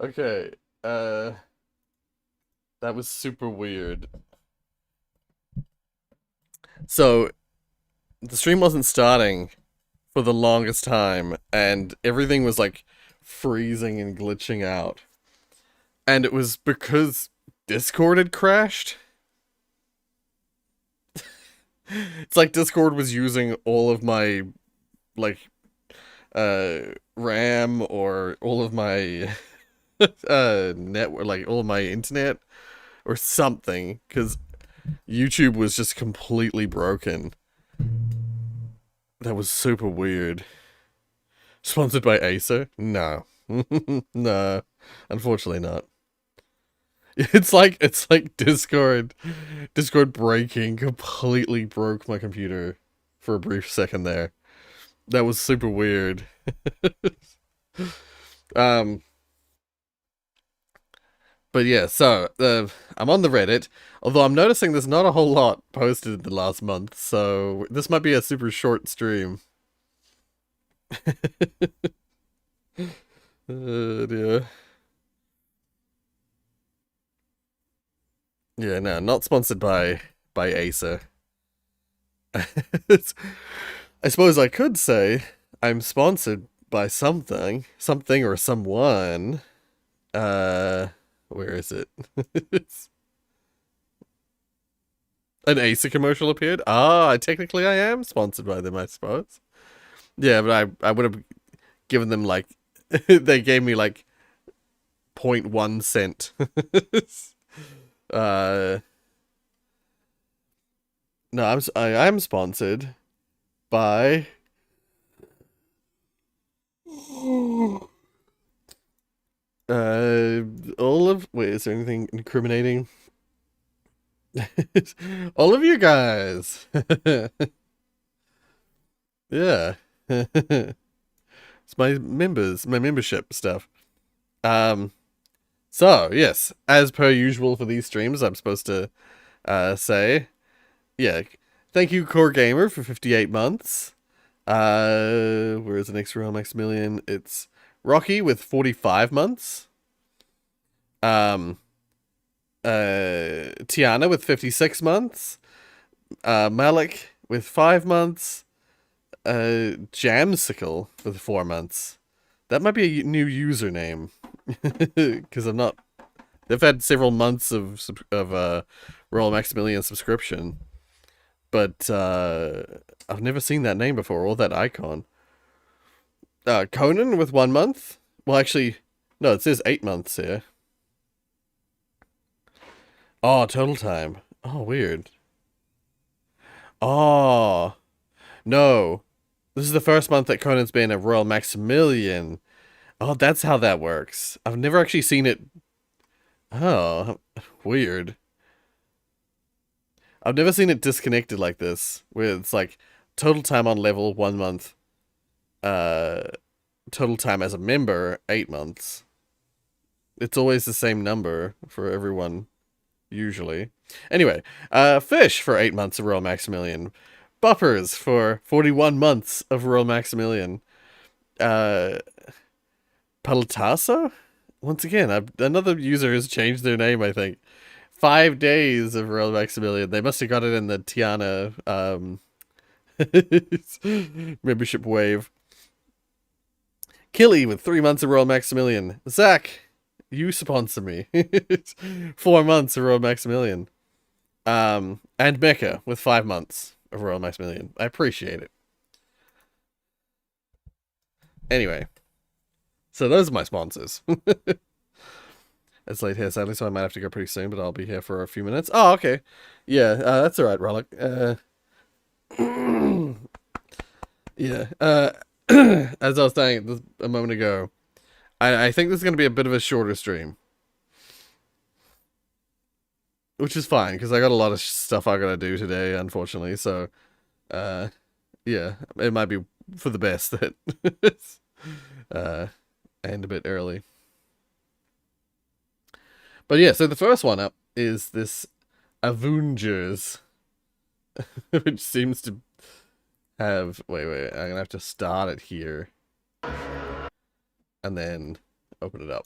Okay, uh, that was super weird. So, the stream wasn't starting for the longest time, and everything was like freezing and glitching out. And it was because Discord had crashed. It's like Discord was using all of my, like, RAM or all of my network, like all of my internet or something, because YouTube was just completely broken. That was super weird. Sponsored by Acer? No. No. Unfortunately not. It's like Discord breaking completely broke my computer for a brief second there. That was super weird. um but yeah, so I'm on the Reddit, although I'm noticing there's not a whole lot posted in the last month, so this might be a super short stream. Dear. Yeah, no, not sponsored by Acer. I suppose I could say I'm sponsored by something or someone. Uh, where is it? An Acer commercial appeared. Ah, technically I am sponsored by them, I suppose. Yeah, but I would have given them like they gave me like .1 cent. uh, no, I'm sponsored by uh all of wait, is there anything incriminating? All of you guys. Yeah. It's my membership stuff. Um so yes, as per usual for these streams, I'm supposed to say, yeah, thank you, Core Gamer, for 58 months. Where's the next Real Maximilian? It's Rocky with 45 months. Um Tiana with 56 months. Malik with 5 months. Jamsicle with 4 months. That might be a new username because I'm not. They've had several months of Royal Maximilian subscription, but I've never seen that name before or that icon. Conan with 1 month. Well, actually, no, it says 8 months here. Oh, total time. Oh, weird. Oh, no. This is the first month that Conan's been a Royal Maximilian. Oh, that's how that works. I've never actually seen it. Oh, weird. I've never seen it disconnected like this, where it's like total time on level 1 month, uh, total time as a member 8 months. It's always the same number for everyone, usually. Anyway, Fish for 8 months of Royal Maximilian. Buppers for 41 months of Royal Maximilian. Uh, Palataso? Once again, another user has changed their name, I think. 5 days of Royal Maximilian. They must have got it in the Tiana membership wave. Killy with 3 months of Royal Maximilian. Zach, you sponsor me. 4 months of Royal Maximilian. And Mecca with 5 months of Royal Maximilian. I appreciate it. Anyway, so those are my sponsors. It's late here, sadly, so I might have to go pretty soon, but I'll be here for a few minutes. Oh, okay. Yeah, that's alright, Rollick. Yeah. As I was saying a moment ago, I think this is going to be a bit of a shorter stream. Which is fine, because I got a lot of stuff I gotta do today, unfortunately, so, yeah, it might be for the best that end a bit early. But yeah, so the first one up is this Avengers, which seems to have. Wait, I'm gonna have to start it here, and then open it up.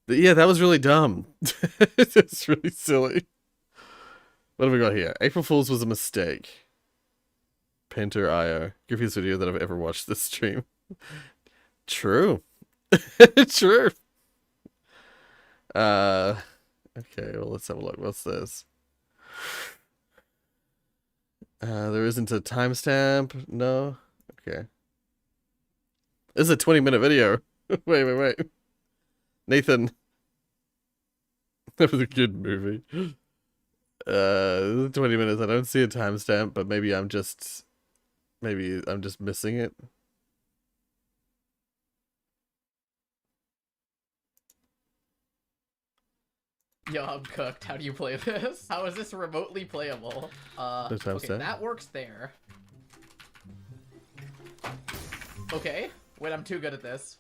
But yeah, that was really dumb. It's really silly. What have we got here? April Fool's was a mistake. Painter IO. Goofiest video that I've ever watched this stream. True. True. Okay, well, let's have a look. What's this? There isn't a timestamp. No. Okay. This is a 20-minute video. Wait. Nathan. That was a good movie. 20 minutes. I don't see a timestamp, but maybe I'm just missing it. Yo, I'm cooked. How do you play this? How is this remotely playable? Okay, that works there. Okay. Wait, I'm too good at this.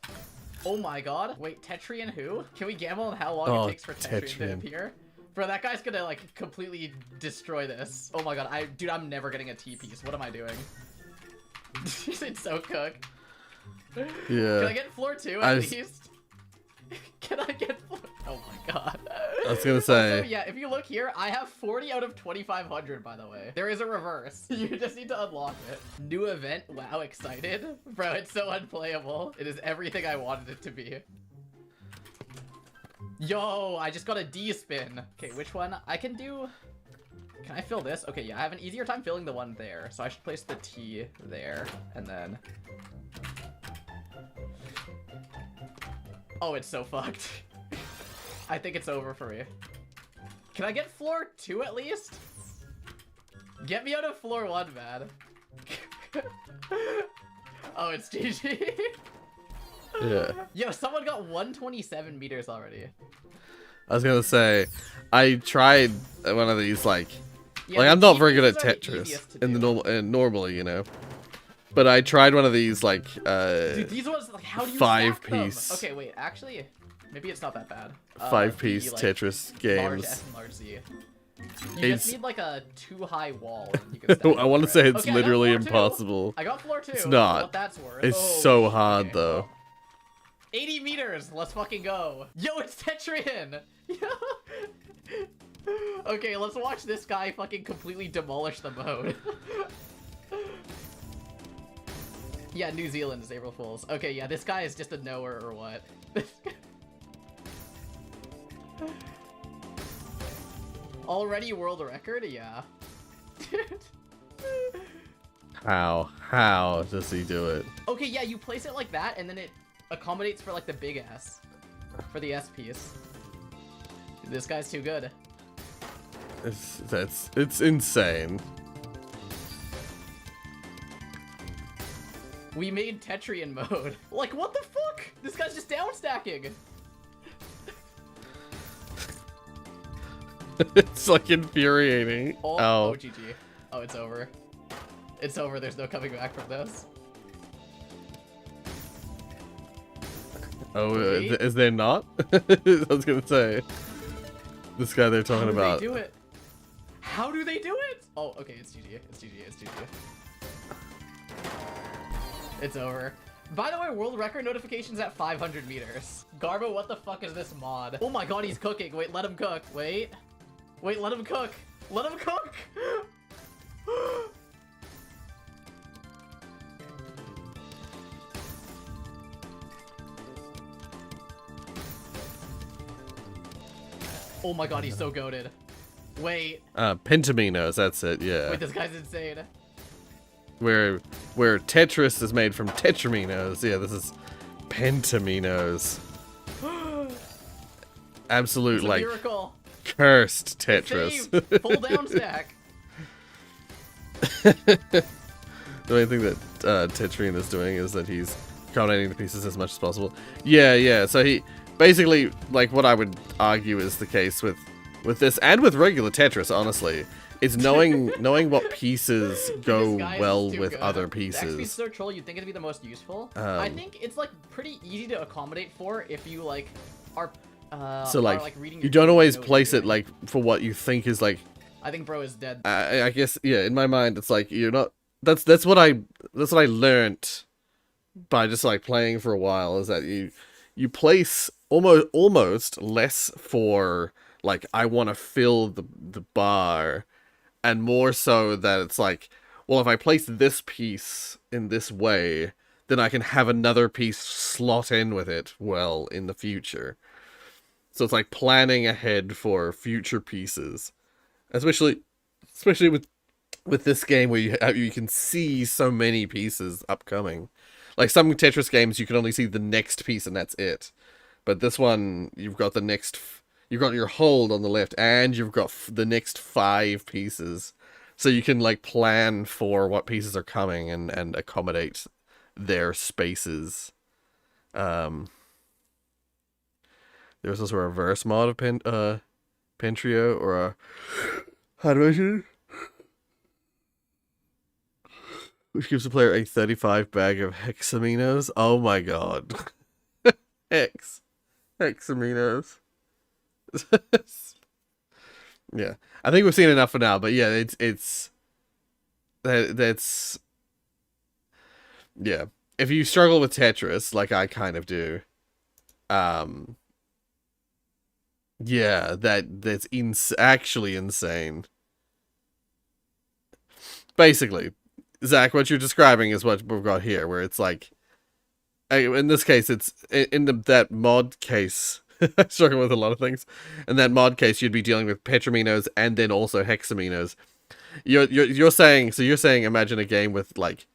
Oh my god. Wait, Tetrian who? Can we gamble on how long it takes for Tetrian to appear? Bro, that guy's gonna, like, completely destroy this. Oh my god, dude, I'm never getting a T-piece. What am I doing? It's so cooked. Yeah. Can I get floor 2 at least? Can I get floor? Oh my god. I was gonna say. Also, yeah, if you look here, I have 40 out of 2,500, by the way. There is a reverse. You just need to unlock it. New event. Wow, excited. Bro, it's so unplayable. It is everything I wanted it to be. Yo, I just got a D spin. Okay, which one? I can do... Can I fill this? Okay, yeah, I have an easier time filling the one there. So I should place the T there, and then... Oh, it's so fucked. I think it's over for me. Can I get floor 2 at least? Get me out of floor 1, man. Oh, it's GG. Yeah. Yo, someone got 127 meters already. I was gonna say, I tried one of these, like Yeah, I'm not very good at Tetris normally, you know. But I tried one of these, like, dude, these ones, like, how do you 5-piece. Okay, wait, actually, maybe it's not that bad. 5-piece like, Tetris games. Large S and large Z. You just need, like, a too-high wall. You can stack I want to say it's okay, literally impossible. I got floor 2. It's not. What that's worth. It's so hard, okay, though. well, 80 meters. Let's fucking go. Yo, it's Tetrian. Okay, let's watch this guy fucking completely demolish the mode. Yeah, New Zealand is April Fool's. Okay, yeah, this guy is just a knower or what? Already world record? Yeah. How does he do it? Okay, yeah, you place it like that, and then it accommodates for, like, the big S. For the S piece. This guy's too good. It's insane. We made Tetrian mode. Like, what the fuck? This guy's just down stacking. It's like infuriating. Oh, GG. Oh, it's over. It's over. There's no coming back from this. Oh, is there not? I was gonna say. This guy they're talking about. How do they do it? How do they do it? Oh, okay, it's GG. It's GG. It's GG. It's over. By the way, world record notifications at 500 meters. Garbo, what the fuck is this mod? Oh my god, he's cooking. Wait, let him cook. Wait. Wait, let him cook. Let him cook! Oh my god, he's so goated. Wait. Pentaminos, that's it, yeah. Wait, this guy's insane. Where Tetris is made from tetraminos. Yeah, this is pentaminos. Absolute, like, miracle. Cursed Tetris. Saved. Full down stack. The only thing that Tetrian is doing is that he's combinating the pieces as much as possible. Yeah. So he basically, like, what I would argue is the case with this and with regular Tetris, honestly, is knowing what pieces go well with other pieces. The XP Star Troll, you'd think it'd be the most useful. I think it's, like, pretty easy to accommodate for if you, like, are so, like, reading you don't always place it, like, for what you think is, like... I think bro is dead. I guess, yeah, in my mind, it's like, you're not... That's what I learnt by just like playing for a while is that you place almost less for like I want to fill the bar, and more so that it's like, well, if I place this piece in this way, then I can have another piece slot in with it well in the future. So it's like planning ahead for future pieces, especially with this game where you can see so many pieces upcoming. Like some Tetris games, you can only see the next piece and that's it. But this one, you've got your hold on the left, and you've got the next 5 pieces, so you can like plan for what pieces are coming and accommodate their spaces. Um, there's also a reverse mod of Pentrio, or a how do I say it? Which gives the player a 35 bag of hexaminos. Oh my god. Hexaminos. Yeah. I think we've seen enough for now, but yeah, that's yeah. If you struggle with Tetris, like I kind of do, um yeah, that's actually insane. Basically, Zach, what you're describing is what we've got here, where it's like, in this case, it's in that mod case. I struggle with a lot of things. In that mod case, you'd be dealing with petrominos and then also hexaminos. You're saying, so you're saying, imagine a game with like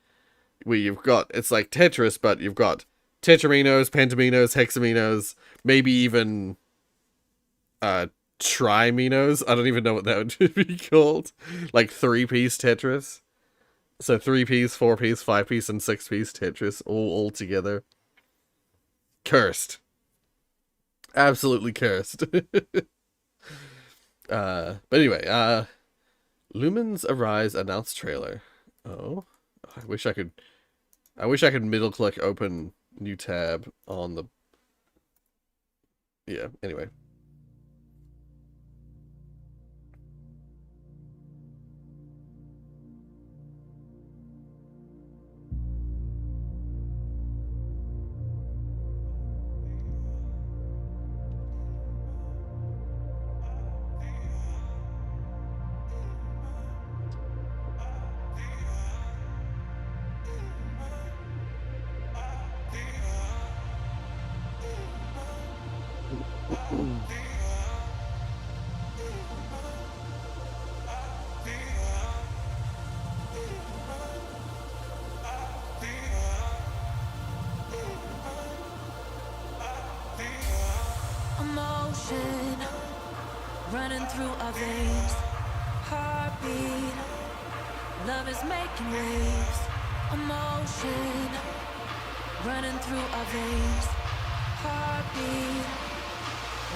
where you've got, it's like Tetris, but you've got tetraminos, pentaminos, hexaminos, maybe even triminos. I don't even know what that would be called. Like 3-piece Tetris. So 3-piece, 4-piece, 5-piece, and 6-piece Tetris all together. Cursed. Absolutely cursed. But anyway, Lumens Arise announced trailer. Oh, I wish I could middle click open new tab on the. Yeah. Anyway. Emotion running through our veins, heartbeat, love is making waves. Emotion running through our veins, heartbeat,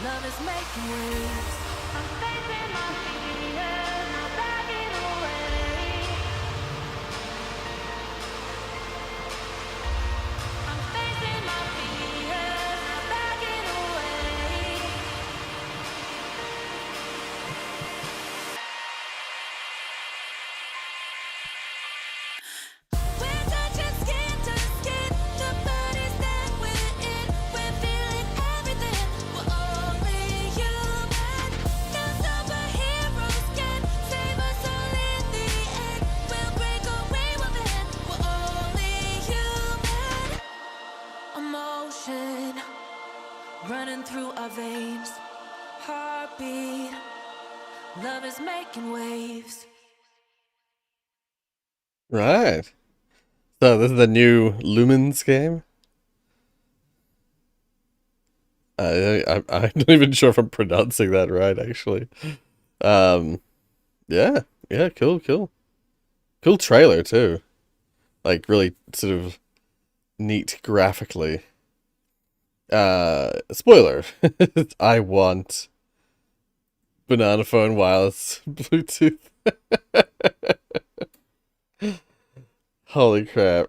love is making waves. I'm facing my fears, not backing away. I'm facing my fears, not backing away. We're touching skin to skin, the bodies that we're in. We're feeling everything, we're only human. No superheroes can save us all in the end. We'll break away with it, we're only human. Emotion running through our veins, heartbeat, love is making waves. Right. So this is the new Lumens game. I'm not even sure if I'm pronouncing that right, actually. Um, yeah, yeah, cool trailer too. Like really sort of neat graphically. Spoiler. I want banana phone wireless Bluetooth. Holy crap.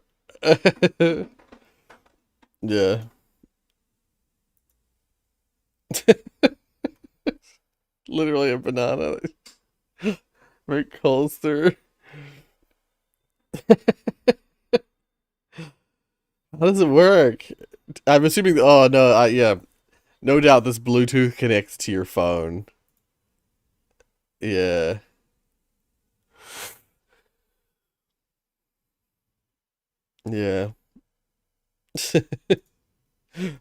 Yeah. Literally a banana. Make calls through. How does it work? I'm assuming. Oh no, yeah, no doubt this Bluetooth connects to your phone. Yeah. Yeah.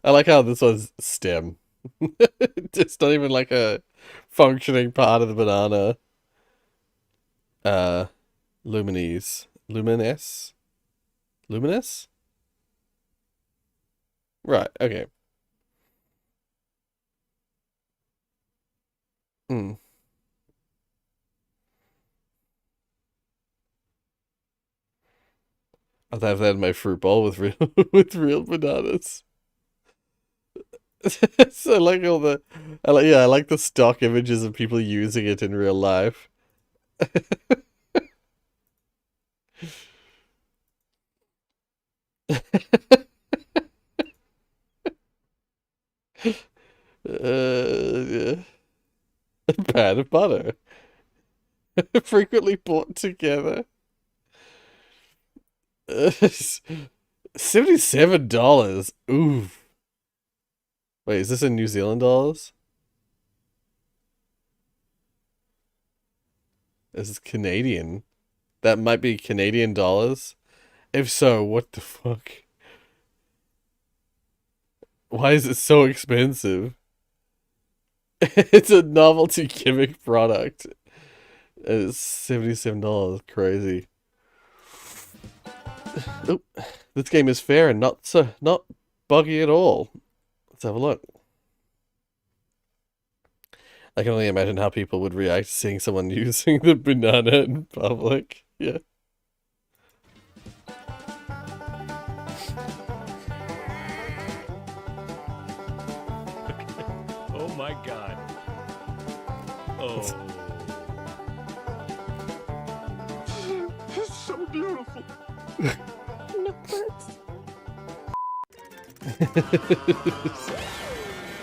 I like how this was stem. It's not even like a functioning part of the banana. Uh, Luminese. Luminous? Luminous? Right, okay. Hmm. I'll have that in my fruit bowl with real with real bananas. So I like all the I like the stock images of people using it in real life. Yeah. A pan of butter. Frequently bought together. $77. Oof. Wait, is this in New Zealand dollars? This is Canadian. That might be Canadian dollars. If so, what the fuck? Why is it so expensive? It's a novelty gimmick product. It's $77. Crazy. Oop. This game is fair and not buggy at all. Let's have a look. I can only imagine how people would react seeing someone using the banana in public. Yeah. Oh my god. Oh. It's so beautiful.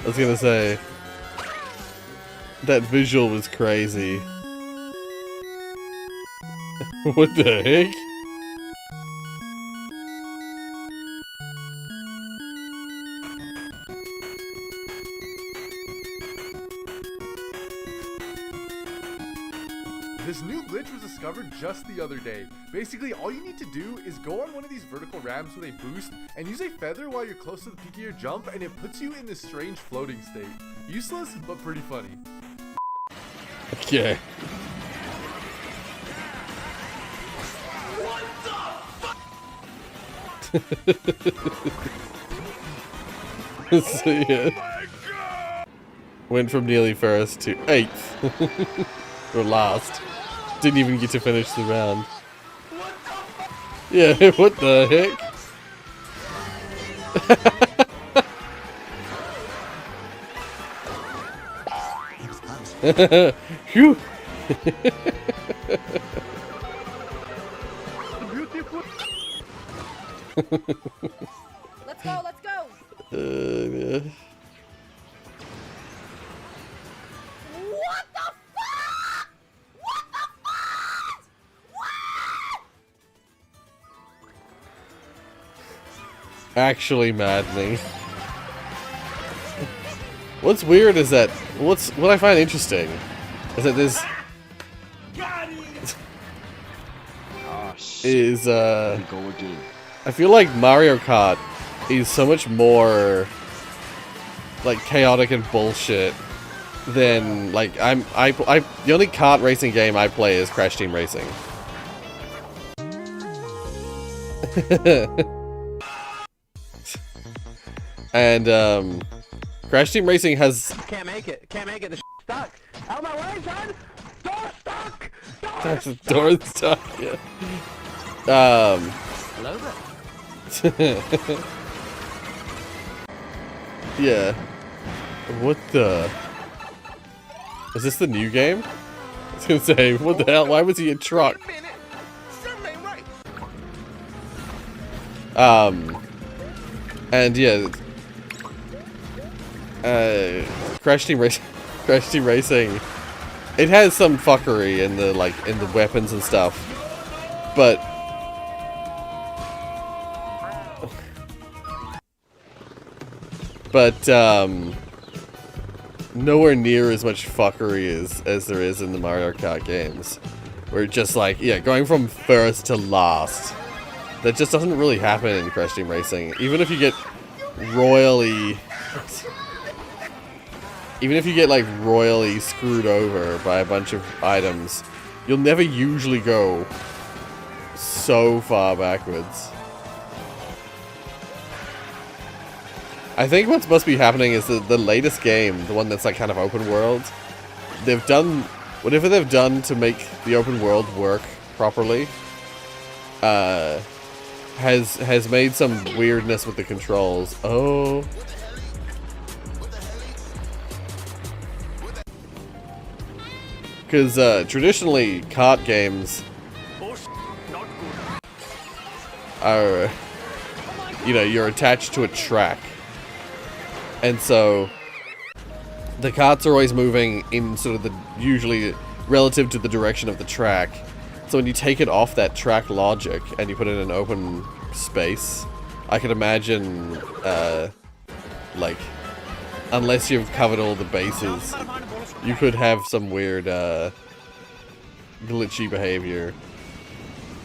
I was gonna say that visual was crazy. What the heck? This new glitch was discovered just the other day. Basically, all you need to do is go on one of these vertical ramps with a boost and use a feather while you're close to the peak of your jump, and it puts you in this strange floating state. Useless, but pretty funny. Okay. So, yeah. Went from nearly first to 8th. Or last. Didn't even get to finish the round. Yeah, what the heck? Phew! Let's go, let's go! Yeah. What the fuck? What the fuck? What? Actually maddening. What's weird is that what I find interesting is that this is I feel like Mario Kart is so much more like chaotic and bullshit than like I the only kart racing game I play is Crash Team Racing. And Crash Team Racing has Can't make it. Can't make it. The stuck. Out of my way, son. Door stuck. that's the door stuck. Yeah. Hello there. Yeah. What the? Is this the new game? I was gonna say, what the hell? Why was he a truck? And yeah. Crash Team Racing. It has some fuckery in the weapons and stuff, but but nowhere near as much fuckery as there is in the Mario Kart games. Where it's just like, yeah, going from first to last. That just doesn't really happen in Crash Team Racing. Even if you get royally... Even if you get, like, royally screwed over by a bunch of items, you'll never usually go so far backwards. I think what's must be happening is that the latest game, the one that's, like, kind of open world, they've done... Whatever they've done to make the open world work properly, has made some weirdness with the controls. Oh... Because traditionally, kart games are, you know, you're attached to a track. And so, the karts are always moving in sort of the, usually relative to the direction of the track. So when you take it off that track logic and you put it in an open space, I could imagine, like, unless you've covered all the bases, you could have some weird, glitchy behavior.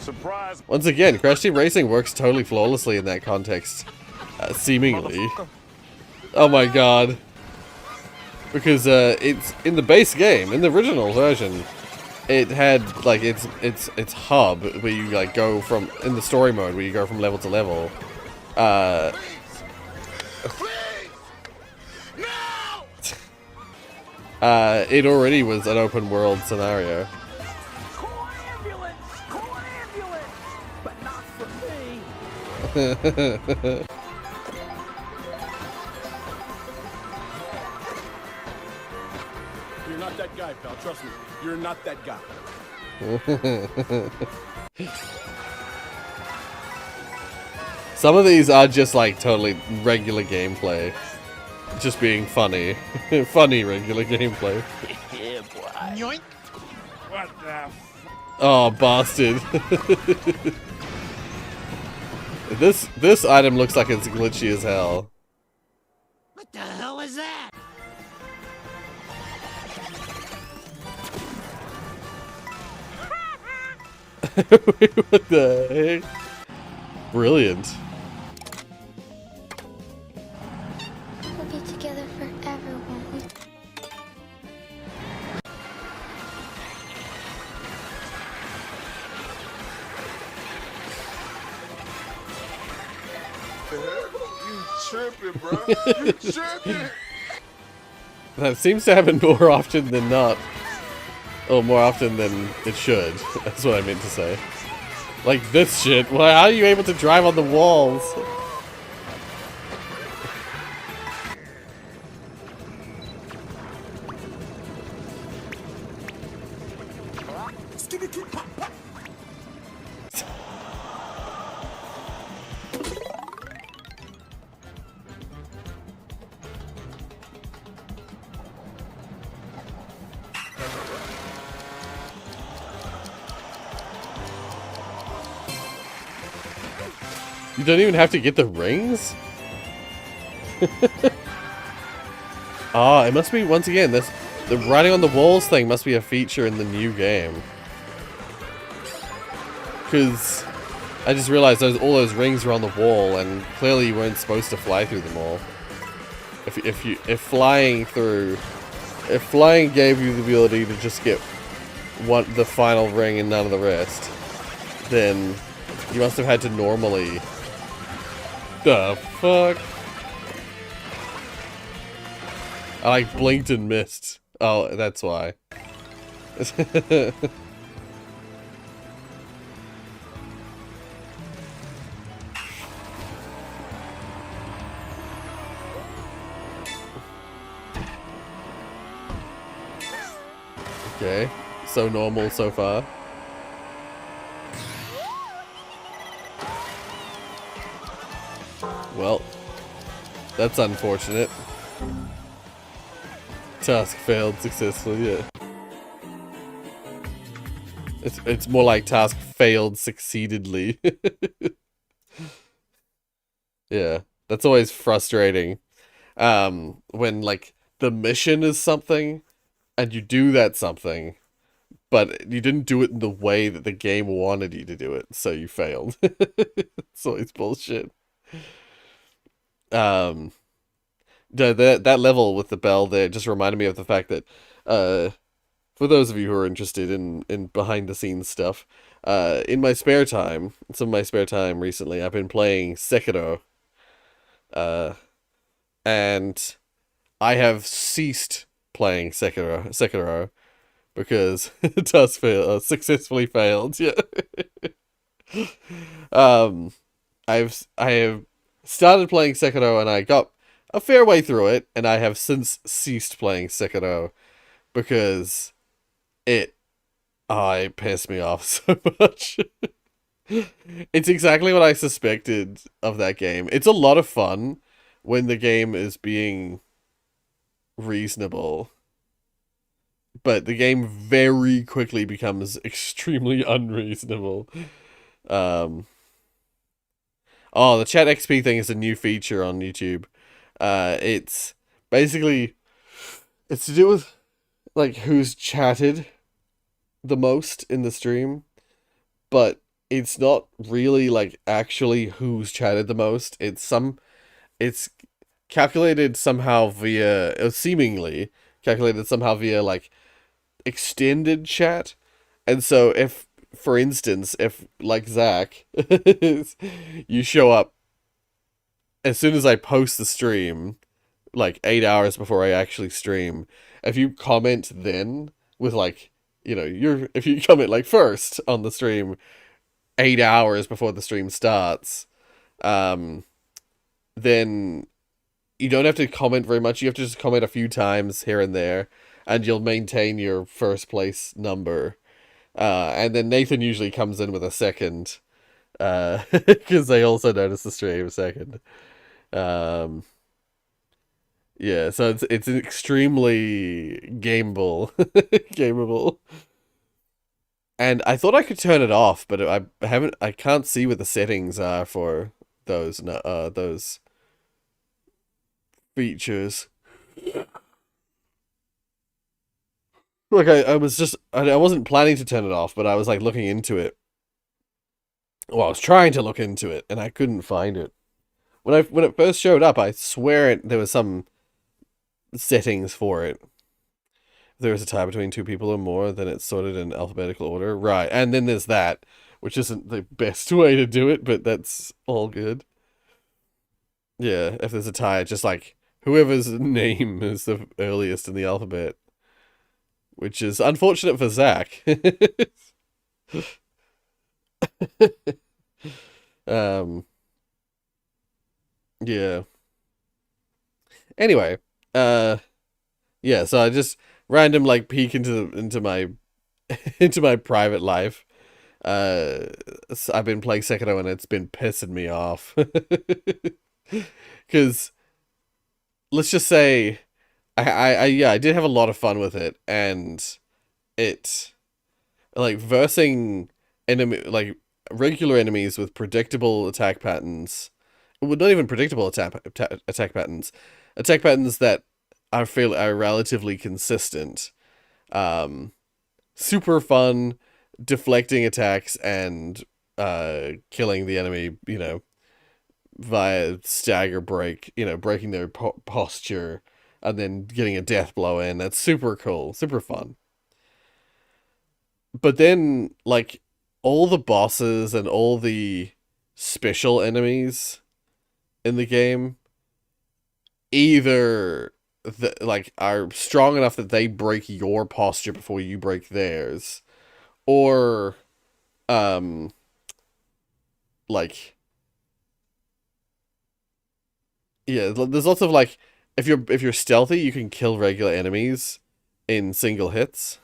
Surprise. Once again, Crash Team Racing works totally flawlessly in that context. Seemingly. Oh my god. Because, it's, in the base game, in the original version, it had, like, its hub, where you, like, go from, in the story mode, where you go from level to level. It already was an open world scenario. Call ambulance! Call ambulance! But not for me. You're not that guy, pal. Trust me. You're not that guy. Some of these are just like totally regular gameplay. Just being funny. Funny regular gameplay. Yeah, boy. Yoink. What the Oh, bastard. This item looks like it's glitchy as hell. What the hell is that? What the heck? Brilliant. We'll be together forever, won't we? You tripping, bro. You tripping. That seems to happen more often than not. Or more often than it should. That's what I meant to say. Like this shit. Why, how are you able to drive on the walls? You don't even have to get the rings? Ah, it must be, once again, this, the riding on the walls thing must be a feature in the new game. Because I just realized all those rings were on the wall, and clearly you weren't supposed to fly through them all. If flying gave you the ability to just get the final ring and none of the rest, then you must have had to normally. The fuck? I like blinked and missed. Oh, that's why. Okay, so normal so far. Well, that's unfortunate. Task failed successfully, yeah. It's more like task failed succeededly. Yeah, that's always frustrating. When like the mission is something and you do that something, but you didn't do it in the way that the game wanted you to do it, so you failed. It's always bullshit. Um, that level with the bell there just reminded me of the fact that, for those of you who are interested in behind the scenes stuff, in my spare time, some of my spare time recently, I've been playing Sekiro, and I have ceased playing Sekiro because it does fail, successfully failed. Yeah. um, I have started playing Sekiro and I got a fair way through it, and I have since ceased playing Sekiro because it it pissed me off so much. It's exactly what I suspected of that game. It's a lot of fun when the game is being reasonable, but the game very quickly becomes extremely unreasonable. Um, the chat XP thing is a new feature on YouTube. It's basically it's to do with like who's chatted the most in the stream, but it's not really like actually who's chatted the most. It's calculated somehow via seemingly calculated somehow via like extended chat. And so if, for instance, if like Zach, you show up as soon as I post the stream, like 8 hours before I actually stream, if you comment then with like, if you comment like first on the stream 8 hours before the stream starts, then you don't have to comment very much. You have to just comment a few times here and there, and you'll maintain your first place number. And then Nathan usually comes in with a second, because they also notice the stream second. Yeah, so it's an extremely gameable, gameable. And I thought I could turn it off, but I can't see what the settings are for those features. Like I wasn't planning to turn it off, but I was like looking into it. Well, I was trying to look into it, and I couldn't find it. When it first showed up, I swear there was some settings for it. If there was a tie between two people or more, then it's sorted in alphabetical order. Right, and then there's that, which isn't the best way to do it, but that's all good. Yeah, if there's a tie, just like whoever's name is the earliest in the alphabet. Which is unfortunate for Zach. Yeah. Anyway, yeah, so I just random like peek into my into my private life. So I've been playing Sekiro and it's been pissing me off. Cuz let's just say I did have a lot of fun with it, and it like versing regular enemies with predictable attack patterns. Well, not even predictable attack patterns. Attack patterns that I feel are relatively consistent. Super fun deflecting attacks and killing the enemy, via stagger break, breaking their posture and then getting a death blow in. That's super cool, super fun. But then, like, all the bosses and all the special enemies in the game either are strong enough that they break your posture before you break theirs, or yeah, there's lots of like, if you're stealthy, you can kill regular enemies in single hits.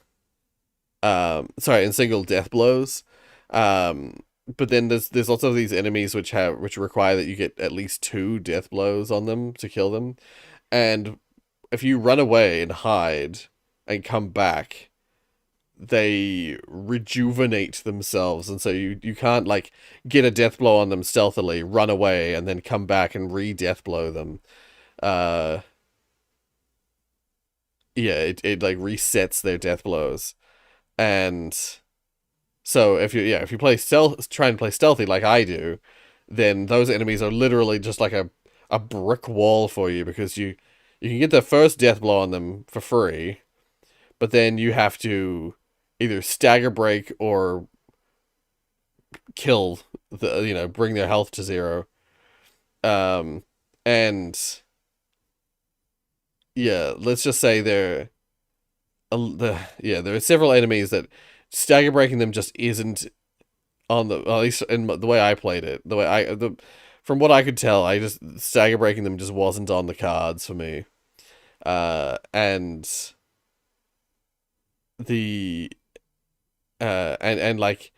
In single death blows. But then there's lots of these enemies which require that you get at least 2 death blows on them to kill them. And if you run away and hide and come back, they rejuvenate themselves, and so you can't like get a death blow on them stealthily, run away, and then come back and re-death blow them. uh, yeah, it like resets their death blows, and so if you play stealth, try and play stealthy like I do, then those enemies are literally just like a brick wall for you because you can get the first death blow on them for free, but then you have to either stagger break or kill bring their health to 0. And yeah, let's just say there are several enemies that stagger breaking them just isn't on the, at least in the way I played it, from what I could tell, I just stagger breaking them just wasn't on the cards for me. And the and like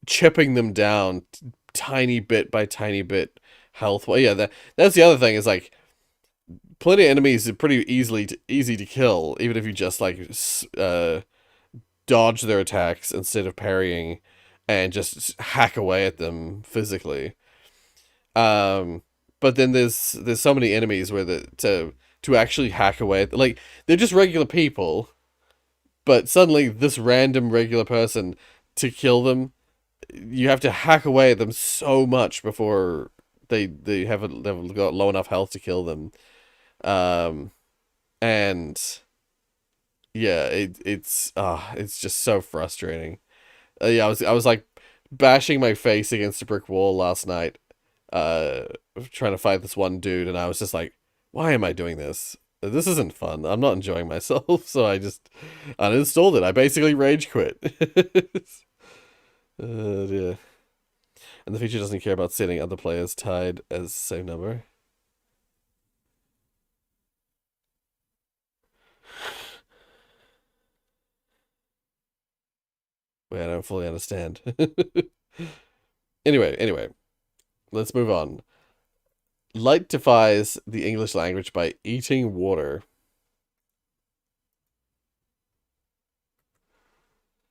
chipping them down tiny bit by tiny bit health. Well, yeah, that's the other thing is like plenty of enemies are pretty easy to kill, even if you just like dodge their attacks instead of parrying and just hack away at them physically. But then there's so many enemies where to actually hack away at, like, they're just regular people, but suddenly this random regular person, to kill them, you have to hack away at them so much before they've got low enough health to kill them. And yeah, it's just so frustrating. Yeah, I was like bashing my face against a brick wall last night, trying to fight this one dude, and I was just like, why am I doing this? This isn't fun. I'm not enjoying myself, so I just uninstalled it. I basically rage quit. Yeah. And the feature doesn't care about setting other players tied as same number. Wait, I don't fully understand. Anyway, let's move on. Light defies the English language by eating water.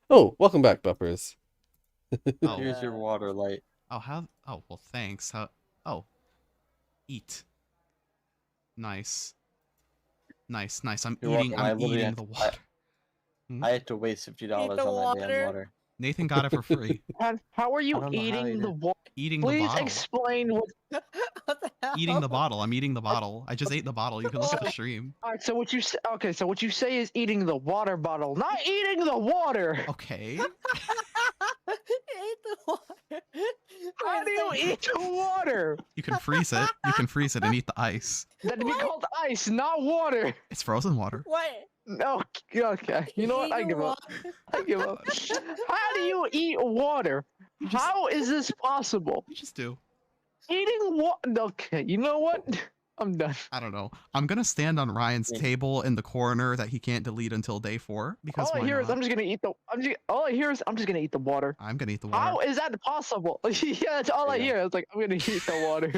Oh, welcome back, Buppers. Oh. Here's your water, Light. Oh, how? Oh, well, thanks. How? Oh, eat. Nice. Nice. I'm You're eating. welcome. I I'm literally eating had the to- water. I had to waste $50 on that damn water. Nathan got it for free. How are I you don't know how eating you the did. water? Eating the Please bottle. explain what. What the hell? Eating the bottle. I'm eating the bottle. I just ate the bottle. You can look at the stream. All right, so what you say? Okay, so what you say is eating the water bottle, not eating the water. Okay. He ate the water. How do you eat the water? You can freeze it. You can freeze it and eat the ice. That'd be called ice, not water. It's frozen water. What? No, okay. You know what? I give up. I give up. How do you eat water? How is this possible? You just do. Eating water? Okay, you know what? I'm done. I don't know. I'm gonna stand on Ryan's table in the corner that he can't delete until day 4 because All I why hear is not? I'm just gonna eat the. All I hear is I'm just gonna eat the water. I'm gonna eat the water. How is that possible? Yeah, that's all I hear. It's like I'm gonna eat the water.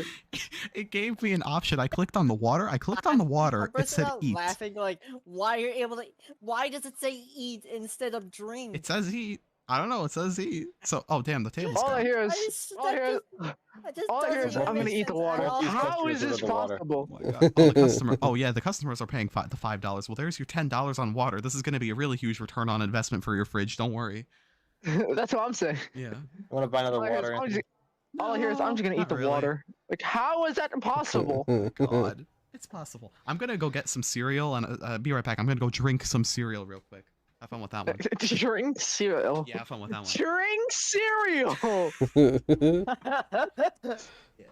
It gave me an option. I clicked on the water. I clicked on the water. I'm It said out eat. laughing like, why are you able to? Why does it say eat instead of drink? It says eat. I don't know. It says eat. So, oh damn, the table's All I gone. hear is. just- All I hear. All I hear is I'm gonna eat the water. How is this possible? Oh my god. Oh, the customer. Oh yeah, the customers are paying the $5. Well, there's your $10 on water. This is gonna be a really huge return on investment for your fridge. Don't worry. That's what I'm saying. Yeah. I want to buy another All I hear is water. I'm just- all I hear is I'm just gonna eat Not the really. water. Like, how is that possible? God, it's possible. I'm gonna go get some cereal and be right back. I'm gonna go drink some cereal real quick. Have fun with that one. Drink cereal. Yeah, have fun with that one. Drink cereal.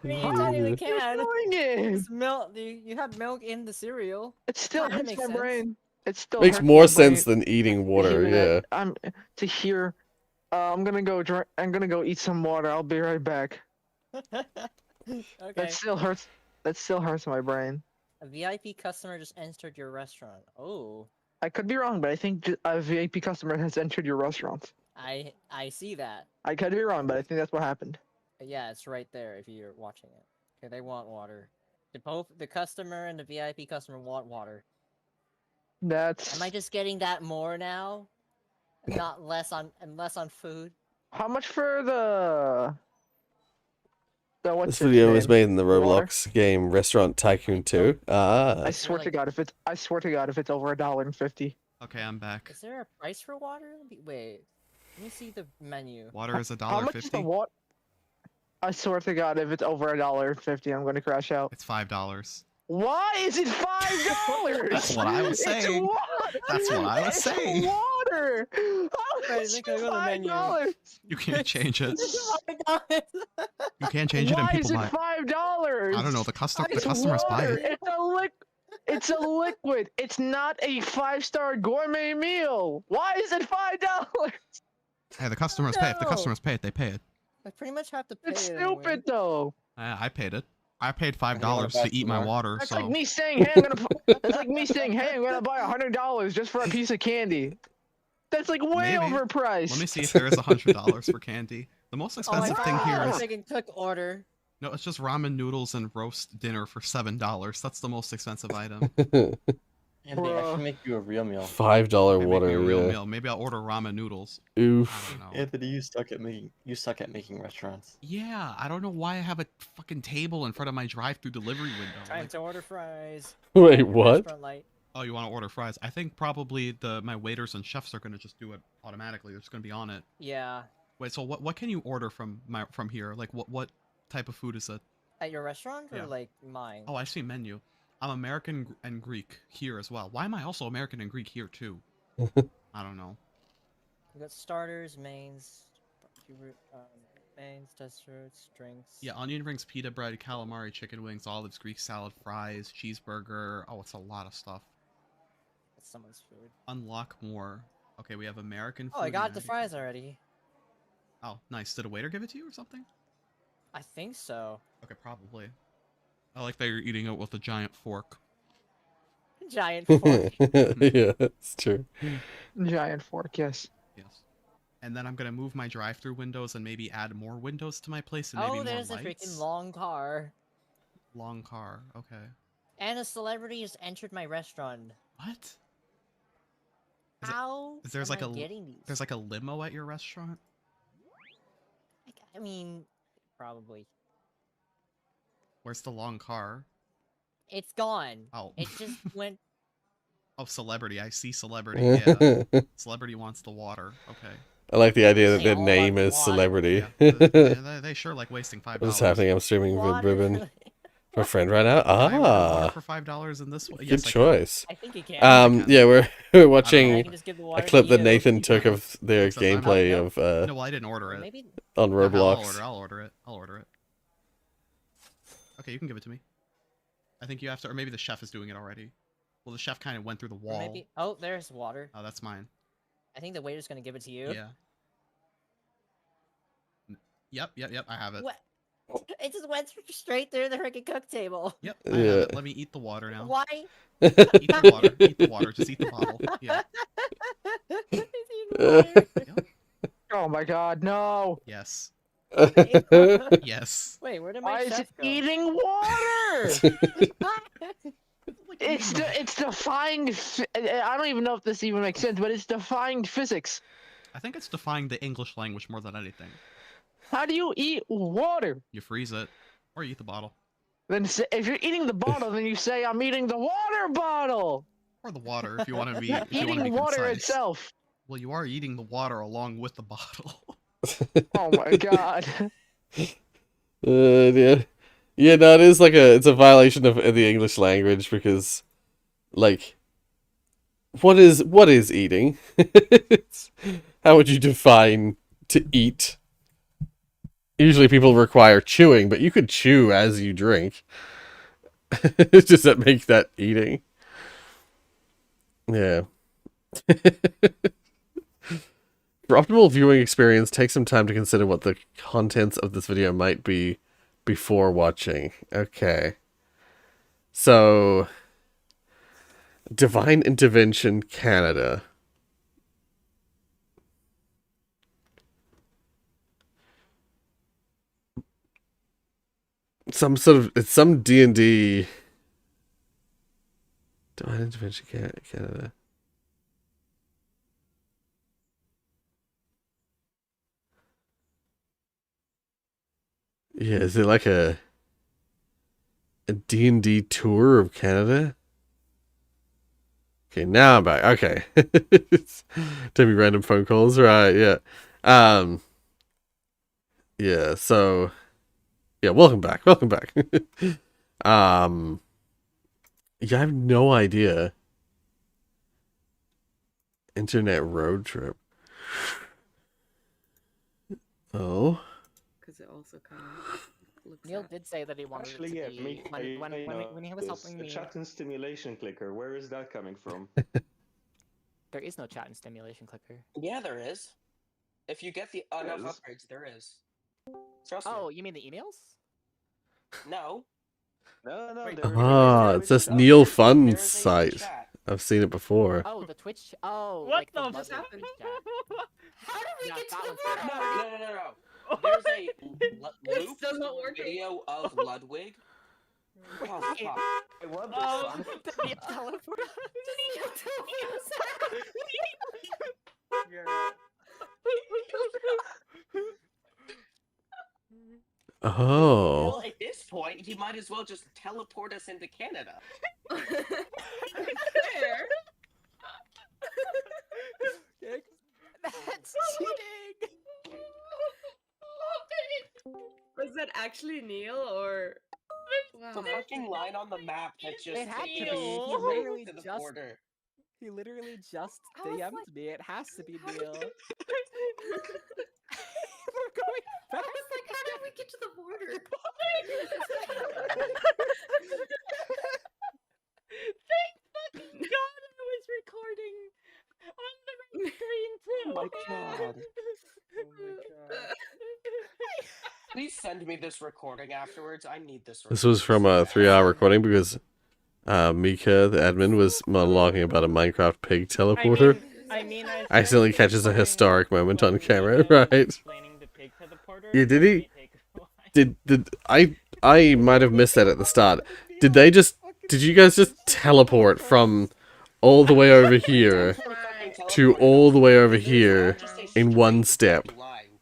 You technically You're can. doing it. It's milk. You have milk in the cereal. It still That hurts makes my sense. brain. It still Makes hurts more my sense brain than eating to water, hear yeah. that. To hear. I'm gonna go drink. I'm gonna go eat some water. I'll be right back. Okay. That still hurts. That still hurts my brain. A VIP customer just entered your restaurant. Oh, I could be wrong, but I think a VIP customer has entered your restaurant. I see that. I could be wrong, but I think that's what happened. Yeah, it's right there if you're watching it. Okay, they want water. The customer and the VIP customer want water. That's. Am I just getting that more now? Not less on food. How much for the So what's This your video was name? made in the Water? Roblox game Restaurant Tycoon 2. Ah. I swear to God, if it's over $1.50. Okay, I'm back. Is there a price for water? Wait, let me see the menu. Water is How much is the $1.50. water? I swear to God, if it's over $1.50, I'm gonna crash out. It's $5. Why is it $5? That's what I was saying. It's water. That's what I was It's saying. water. How Wait, is they it can go to the menu. $5? You can't change it. $5. You can't change it, and Why is people it buy. $5? I don't know. The It's customers buy water. it. It's a liquid. It's not a 5-star gourmet meal. Why is it $5? Hey, the customers pay. If the No. customers pay it, they pay it. I pretty much have to pay It's it stupid anyway. though. I paid it. I paid $5 buy to eat some my more? water. That's So like me saying, "Hey, I'm gonna." That's like me saying, "Hey, I'm gonna buy $100 just for a piece of candy." That's like way Maybe. overpriced. let me see if there is $100 for candy. The most Oh, I expensive thing found here a is chicken cook order. no. It's just ramen noodles and roast dinner for $7. That's the most expensive item. And they actually make you a real meal. $5 They make water. me a real Yeah. meal. Maybe I'll order ramen noodles. Oof. I don't know. Anthony, you suck at making restaurants. Yeah, I don't know why I have a fucking table in front of my drive-through delivery window. Time Like, to order fries. Wait, what? Restaurant light. oh, you want to order fries? I think probably my waiters and chefs are gonna just do it automatically. They're just gonna be on it. Yeah. Wait, so what can you order from here? Like what type of food is it? At your restaurant or Yeah. like mine? Oh, I see menu. I'm American and Greek here as well. Why am I also American and Greek here too? I don't know. We got starters, mains, mains, desserts, drinks. Yeah, onion rings, pita bread, calamari, chicken wings, olives, Greek salad, fries, cheeseburger. Oh, it's a lot of stuff. That's someone's food. Unlock more. Okay, we have American food. Oh, I got and the fries already. Oh, nice. Did a waiter give it to you or something? I think so. Okay, probably. I like that you're eating it with a giant fork. Giant fork. Yeah, it's true. Giant fork, yes. Yes. And then I'm gonna move my drive-through windows and maybe add more windows to my place and maybe Oh, more there's a lights. freaking long car. Long car. Okay. And a celebrity has entered my restaurant. What? How Is there's am like I a getting these? there's like a limo at your restaurant? I mean, probably. Where's the long car? It's gone. Oh. It just went. Oh, celebrity. I see celebrity. Yeah. Celebrity wants the water. Okay. I like the idea that They their all name want is water. Celebrity. Yeah, they sure like wasting $5. What's happening? I'm streaming with Water Ribbon for- for a friend right now. Can I order water Ah, for $5 in this way? good Yes, I can. choice. I think you can. Yeah, we're I watching can just give the a water to clip that you. Nathan took of their Except I'm not- gameplay no. of No, well, I didn't order it. Maybe. on Yeah, Roblox. I'll order it. I'll order it. Okay, you can give it to me. I think you have to, or maybe the chef is doing it already. Well, the chef kind of went through the or wall. Maybe. Oh, there's water. Oh, that's mine. I think the waiter's gonna give it to you. Yeah. Yep. I have it. What? It just went straight through the freaking cook table. Yep. I have Yeah. it. Let me eat the water now. Why? Eat the water. Eat the water. Just eat the bottle. Yeah. He's eating water. Yep. Oh my God, no! Yes. Wait, Yes. where did Why my is chef it go? eating water? It's defying. I don't even know if this even makes sense, but it's defying physics. I think it's defying the English language more than anything. How do you eat water? You freeze it, or you eat the bottle, Then if you're eating the bottle, then you say I'm eating the water bottle. or the water if you want to be. If you want to Eating be water concise. itself. Well, you are eating the water along with the bottle. Oh my God. Yeah. Yeah, no, it's a violation of the English language because, like, what is eating? How would you define to eat? Usually people require chewing, but you could chew as you drink. Does that make that eating? Yeah. For optimal viewing experience, take some time to consider what the contents of this video might be before watching. Okay. So, Divine Intervention Canada. It's some D&D. Divine Intervention Canada. Yeah, is it like a D&D tour of Canada? Okay, now I'm back. Okay. Taking random phone calls, right, yeah. Yeah, so yeah, welcome back. Welcome back. Yeah, I have no idea. Internet road trip. Oh. Because it also kind of looks Neil at... did say that he wanted Actually, it yeah, to me, be when he was helping a me. chat and stimulation clicker. Where is that coming from? There is no chat and stimulation clicker. Yeah, there is. If you get the enough upgrades, there is. Trust me. Oh, you mean the emails? No. No. Ah, it's this Neil Fun site. I've seen it before. Oh, the Twitch. Oh, What like the just happened? How did we get to the No. There's a This loop does not work. video of Ludwig. Oh, fuck. What Oh, did he teleport? Oh. Well, at this point, he might as well just teleport us into Canada. Fair. That's cheating. Was that actually Neil or? The fucking line on the map that just It had to be. takes He us literally to the just. border. He literally just I was DM'd like, me. It has to be Neil. We're going back. I was like, how did we get to the border? Thank fucking God I was recording on the main screen too. Oh my God. Please send me this recording afterwards. I need this recording. This was from a 3-hour recording because Mika, the admin, was monologuing about a Minecraft pig teleporter. I Accidentally catches a historic moment on camera, right? Yeah, did he? Did I might have missed that at the start. Did you guys just teleport from all the way over here to all the way over here in one step?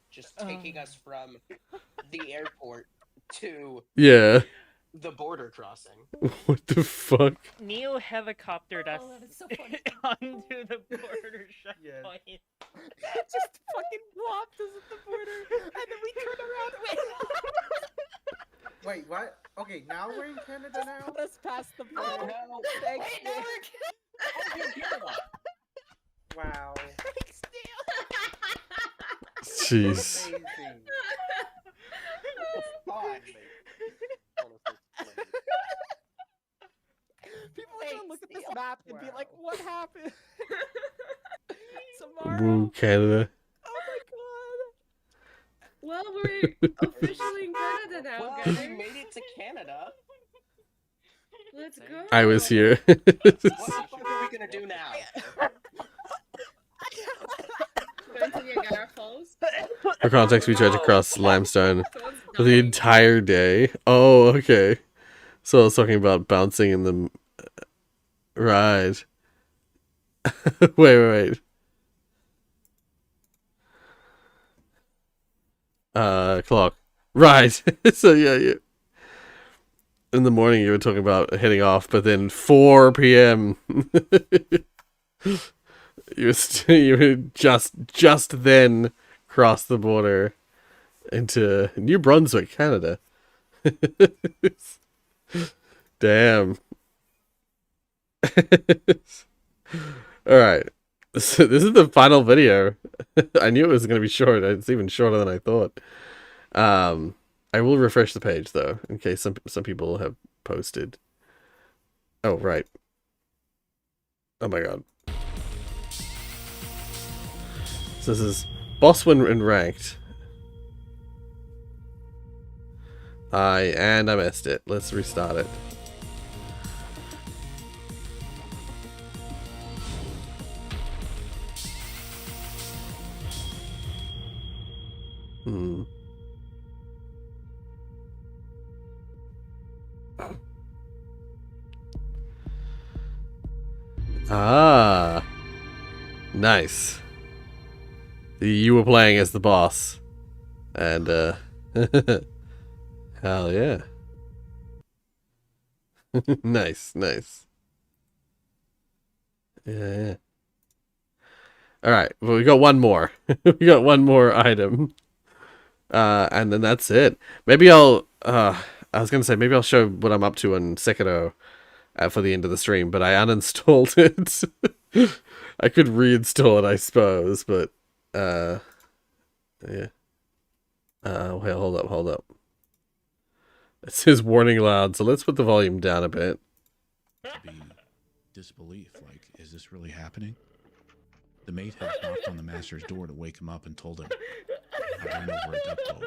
Just taking us from the airport to Yeah. the border crossing. What the fuck? Neil helicoptered us onto the border checkpoint. Just fucking plopped us at the border, and then we turn around. Wait, what? Okay, now we're in Canada now? Put us past the border. No. Thanks, Wait, now Neil. Wow. Thanks, Jeez. Amazing. People are gonna look at this map and be like, "What happened?" Woo, Canada. Oh Well, we're officially in Canada now, Well, guys. we made it to Canada. Let's go. I was here. What the fuck are we gonna do now? Going to Niagara Falls. For context, we tried to cross limestone for the entire day. Oh, okay. So I was talking about bouncing in the... Right. wait. Clock. Right. So yeah. In the morning you were talking about heading off, but then 4 p.m. you were just then crossed the border into New Brunswick, Canada. Damn. Alright. So this is the final video. I knew it was going to be short. It's even shorter than I thought. I will refresh the page, though, in case some people have posted. Oh, right. Oh my god. So this is boss win and ranked. I missed it. Let's restart it. Ah. Nice. You were playing as the boss. And, Hell yeah. Nice, nice. Yeah. All right. Well, we got one more. We got one more item. And then that's it. Maybe I was gonna say maybe I'll show what I'm up to on Sekiro for the end of the stream, but I uninstalled it. I could reinstall it, I suppose, but yeah. Wait, hold up. It says warning loud, so let's put the volume down a bit. Be disbelief, like, is this really happening? The mate had knocked on the master's door to wake him up and told him. I ran over a duck boat.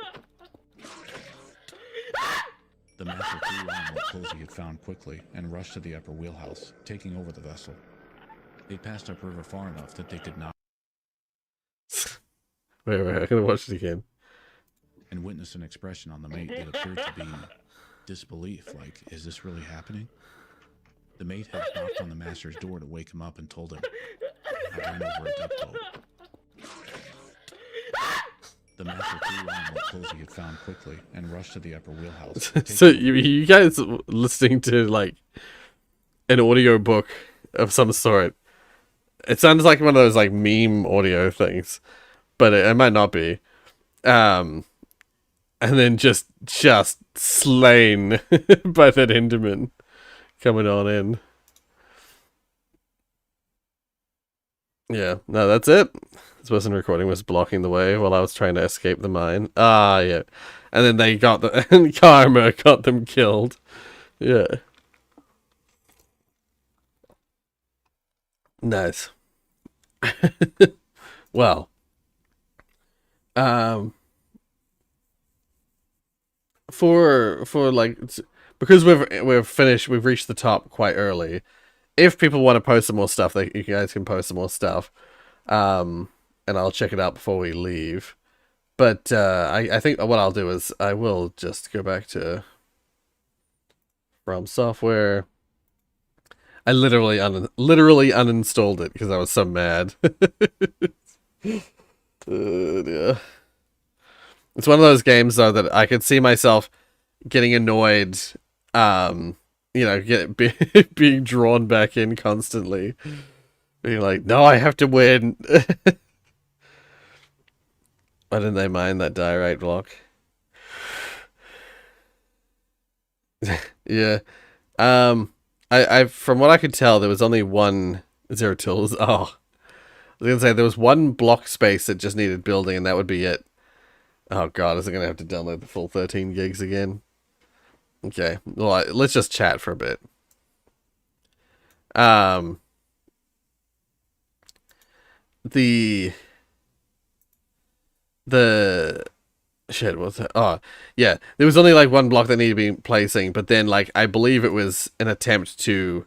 The master threw on what clothes he had found quickly and rushed to the upper wheelhouse, taking over the vessel. They passed upriver far enough that they could not. Wait, I'm gonna watch it again. And witnessed an expression on the mate that appeared to be disbelief, like, is this really happening? The mate had knocked on the master's door to wake him up and told him. I ran over a duck boat. The master threw on what clothes he had found quickly and rushed to the upper wheelhouse. So you guys listening to like an audio book of some sort. It sounds like one of those like meme audio things, but it might not be. And then just slain by that Enderman coming on in. Yeah, no, that's it. This person recording was blocking the way while I was trying to escape the mine. Ah, yeah. And then they got and karma got them killed. Yeah. Nice. Well. For like, because we've finished, we've reached the top quite early. If people want to post some more stuff, you guys can post some more stuff. And I'll check it out before we leave. But I think what I'll do is I will just go back to From Software. I literally uninstalled it because I was so mad. Yeah. It's one of those games though that I could see myself getting annoyed, you know, being drawn back in constantly. Being like, no, I have to win. Why didn't they mind that diorite block? Yeah. I from what I could tell, there was only one Zero Tools. Oh. I was gonna say there was one block space that just needed building and that would be it. Oh god, is it gonna have to download the full 13 gigs again? Okay. Well, let's just chat for a bit. The shit, what's that? Oh, yeah. There was only like one block that needed to be placing, but then like I believe it was an attempt to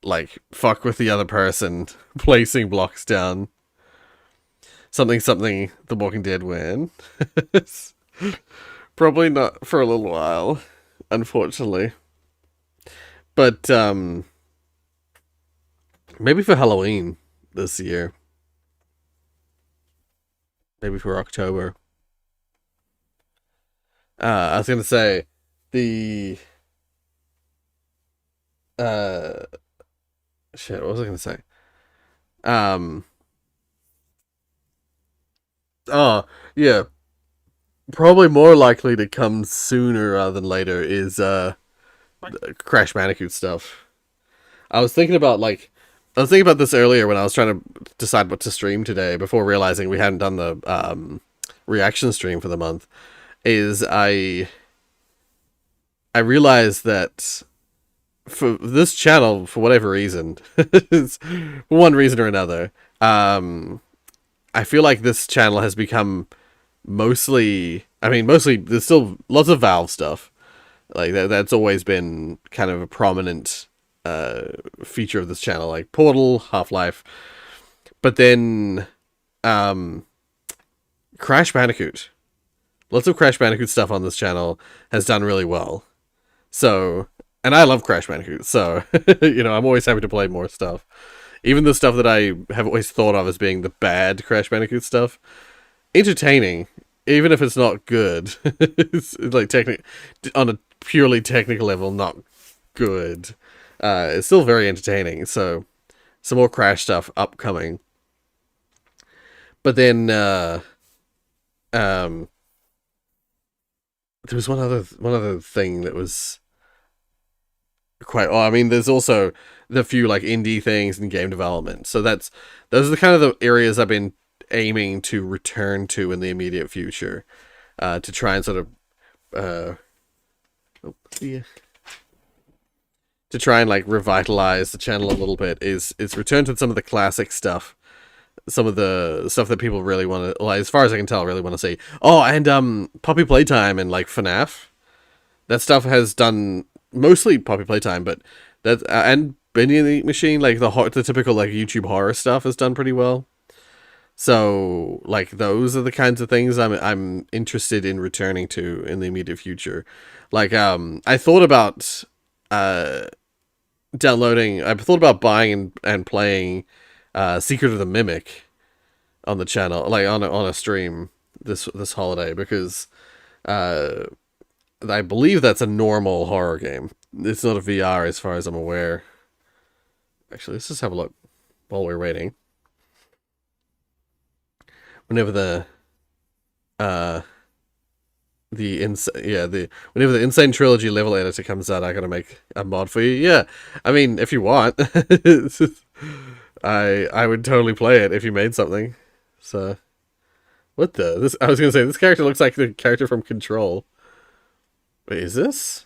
like fuck with the other person placing blocks down. Something The Walking Dead win. Probably not for a little while, unfortunately. But maybe for Halloween this year. Maybe for October. I was gonna say the shit, what was I gonna say? Oh, yeah. Probably more likely to come sooner rather than later is the Crash Bandicoot stuff. I was thinking about this earlier when I was trying to decide what to stream today before realizing we hadn't done the reaction stream for the month. I realized that for this channel, for whatever reason, for one reason or another, I feel like this channel has become mostly there's still lots of Valve stuff. Like that's always been kind of a prominent feature of this channel, like Portal, Half-Life. But then Crash Bandicoot. Lots of Crash Bandicoot stuff on this channel has done really well. So, and I love Crash Bandicoot, so you know, I'm always happy to play more stuff. Even the stuff that I have always thought of as being the bad Crash Bandicoot stuff, entertaining, even if it's not good, it's like on a purely technical level, not good. It's still very entertaining. So some more Crash stuff upcoming. But then there was one other thing that was quite. Oh, I mean, there's also the few like indie things in game development. So those are the kind of the areas I've been aiming to return to in the immediate future, to try and sort of to try and like revitalize the channel a little bit. Is return to some of the classic stuff, some of the stuff that people really want to, like, as far as I can tell, really want to see. Oh, and Poppy Playtime and like FNAF. That stuff has done mostly Poppy Playtime, but that and Bendy and the Ink Machine, like the typical like YouTube horror stuff, has done pretty well. So like those are the kinds of things I'm interested in returning to in the immediate future. Like I thought about downloading. I thought about buying and playing Secret of the Mimic on the channel, like on a stream this holiday, because I believe that's a normal horror game. It's not a VR as far as I'm aware. Actually, let's just have a look while we're waiting. Whenever whenever the Insane Trilogy level editor comes out, I gotta make a mod for you. Yeah, I mean, if you want, I would totally play it if you made something. So, what this? I was gonna say this character looks like the character from Control. Wait, is this?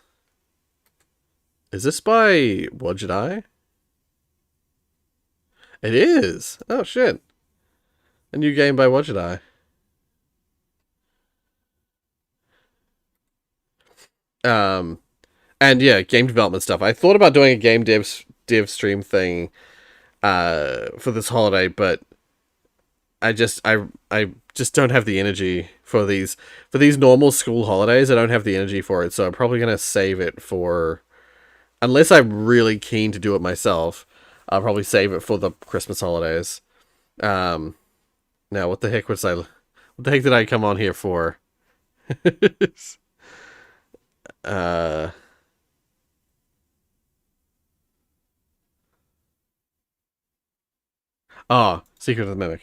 Is this by Wadget Eye? It is. Oh shit! A new game by Wadget Eye. And yeah, game development stuff. I thought about doing a game dev stream thing for this holiday, but I just don't have the energy for these normal school holidays. I don't have the energy for it, so I'm probably gonna save it for, unless I'm really keen to do it myself, I'll probably save it for the Christmas holidays. Now what the heck did I come on here for? Oh, Secret of the Mimic.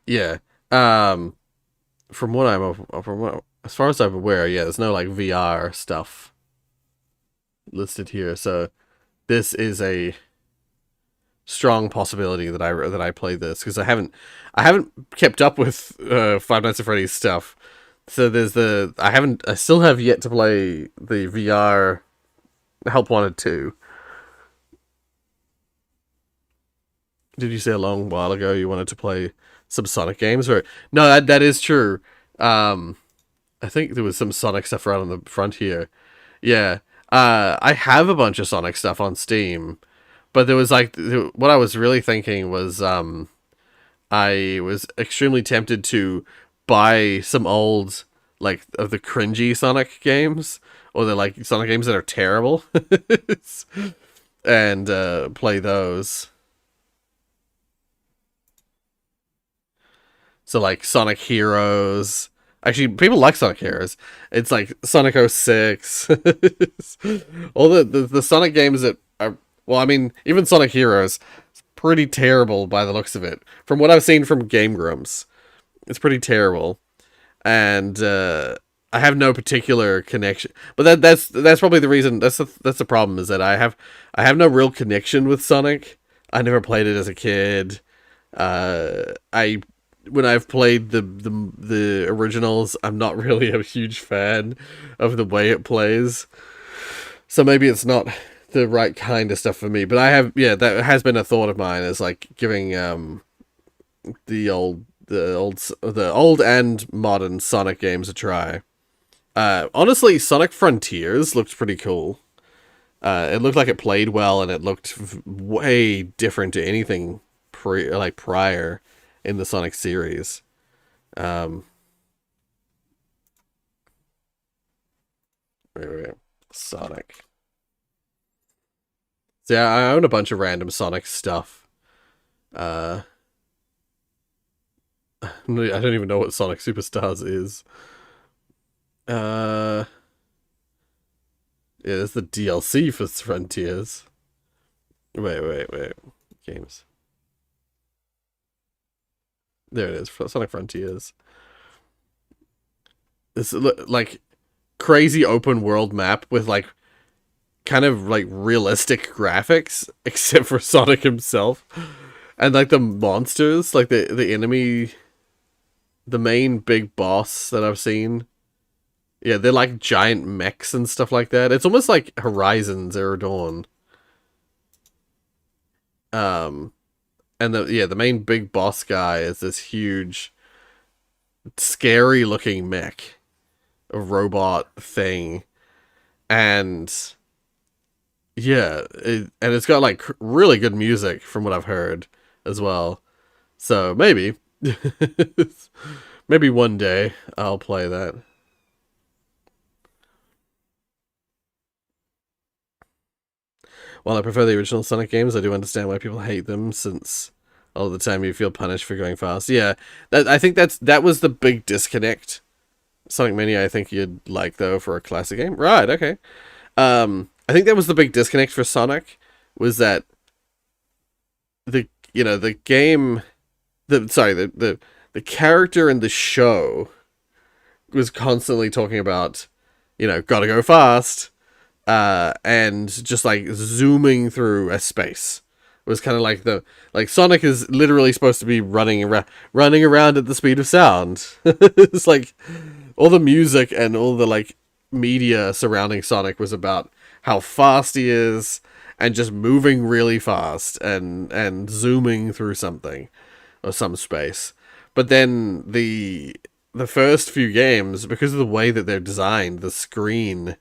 Yeah. From what as far as I'm aware, yeah, there's no like VR stuff listed here. So this is a strong possibility that I play this, because I haven't kept up with Five Nights at Freddy's stuff. So there's I still have yet to play the VR Help Wanted 2. Did you say a long while ago you wanted to play some Sonic games? Or no, that is true. I think there was some Sonic stuff right on the front here. Yeah. I have a bunch of Sonic stuff on Steam, but there was like, what I was really thinking was I was extremely tempted to buy some old, like, of the cringy Sonic games, or the like Sonic games that are terrible, and play those. So like Sonic Heroes. Actually, people like Sonic Heroes. It's like Sonic 06. All the Sonic games that are, well, I mean, even Sonic Heroes, it's pretty terrible by the looks of it. From what I've seen from Game Grumps, it's pretty terrible. And I have no particular connection. But that's probably the reason. That's the problem, is that I have no real connection with Sonic. I never played it as a kid. When I've played the originals, I'm not really a huge fan of the way it plays. So maybe it's not the right kind of stuff for me. But I have, yeah, that has been a thought of mine, is like giving the old and modern Sonic games a try. Honestly, Sonic Frontiers looked pretty cool. It looked like it played well, and it looked way different to anything prior in the Sonic series. Wait. Sonic So yeah, I own a bunch of random Sonic stuff. I don't even know what Sonic Superstars is. Yeah, there's the DLC for Frontiers. Wait. Games. There it is, Sonic Frontiers. This like crazy open world map with like kind of like realistic graphics, except for Sonic himself. And like the monsters, like the enemy, the main big boss that I've seen. Yeah, they're like giant mechs and stuff like that. It's almost like Horizon Zero Dawn. And the main big boss guy is this huge, scary looking mech, a robot thing, and yeah, and it's got like really good music from what I've heard as well. So maybe, maybe one day I'll play that. While I prefer the original Sonic games, I do understand why people hate them, since all the time you feel punished for going fast. Yeah, I think that was the big disconnect. Sonic Mania, I think you'd like, though, for a classic game. Right, okay. I think that was the big disconnect for Sonic, was that the character in the show was constantly talking about, gotta go fast, and just like zooming through a space. It was kind of like Sonic is literally supposed to be running around at the speed of sound. It's like all the music and all the like media surrounding Sonic was about how fast he is and just moving really fast and zooming through something or some space. But then the first few games, because of the way that they're designed, the screen,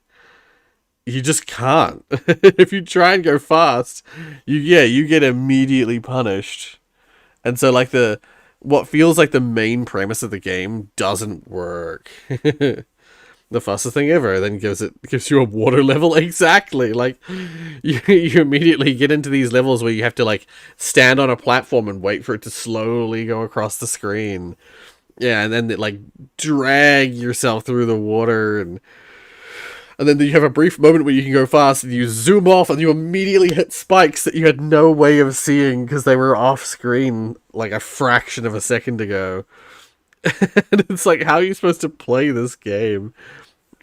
you just can't. If you try and go fast, you get immediately punished. And so like what feels like the main premise of the game doesn't work. The fastest thing ever, then gives you a water level. Exactly. Like you immediately get into these levels where you have to like stand on a platform and wait for it to slowly go across the screen. Yeah, and then like drag yourself through the water, and then you have a brief moment where you can go fast and you zoom off and you immediately hit spikes that you had no way of seeing because they were off screen like a fraction of a second ago. And it's like, how are you supposed to play this game?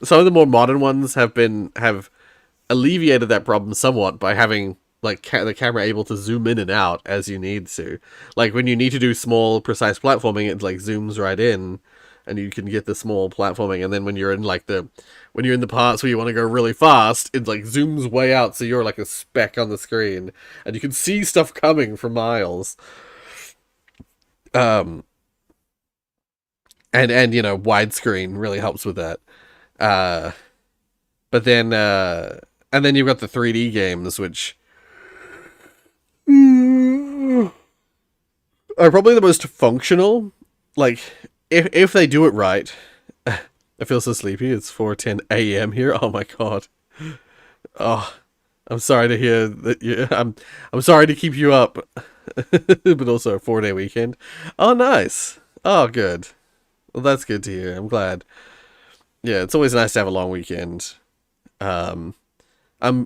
Some of the more modern ones have alleviated that problem somewhat by having like the camera able to zoom in and out as you need to. Like when you need to do small, precise platforming, it like zooms right in, and you can get the small platforming. And then when you're in the parts where you want to go really fast, it like zooms way out, so you're like a speck on the screen, and you can see stuff coming for miles. And widescreen really helps with that. But then and then you've got the 3D games, which are probably the most functional. Like if they do it right. I feel so sleepy. It's 4:10 a.m. here. Oh my god. Oh, I'm sorry to hear that. I'm sorry to keep you up, but also a 4-day weekend. Oh, nice. Oh, good. Well, that's good to hear. I'm glad. Yeah, it's always nice to have a long weekend. I'm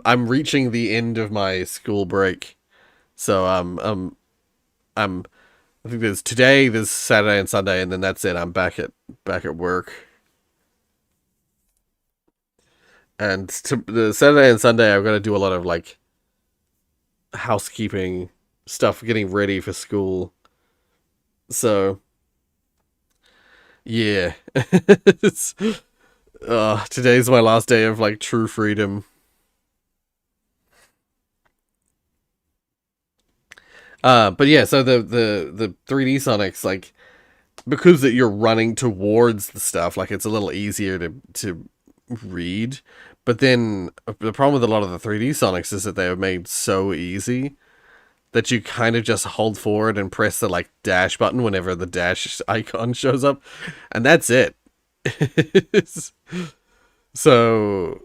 reaching the end of my school break, so I think there's Saturday and Sunday, and then that's it. I'm back at work. And the Saturday and Sunday, I've got to do a lot of like housekeeping stuff, getting ready for school. So yeah, today's my last day of like true freedom. But yeah, so the 3D Sonics, like, because that you're running towards the stuff, like it's a little easier to read. But then the problem with a lot of the 3D Sonics is that they are made so easy that you kind of just hold forward and press the like dash button whenever the dash icon shows up, and that's it. So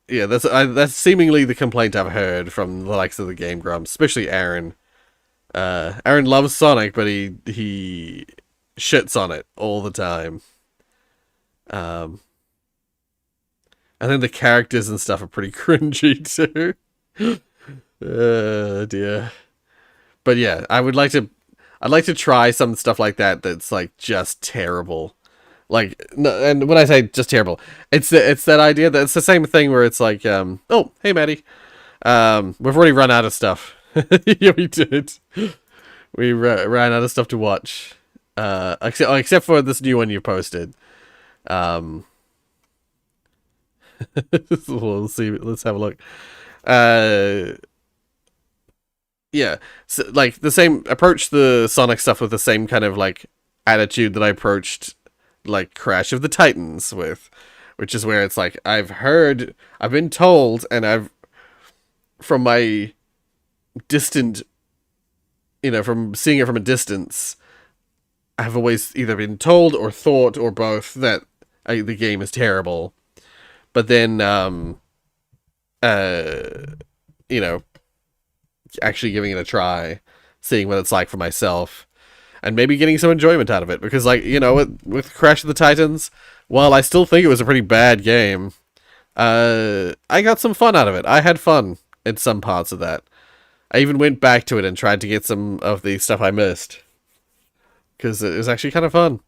Yeah, that's seemingly the complaint I've heard from the likes of the Game Grumps, especially Aaron. Aaron loves Sonic, but he shits on it all the time. And then the characters and stuff are pretty cringy too. Dear. But yeah, I'd like to try some stuff like that that's like just terrible. Like, no, and when I say just terrible, it's that idea that it's the same thing where it's like, oh, hey Maddie, we've already run out of stuff. Yeah, we did. We ran out of stuff to watch. Except for this new one you posted. We'll see. Let's have a look. Yeah, so, like the same approach the Sonic stuff with the same kind of like attitude that I approached like Crash of the Titans with, which is where it's like I've been told, and from my distant, from seeing it from a distance, I've always either been told or thought or both that the game is terrible. But then, actually giving it a try, seeing what it's like for myself, and maybe getting some enjoyment out of it. Because, like, with Crash of the Titans, while I still think it was a pretty bad game, I got some fun out of it. I had fun in some parts of that. I even went back to it and tried to get some of the stuff I missed, because it was actually kind of fun.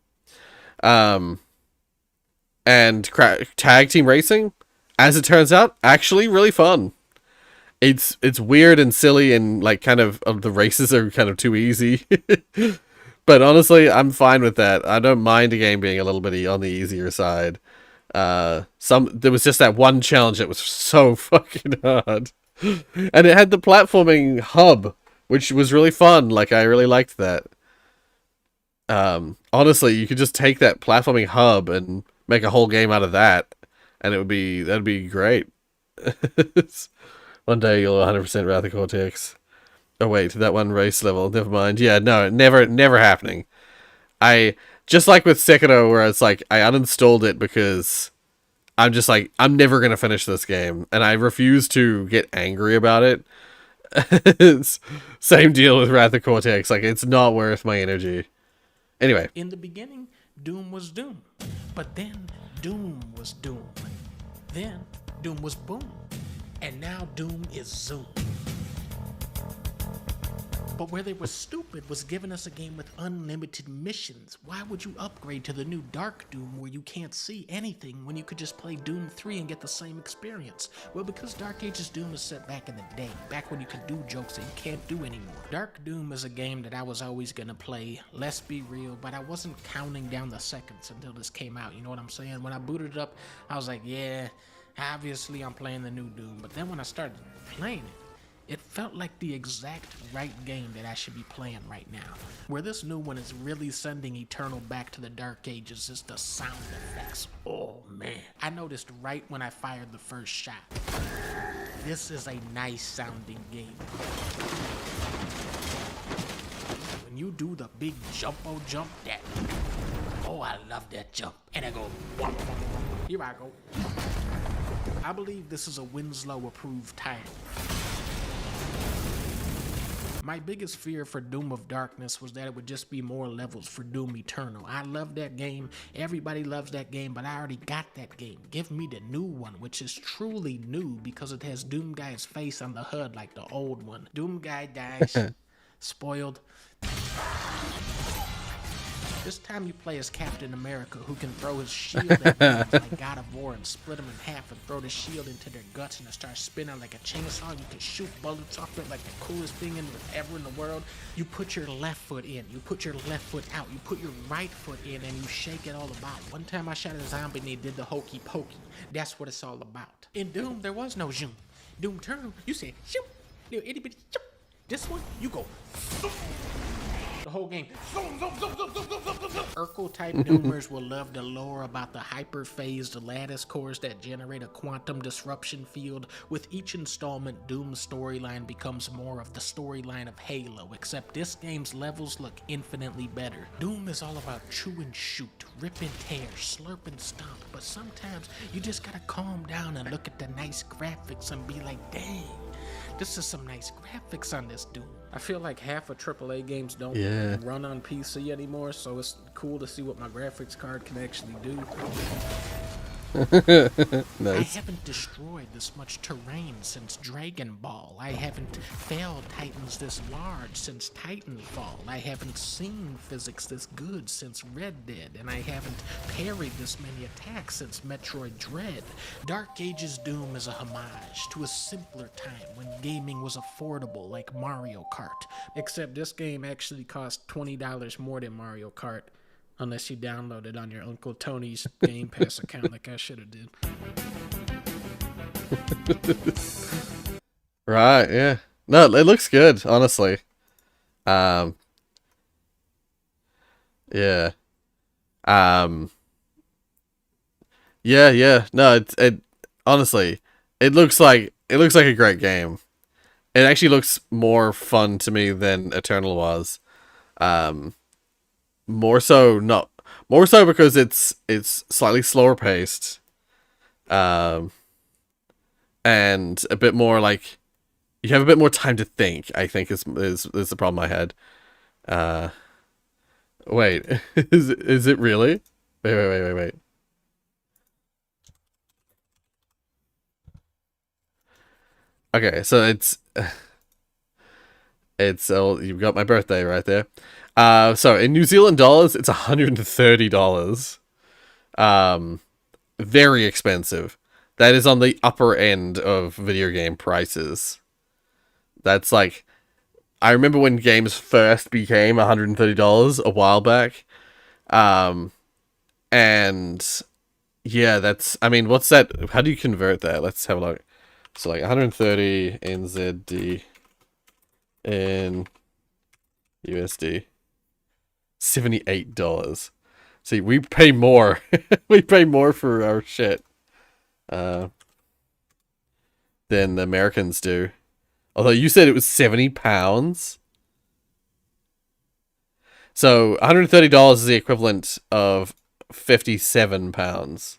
And Tag Team Racing, as it turns out, actually really fun. It's weird and silly, and like kind of the races are kind of too easy. But honestly, I'm fine with that. I don't mind a game being a little bit on the easier side. There was just that one challenge that was so fucking hard. And it had the platforming hub, which was really fun. Like, I really liked that. Honestly, you could just take that platforming hub and make a whole game out of that, and that'd be great. One day you'll 100% Wrath of Cortex. Oh wait, that one race level. Never mind. Yeah, no, never happening. Just like with Sekiro, where it's like I uninstalled it because I'm just like, I'm never gonna finish this game, and I refuse to get angry about it. Same deal with Wrath of Cortex. Like, it's not worth my energy. Anyway. In the beginning, Doom was Doom. But then, Doom was Doom. Then, Doom was Boom. And now Doom is Zoom. But where they were stupid was giving us a game with unlimited missions. Why would you upgrade to the new Dark Doom where you can't see anything when you could just play Doom 3 and get the same experience? Well, because Dark Ages Doom is set back in the day, back when you could do jokes that you can't do anymore. Dark Doom is a game that I was always gonna play, let's be real, but I wasn't counting down the seconds until this came out, you know what I'm saying? When I booted it up, I was like, yeah, obviously I'm playing the new Doom. But then when I started playing it felt like the exact right game that I should be playing right now. Where this new one is really sending Eternal back to the Dark Ages is the sound effects. Oh man. I noticed right when I fired the first shot. This is a nice sounding game. When you do the big jumpo jump, oh, I love that jump. And I go, whoop. Here I go. I believe this is a Winslow approved title. My biggest fear for Doom of Darkness was that it would just be more levels for Doom Eternal. I love that game. Everybody loves that game, but I already got that game. Give me the new one, which is truly new because it has Doom Guy's face on the HUD like the old one. Doom Guy dies. Spoiled. This time you play as Captain America, who can throw his shield at villains like God of War and split them in half and throw the shield into their guts and it starts spinning like a chainsaw. You can shoot bullets off it like the coolest thing ever in the world. You put your left foot in, you put your left foot out, you put your right foot in, and you shake it all about. One time I shot a zombie and he did the hokey pokey. That's what it's all about. In Doom, there was no zoom. Doom Eternal, you said shoot, little itty bitty shoot. This one, you go. The whole game. Urkel-type doomers will love the lore about the hyper-phased lattice cores that generate a quantum disruption field. With each installment, Doom's storyline becomes more of the storyline of Halo, except this game's levels look infinitely better. Doom is all about chew and shoot, rip and tear, slurp and stomp, but sometimes you just gotta calm down and look at the nice graphics and be like, dang, this is some nice graphics on this Doom. I feel like half of AAA games don't run on PC anymore, so it's cool to see what my graphics card can actually do. Nice. I haven't destroyed this much terrain since Dragon Ball. I haven't failed titans this large since Titanfall. I haven't seen physics this good since Red Dead, and I haven't parried this many attacks since Metroid Dread. Dark Ages Doom is a homage to a simpler time when gaming was affordable like Mario Kart. Except this game actually cost $20 more than Mario Kart. Unless you download it on your Uncle Tony's Game Pass account like I should have did. Right, yeah. No, it looks good, honestly. Yeah. Yeah. No, it honestly, it looks like a great game. It actually looks more fun to me than Eternal was. More so because it's slightly slower paced, and a bit more like you have a bit more time to think. I think is the problem I had. Wait, is it really? Wait. Okay, so it's you've got my birthday right there. So in New Zealand dollars, it's $130. Very expensive. That is on the upper end of video game prices. That's like, I remember when games first became $130 a while back. And yeah, I mean, what's that? How do you convert that? Let's have a look. So like 130 NZD in USD. $78. See, we pay more. We pay more for our shit than the Americans do. Although you said it was £70. So $130 is the equivalent of £57.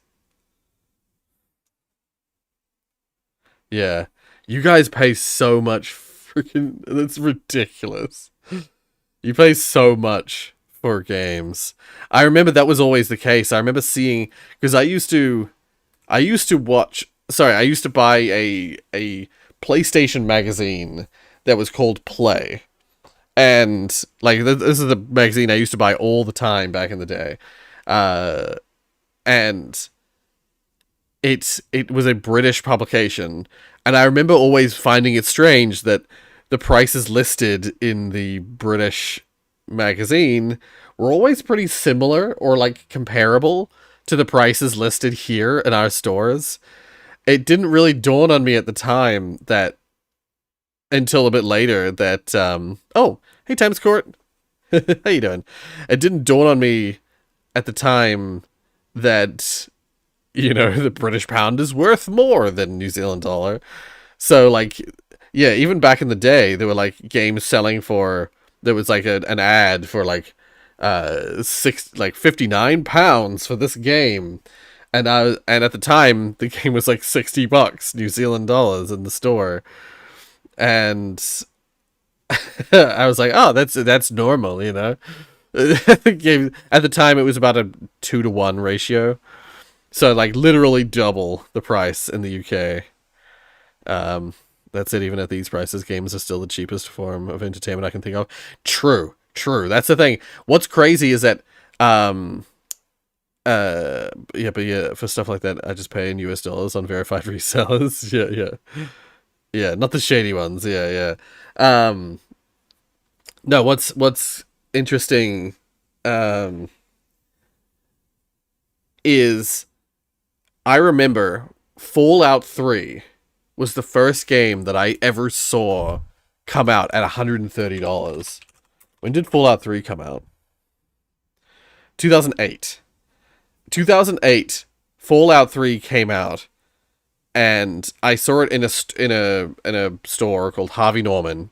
Yeah. You guys pay so much freaking... That's ridiculous. You pay so much for games. I remember that was always the case. I remember seeing... Because I used to watch... Sorry, I used to buy a PlayStation magazine that was called Play. And, like, this is the magazine I used to buy all the time back in the day. And it was a British publication. And I remember always finding it strange that the prices listed in the British magazine were always pretty similar or, like, comparable to the prices listed here in our stores. It didn't really dawn on me at the time that, until a bit later, that, oh, hey, Times Court. How you doing? It didn't dawn on me at the time that, you know, the British pound is worth more than New Zealand dollar. So, like, yeah, even back in the day, there were, like, games selling for, there was, like, an ad for, like, £59 for this game. And at the time, the game was, like, $60 New Zealand dollars in the store. And I was like, oh, that's normal, you know? Game, at the time, it was about a 2-to-1 ratio. So, like, literally double the price in the UK. That's it, even at these prices, games are still the cheapest form of entertainment I can think of. True. That's the thing. What's crazy is that, for stuff like that, I just pay in US dollars on verified resellers. Yeah, not the shady ones. Yeah. No, what's interesting, is I remember Fallout 3 was the first game that I ever saw come out at $130. When did Fallout 3 come out? 2008. 2008, Fallout 3 came out, and I saw it in a store called Harvey Norman.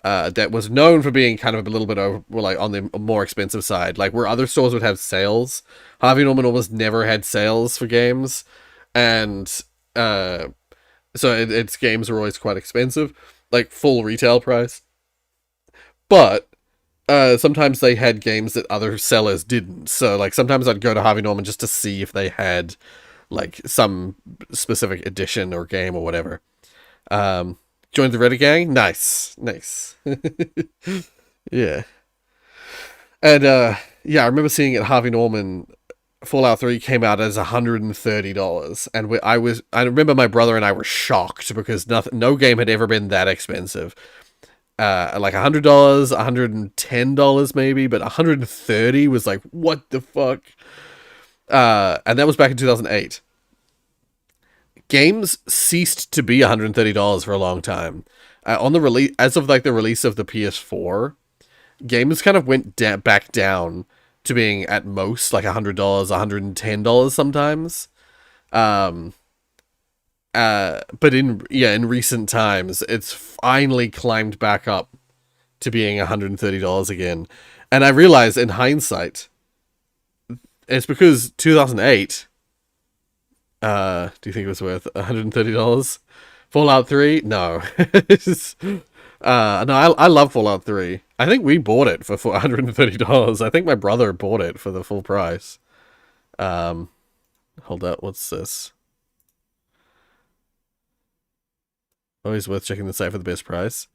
That was known for being kind of a little bit over, well, like on the more expensive side. Like where other stores would have sales, Harvey Norman almost never had sales for games, and so its games were always quite expensive, like full retail price. But sometimes they had games that other sellers didn't. So like sometimes I'd go to Harvey Norman just to see if they had like some specific edition or game or whatever. Joined the Reddit gang? Nice. Yeah. And yeah, I remember seeing at Harvey Norman, Fallout 3 came out as $130, and I remember my brother and I were shocked because no game had ever been that expensive. Like $100, $110 maybe, but $130 was like, what the fuck? And that was back in 2008. Games ceased to be $130 for a long time. On the release, as of like the release of the PS4, games kind of went back down to being at most like $100, $110 sometimes. But in recent times, it's finally climbed back up to being $130 again. And I realize in hindsight, it's because 2008. Do you think it was worth $130? Fallout 3? No. No, I love Fallout 3. I think we bought it for $130. I think my brother bought it for the full price. Hold up, what's this? Always worth checking the site for the best price.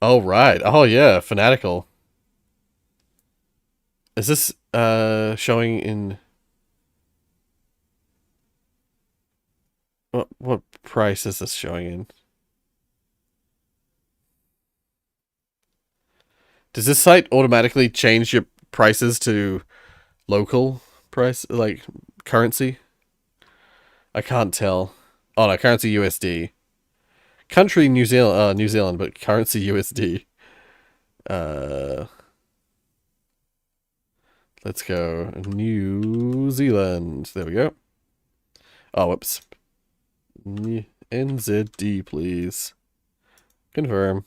Oh, right. Oh, yeah, Fanatical. Is this showing in... What price is this showing in? Does this site automatically change your prices to local price, like currency? I can't tell. Oh no, currency USD. Country New Zealand, but currency USD. Let's go New Zealand. There we go. Oh, whoops. NZD, please. Confirm.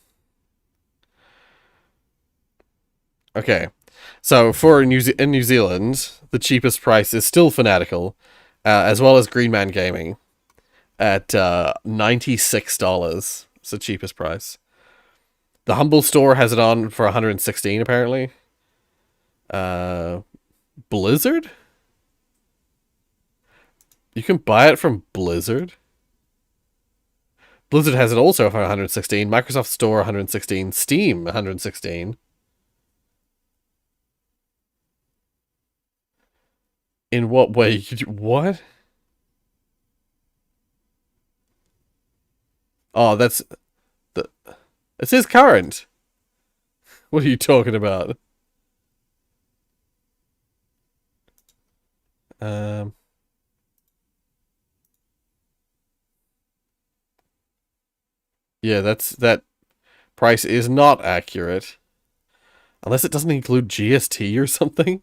Okay, so for in New Zealand, the cheapest price is still Fanatical, as well as Green Man Gaming, at $96. It's the cheapest price. The Humble Store has it on for $116 apparently. Blizzard? You can buy it from Blizzard. Blizzard has it also for $116. Microsoft Store $116. Steam $116. In what way? What? Oh, that's the. It says current. What are you talking about? Yeah, that price is not accurate. Unless it doesn't include GST or something.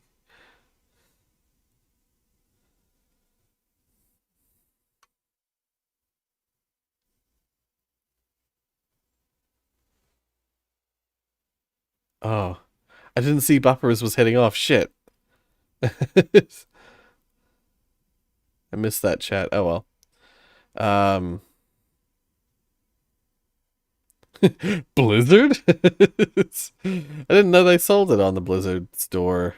Oh, I didn't see Buppers was heading off. Shit. I missed that chat. Oh well. Blizzard? I didn't know they sold it on the Blizzard store.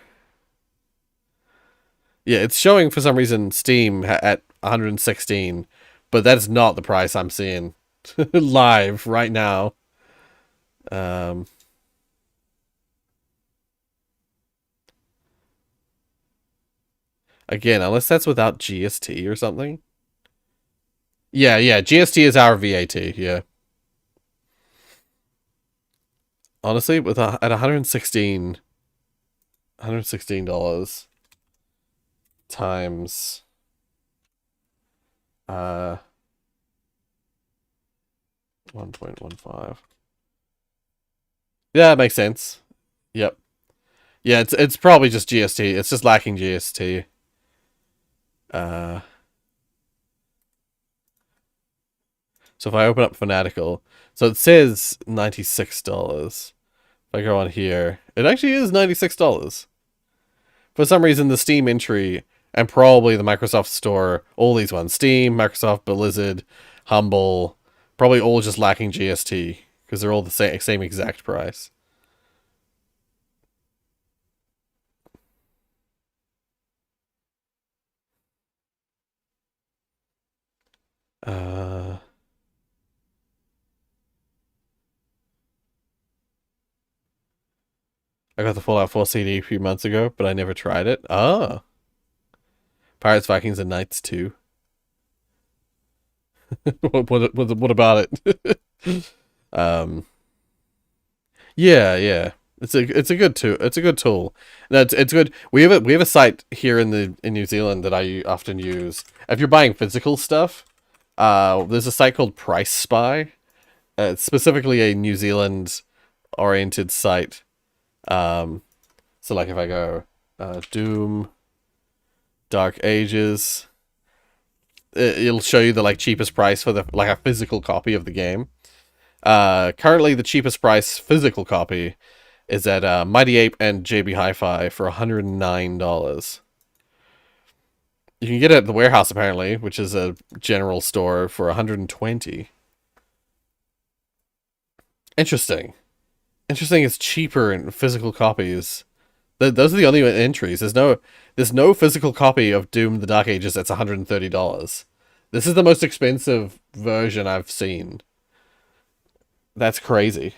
Yeah, it's showing for some reason Steam at 116, but that's not the price I'm seeing live right now. Again, unless that's without GST or something. Yeah, GST is our VAT, yeah. Honestly, at $116 times 1.15. Yeah, it makes sense. Yep. Yeah, it's probably just GST. It's just lacking GST. So if I open up Fanatical, so it says $96. If I go on here, it actually is $96. For some reason, the Steam entry and probably the Microsoft Store, all these ones, Steam, Microsoft, Blizzard, Humble, probably all just lacking GST because they're all the same exact price. I got the Fallout 4 CD a few months ago, but I never tried it. Ah. Pirates, Vikings, and Knights 2. what about it? Yeah. It's a good tool. It's a good tool. No, it's good. We have a site here in New Zealand that I often use. If you're buying physical stuff, there's a site called Price Spy. It's specifically a New Zealand oriented site. So like if I go Doom, Dark Ages, it'll show you the like cheapest price for the like a physical copy of the game. Currently the cheapest price physical copy is at Mighty Ape and JB Hi-Fi for $109. You can get it at the Warehouse apparently, which is a general store, for $120. Interesting. It's cheaper in physical copies. Those are the only entries. There's no physical copy of Doom: The Dark Ages that's $130. This is the most expensive version I've seen. That's crazy.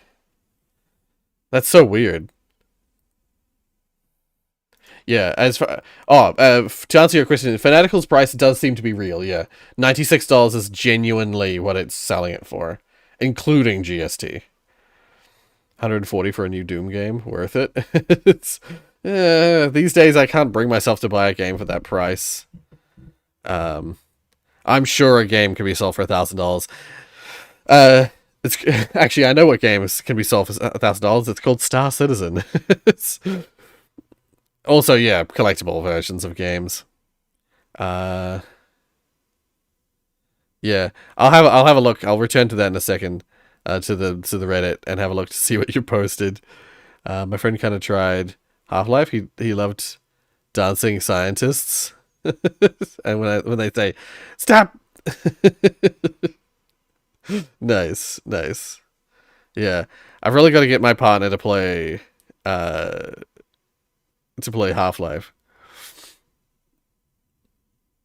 That's so weird. Yeah, to answer your question, Fanatical's price does seem to be real, yeah. $96 is genuinely what it's selling it for, including GST. $140 for a new Doom game, worth it. These days I can't bring myself to buy a game for that price. I'm sure a game can be sold for $1,000. It's actually, I know what games can be sold for $1,000. It's called Star Citizen. It's also, yeah, collectible versions of games. Yeah, I'll have a look. I'll return to that in a second. To the Reddit and have a look to see what you posted. My friend kind of tried Half-Life. He loved dancing scientists. And when they say stop. Nice. Yeah, I've really got to get my partner to play Half-Life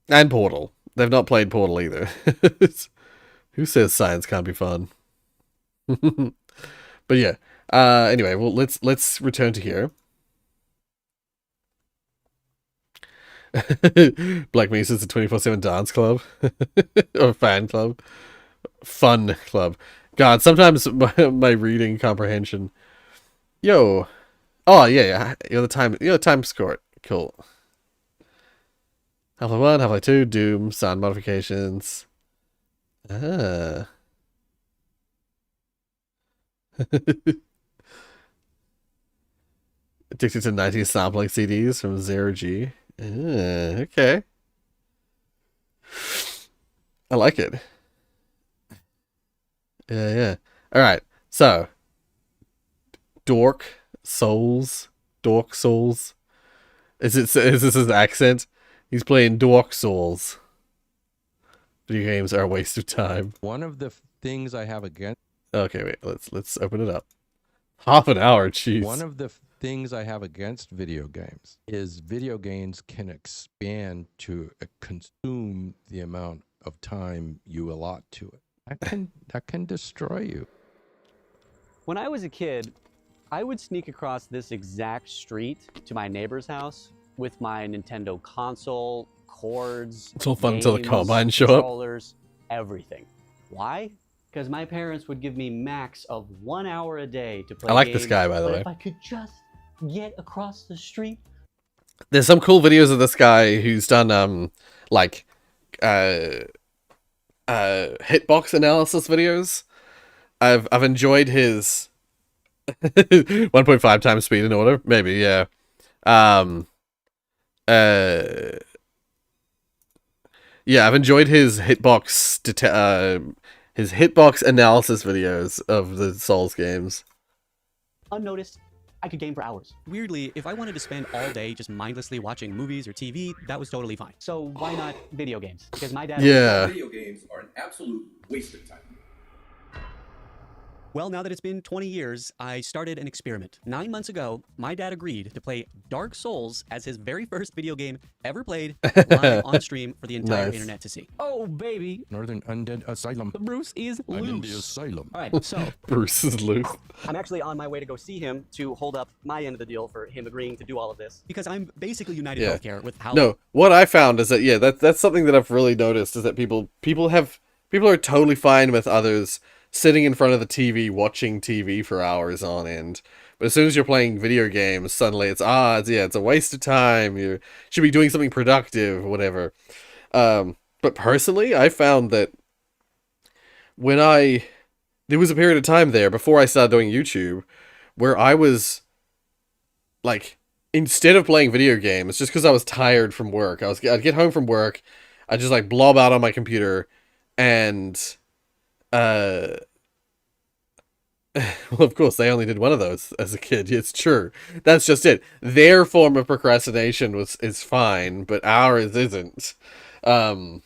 and Portal. They've not played Portal either. Who says science can't be fun? But yeah. Anyway, well, let's return to here. Black Mesa is a 24/7 dance club or fan club, fun club. God, sometimes my reading comprehension. Oh yeah. You're the time score. Cool. Half-Life 1, Half-Life 2, Doom, sound modifications. Addicted to 90s sampling CDs from Zero G. Okay. I like it. Yeah. Alright, so. Dork Souls. Is this his accent? He's playing Dork Souls. Video games are a waste of time. One of the things I have against... Okay, wait, let's open it up. Half an hour, jeez. One of the things I have against video games is video games can expand to consume the amount of time you allot to it. That can destroy you. When I was a kid, I would sneak across this exact street to my neighbor's house with my Nintendo console, cords, it's all fun until the Combine show up. Controllers, everything. Why? Because my parents would give me max of 1 hour a day to play I like games, this guy, by the way. If I could just get across the street. There's some cool videos of this guy who's done like hitbox analysis videos. I've enjoyed his 1.5 times speed in order, maybe, yeah. Yeah, I've enjoyed his hitbox analysis videos of the Souls games. Unnoticed, I could game for hours. Weirdly, if I wanted to spend all day just mindlessly watching movies or TV, that was totally fine. So why not video games? Because my dad. Yeah. Video games are an absolute waste of time. Well, now that it's been 20 years, I started an experiment. 9 months ago, my dad agreed to play Dark Souls as his very first video game ever played live on stream for the entire Nice. internet to see. Oh, baby. Northern Undead Asylum. Bruce is loose. I'm in the asylum. All right, so Bruce is loose. I'm actually on my way to go see him to hold up my end of the deal for him agreeing to do all of this. Because I'm basically United Yeah. Healthcare with how. No, what I found is that that's something that I've really noticed is that people are totally fine with others sitting in front of the TV watching TV for hours on end. But as soon as you're playing video games, suddenly it's a waste of time. You should be doing something productive or whatever. But personally, I found that there was a period of time there before I started doing YouTube where I was like, instead of playing video games, just because I was tired from work, I'd get home from work, I'd just like blob out on my computer and well, of course, they only did one of those as a kid. It's true. That's just it. Their form of procrastination is fine, but ours isn't. But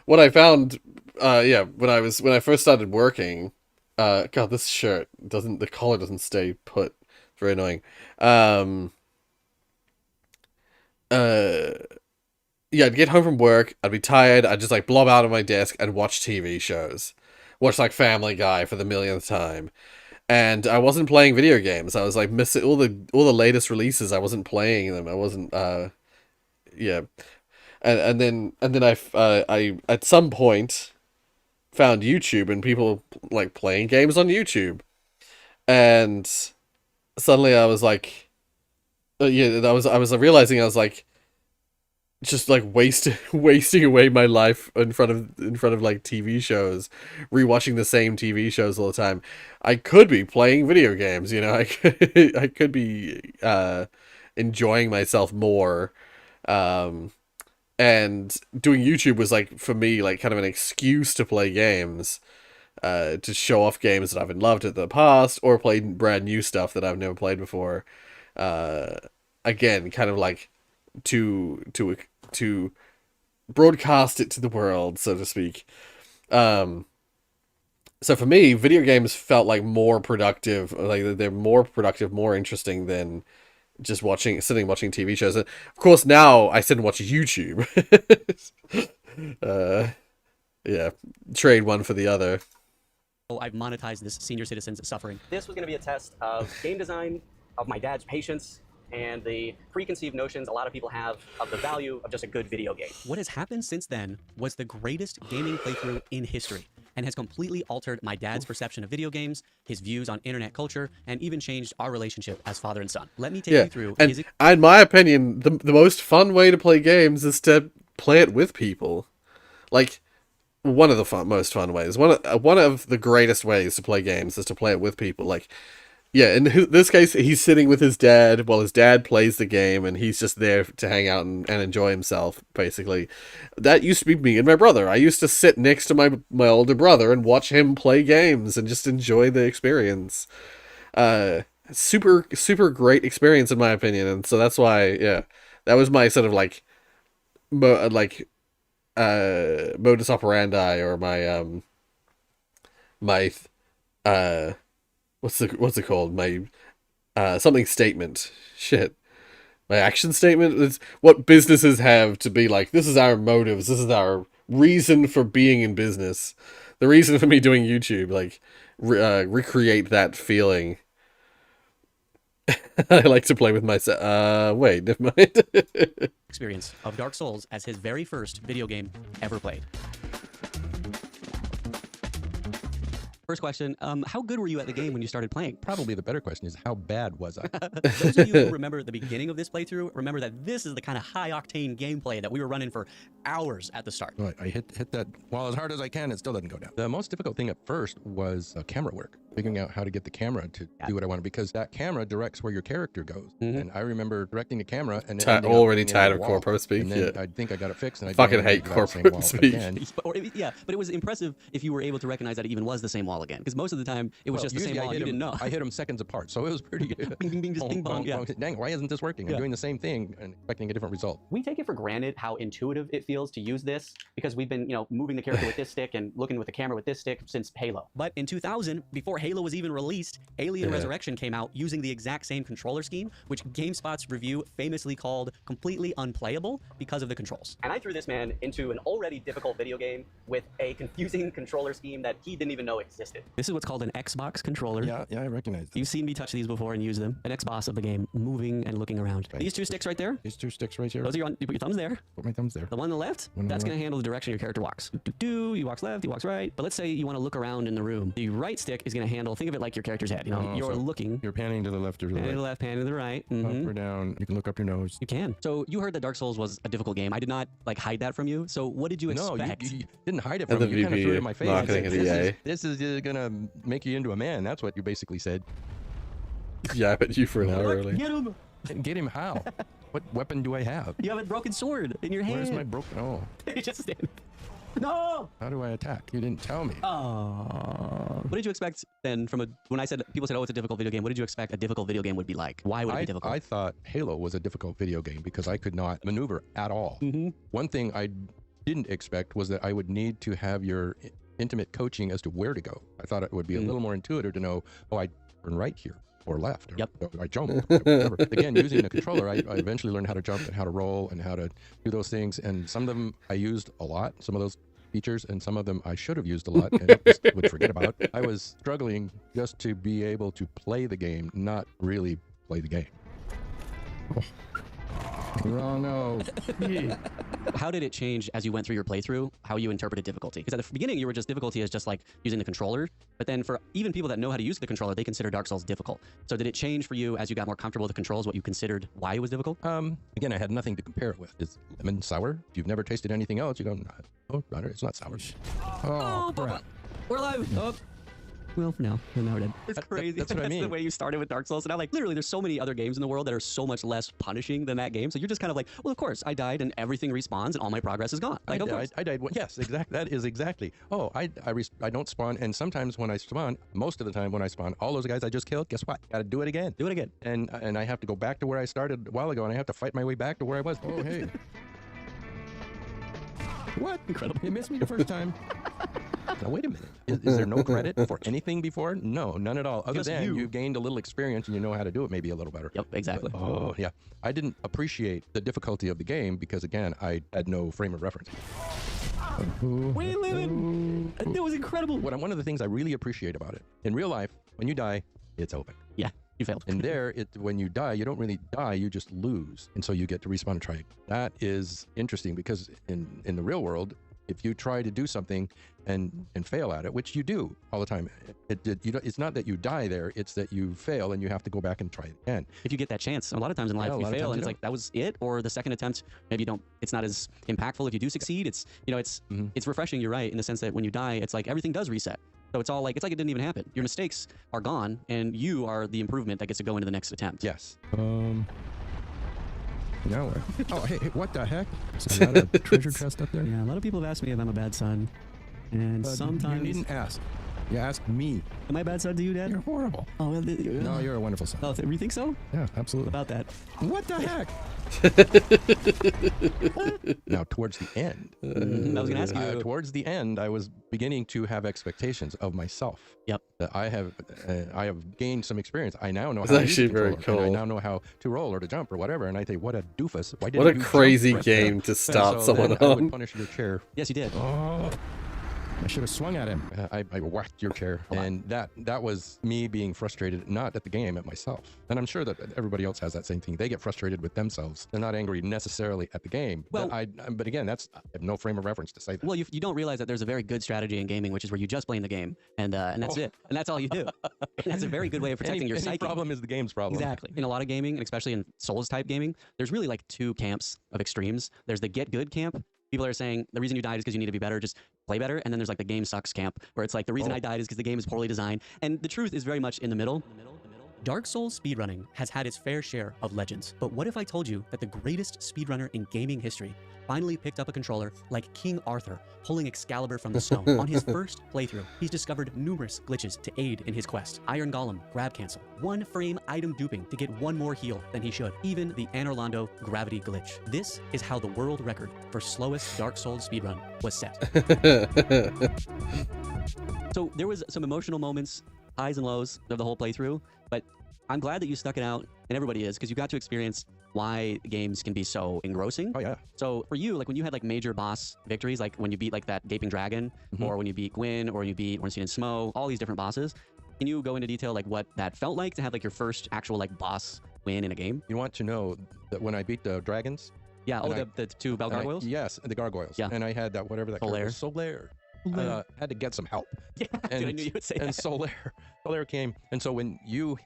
what I found, when I first started working, God, this shirt the collar doesn't stay put. It's very annoying. I'd get home from work, I'd be tired, I'd just like blob out of my desk and watch TV shows. Watch like Family Guy for the millionth time. And I wasn't playing video games. I was like missing all the latest releases. I wasn't playing them. I wasn't And then I at some point found YouTube and people like playing games on YouTube. And suddenly I was like I was realizing I was like just like wasting away my life in front of like TV shows, rewatching the same TV shows all the time. I could be playing video games, I could be enjoying myself more. And doing YouTube was like, for me, like kind of an excuse to play games, to show off games that I've loved in the past or play brand new stuff that I've never played before. Again, kind of like to broadcast it to the world, so to speak. So for me, video games felt like more productive, like they're more productive, more interesting than just sitting and watching TV shows. And of course, now I sit and watch YouTube. Trade one for the other. I've monetized this senior citizen's suffering. This was going to be a test of game design, of my dad's patience, and the preconceived notions a lot of people have of the value of just a good video game. What has happened since then was the greatest gaming playthrough in history, and has completely altered my dad's perception of video games, his views on internet culture, and even changed our relationship as father and son. Let me take you through and in my opinion, the most fun way to play games is to play it with people. Like, one of the most fun ways. One of the greatest ways to play games is to play it with people. Like, in this case, he's sitting with his dad while his dad plays the game, and he's just there to hang out and enjoy himself, basically. That used to be me and my brother. I used to sit next to my older brother and watch him play games and just enjoy the experience. Super, super great experience, in my opinion, and so that's why, that was my sort of like, modus operandi, or my, what's it called? My something statement. Shit. My action statement is what businesses have to be like, this is our motives, this is our reason for being in business. The reason for me doing YouTube, like, recreate that feeling. I like to play with myself. Wait, never mind. experience of Dark Souls as his very first video game ever played. First question, how good were you at the game when you started playing? Probably the better question is, how bad was I? Those of you who remember the beginning of this playthrough, remember that this is the kind of high-octane gameplay that we were running for hours at the start. Right, I hit that, well, as hard as I can, it still doesn't go down. The most difficult thing at first was camera work. figuring out how to get the camera to do what I wanted, because that camera directs where your character goes. And I remember directing the camera and it ending up already being tired into of a wall. corporate speak. And then Yeah. I think I got it fixed, and I Fucking didn't hate do that same corporate wall speak. again. Yeah, but it was impressive if you were able to recognize that it even was the same wall again, because most of the time it was Well, just the same usually wall. You didn't know. I hit them seconds apart, so it was pretty good. Bing, bing, bing, just bing, bong, yeah. Dang, why isn't this working? I'm Yeah. doing the same thing and expecting a different result. We take it for granted how intuitive it feels to use this because we've been, moving the character with this stick and looking with the camera with this stick since Halo. But in 2000, before Halo was even released, Alien Yeah. Resurrection came out using the exact same controller scheme, which GameSpot's review famously called completely unplayable because of the controls. And I threw this man into an already difficult video game with a confusing controller scheme that he didn't even know existed. This is what's called an Xbox controller. Yeah, I recognize that. You've seen me touch these before and use them. An X-boss of the game, moving and looking around. Okay. These two sticks right there, These two sticks right here. those are you put your thumbs there. Put my thumbs there. The one on the left, One on the that's going left. to handle the direction your character walks. He walks left, he walks right. But let's say you want to look around in the room. The right stick is going to handle, think of it like your character's head. You're so looking. You're panning to the left or to the Pan to right. the left, pan to the right. Up or down. You can look up your nose. You can. So you heard that Dark Souls was a difficult game. I did not hide that from you. So what did you No, expect? you didn't hide it And from the me. You kind of threw it in my VP face. and marketing said, of EA. this is gonna make you into a man. That's what you basically said. Yeah, but you for an hour early. Get him! Get him how? What weapon do I have? You have a broken sword in your hand. Where's my broken? Oh, You just stand. No! how do I attack? You didn't tell me. Oh. What did you expect then from when I said, people said, oh, it's a difficult video game. What did you expect a difficult video game would be like? Why would it be difficult? I thought Halo was a difficult video game because I could not maneuver at all. One thing I didn't expect was that I would need to have your intimate coaching as to where to go. I thought it would be a little more intuitive to know, oh, I turn right here or left. Or, I jump. Whatever. Again, using the controller, I eventually learned how to jump and how to roll and how to do those things. And some of them I used a lot, some of those features, and some of them I should have used a lot and just would forget about. I was struggling just to be able to play the game, not really play the game. Wrong nose. How did it change as you went through your playthrough, how you interpreted difficulty? Because at the beginning, you were just difficulty as just like using the controller. But then for even people that know how to use the controller, they consider Dark Souls difficult. So did it change for you as you got more comfortable with the controls, what you considered why it was difficult? Again, I had nothing to compare it with. Is lemon sour? If you've never tasted anything else, you go, oh, it's not sour. Oh, crap. We're live. Oh. Well, for now. We're now dead. It's crazy. That's what I mean. The way you started with Dark Souls. And I'm literally, there's so many other games in the world that are so much less punishing than that game. So you're just kind of like, well, of course, I died and everything respawns and all my progress is gone. Of course. I died. Yes, exactly. That is exactly. Oh, I don't spawn. And sometimes when I spawn, most of the time when I spawn, all those guys I just killed, guess what? Got to do it again. Do it again. And I have to go back to where I started a while ago, and I have to fight my way back to where I was. Oh, hey. What? Incredible. You missed me the first time. Now, wait a minute. Is there no credit for anything before? No, none at all. Other Just than you. you've gained a little experience and you know how to do it maybe a little better. Yep, exactly. But, oh, yeah. I didn't appreciate the difficulty of the game because, again, I had no frame of reference. We live in. That was incredible. One of the things I really appreciate about it, in real life, when you die, it's over. Yeah, you failed. And there, when you die, you don't really die, you just lose. And so you get to respawn and try again. That is interesting because in the real world, if you try to do something and fail at it, which you do all the time, it's not that you die there, it's that you fail and you have to go back and try it again. If you get that chance, a lot of times in life you fail and it's like that was it, or the second attempt maybe you don't. It's not as impactful if you do succeed. It's it's refreshing. You're right in the sense that when you die, it's like everything does reset. So it's all like it didn't even happen. Your mistakes are gone, and you are the improvement that gets to go into the next attempt. Yes. Now where? Oh, hey, what the heck? Is that a treasure chest up there? Yeah, a lot of people have asked me if I'm a bad son, and sometimes you needn't ask. You asked me. Am I a bad son to you, Dad? You're horrible. Oh, well, No, you're a wonderful son. Oh, you think so? Yeah, absolutely. About that. What the heck? Now, towards the end, I was going to ask you. Towards the end, I was beginning to have expectations of myself. Yep. That I have gained some experience. I now know It's how to actually use the very controller, and cool. I now know how to roll or to jump or whatever. And I think, what a doofus! Why didn't What a you crazy jump right there? game to And start so someone then I on. would punish your chair. Yes, you did. Oh. I should have swung at him. I whacked your chair, and that was me being frustrated, not at the game, at myself. And I'm sure that everybody else has that same thing. They get frustrated with themselves. They're not angry necessarily at the game. Well, but again, I have no frame of reference to say that. Well, you don't realize that there's a very good strategy in gaming, which is where you just blame the game, and that's it, and that's all you do. And that's a very good way of protecting your any psyche. problem is the game's problem. Exactly. In a lot of gaming, and especially in Souls type gaming, there's really like two camps of extremes. There's the get good camp, People are saying the reason you died is because you need to be better, just play better. And then there's like the game sucks camp, where it's like the reason I died is because the game is poorly designed. And the truth is very much in the middle. Dark Souls speedrunning has had its fair share of legends, but what if I told you that the greatest speedrunner in gaming history finally picked up a controller like King Arthur, pulling Excalibur from the snow? On his first playthrough, he's discovered numerous glitches to aid in his quest. Iron Golem, grab cancel. One frame item duping to get one more heal than he should. Even the Anorlando gravity glitch. This is how the world record for slowest Dark Souls speedrun was set. So there was some emotional moments, highs and lows of the whole playthrough, but I'm glad that you stuck it out, and everybody is, because you got to experience why games can be so engrossing. Oh yeah. So for you, like when you had like major boss victories, like when you beat like that gaping dragon, or when you beat Gwyn, or you beat Ornstein and Smo, all these different bosses, can you go into detail like what that felt like to have like your first actual like boss win in a game? You want to know that when I beat the dragons? Yeah. Oh, the two bell gargoyles. Yes, the gargoyles. Yeah. And I had that whatever that Solaire. Solaire. Had to get some help. Yeah, and, dude, I knew you would say and that. Solaire came, and so when you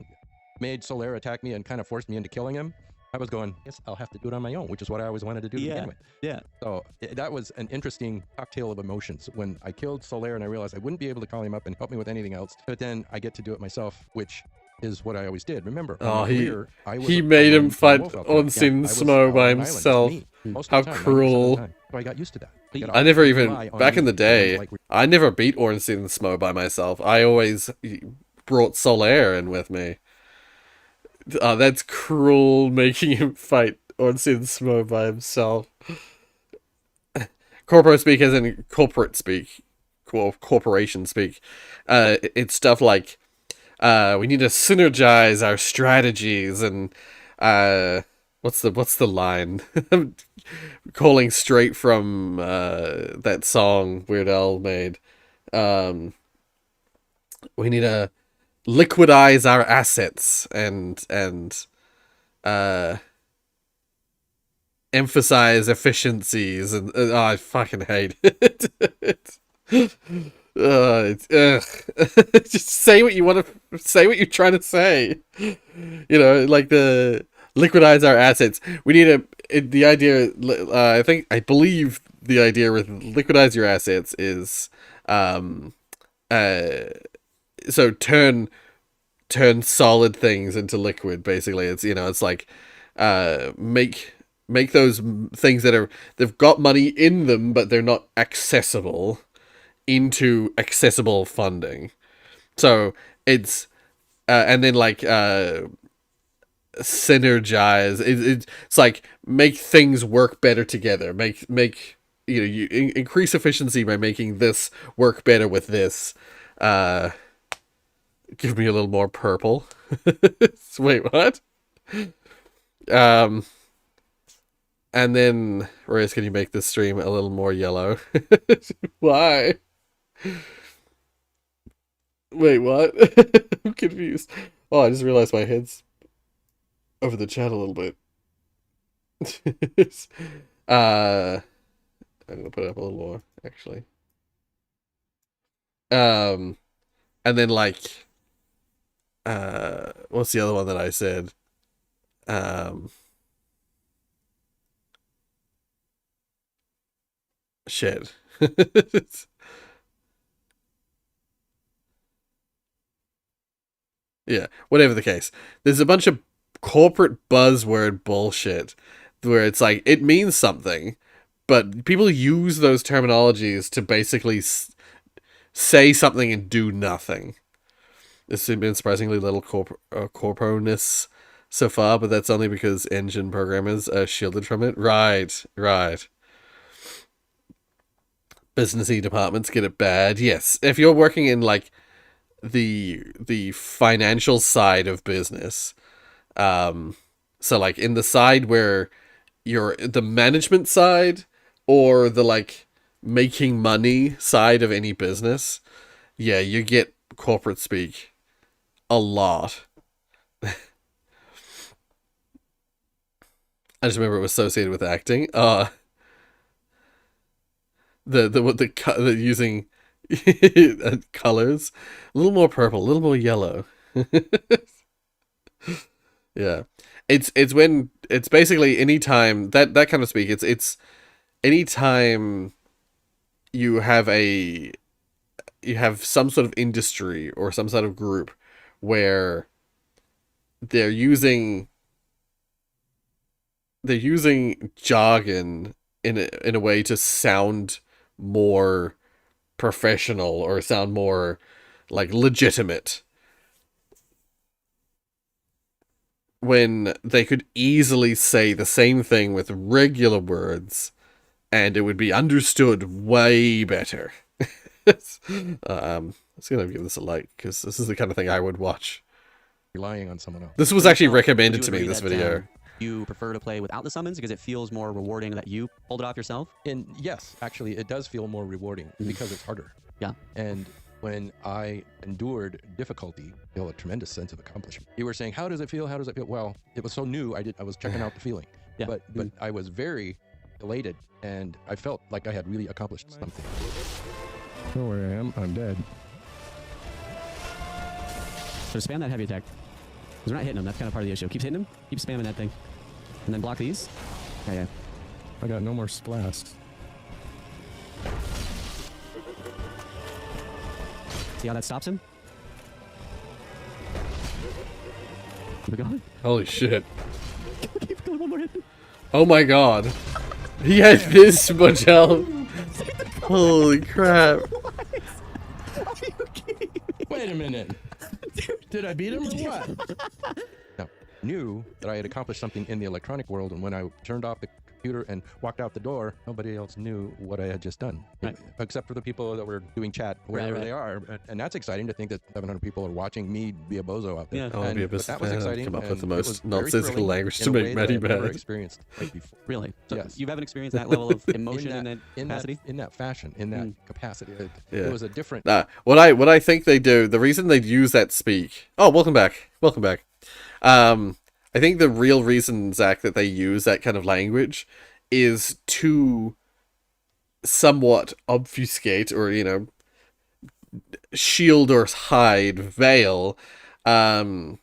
made Solaire attack me and kind of forced me into killing him, I was going, yes, I'll have to do it on my own, which is what I always wanted to do to begin with. Yeah. So that was an interesting cocktail of emotions. When I killed Solaire and I realized I wouldn't be able to call him up and help me with anything else, but then I get to do it myself, which is what I always did. Remember, he made him fight Ornstein and Smo by himself. How cruel. So I got used to that. I never even, back in the day, I never beat Ornstein and Smo by myself. I always brought Solaire in with me. That's cruel, making him fight Ornstein and Smo by himself. Corporate speak as in corporate speak. Corporation speak. It's stuff like, we need to synergize our strategies and, what's the line? Calling straight from, that song Weird Al made. We need to liquidize our assets and emphasize efficiencies, and I fucking hate it. Just say what you want to say, what you're trying to say. You know, like the liquidize our assets. We need the idea. I believe the idea with liquidize your assets is, so turn solid things into liquid. Basically, it's it's like make those things they've got money in them, but they're not accessible, into accessible funding. So it's and then like synergize. It's like make things work better together. Make you increase efficiency by making this work better with this. Give me a little more purple. Wait, what? And then, Rorius, can you make this stream a little more yellow? Why? Wait, what? I'm confused. Oh, I just realized my head's over the chat a little bit. I'm gonna put it up a little more, actually. And then like, what's the other one that I said? Shit. Yeah, whatever the case. There's a bunch of corporate buzzword bullshit where it's like, it means something, but people use those terminologies to basically say something and do nothing. There's been surprisingly little corpo-ness so far, but that's only because engine programmers are shielded from it. Right. Businessy departments get it bad. Yes, if you're working in like the financial side of business, so like in the side where you're the management side or the like making money side of any business, yeah, you get corporate speak a lot. I just remember it was associated with acting. The using colors, a little more purple, a little more yellow. Yeah, it's when it's basically any time that kind of speak. It's anytime you have some sort of industry or some sort of group where they're using jargon in a way to sound more professional or sound more like legitimate, when they could easily say the same thing with regular words and it would be understood way better. I'm just gonna give this a like, because this is the kind of thing I would watch. Relying on someone else. This was actually recommended to me, this video. You prefer to play without the summons because it feels more rewarding that you pulled it off yourself? And yes, actually, it does feel more rewarding because it's harder. Yeah. And when I endured difficulty, I feel a tremendous sense of accomplishment. You were saying, how does it feel? How does it feel? Well, it was so new. I was checking out the feeling. Yeah. But I was very elated, and I felt like I had really accomplished something. Oh, where I am, I'm dead. So spam that heavy attack. Because we're not hitting him. That's kind of part of the issue. Keep hitting him. Keep spamming that thing. And then block these. Yeah. I got no more splasts. See how that stops him? Keep it going. Holy shit. Keep going, one more hit. Oh my god. He had this much health. Holy crap. Wait a minute. Did I beat him or what? Now, knew that I had accomplished something in the electronic world, and when I turned off the computer and walked out the door, nobody else knew what I had just done, except for the people that were doing chat wherever they are. And that's exciting to think that 700 people are watching me be a bozo out there. Yeah. I want to be a business that was exciting. Come up with the and it most was very nonsensical thrilling language in to a make way Maddie that I've never mad. experienced like before. Really? So yes. you haven't experienced that level of emotion in that capacity? In that fashion, in that capacity. Yeah. It was a different... What I think they do, the reason they use that speak... Oh, welcome back. Welcome back. I think the real reason, Zach, that they use that kind of language is to somewhat obfuscate or, shield or hide, veil the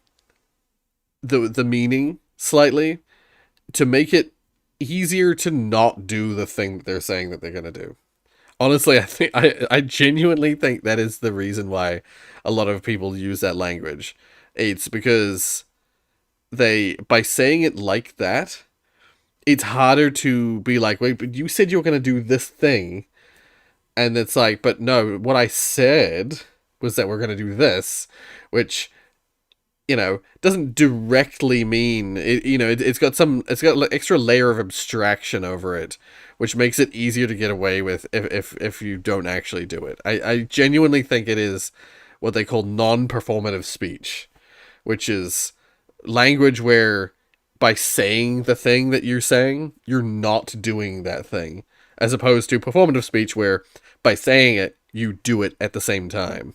meaning slightly, to make it easier to not do the thing that they're saying that they're going to do. Honestly, I genuinely think that is the reason why a lot of people use that language. It's because by saying it like that, it's harder to be like, wait, but you said you were going to do this thing. And it's like, but no, what I said was that we're going to do this, which, doesn't directly mean it, it's got an extra layer of abstraction over it, which makes it easier to get away with if you don't actually do it. I genuinely think it is what they call non-performative speech, which is language where by saying the thing that you're saying, you're not doing that thing, as opposed to performative speech where by saying it, you do it at the same time.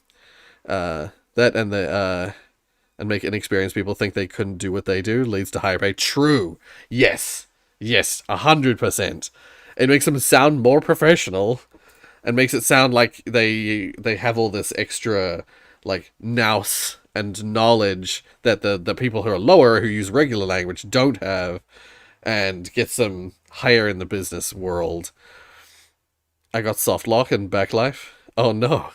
And make inexperienced people think they couldn't do what they do leads to higher pay. True. Yes, 100%. It makes them sound more professional and makes it sound like they have all this extra like nous and knowledge that the people who are lower, who use regular language, don't have, and gets them higher in the business world. I got soft lock and back life. Oh no.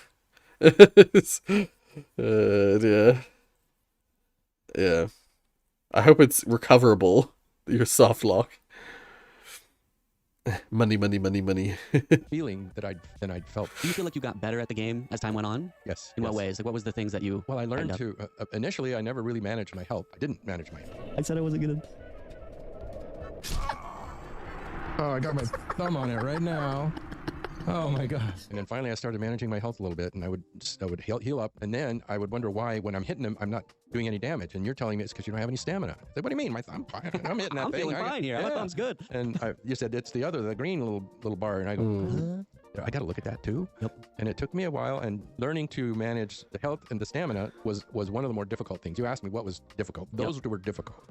Yeah. I hope it's recoverable, your soft lock. Money. Feeling that I'd felt. Do you feel like you got better at the game as time went on? Yes. In what ways? Like, what was the things that you... Well, I learned to... initially, I never really managed my health. I didn't manage my health. I said I wasn't gonna... Oh, I got my thumb on it right now. Oh my god. And then finally I started managing my health a little bit, and I would heal up, and then I would wonder why when I'm hitting him I'm not doing any damage, and you're telling me it's because you don't have any stamina. I said, what do you mean? I'm fine. I'm hitting that I'm thing. feeling fine here. My thumb's good. And you said it's the green little bar, and I go, I got to look at that too. Yep. And it took me a while, and learning to manage the health and the stamina was one of the more difficult things. You asked me what was difficult. Those were difficult.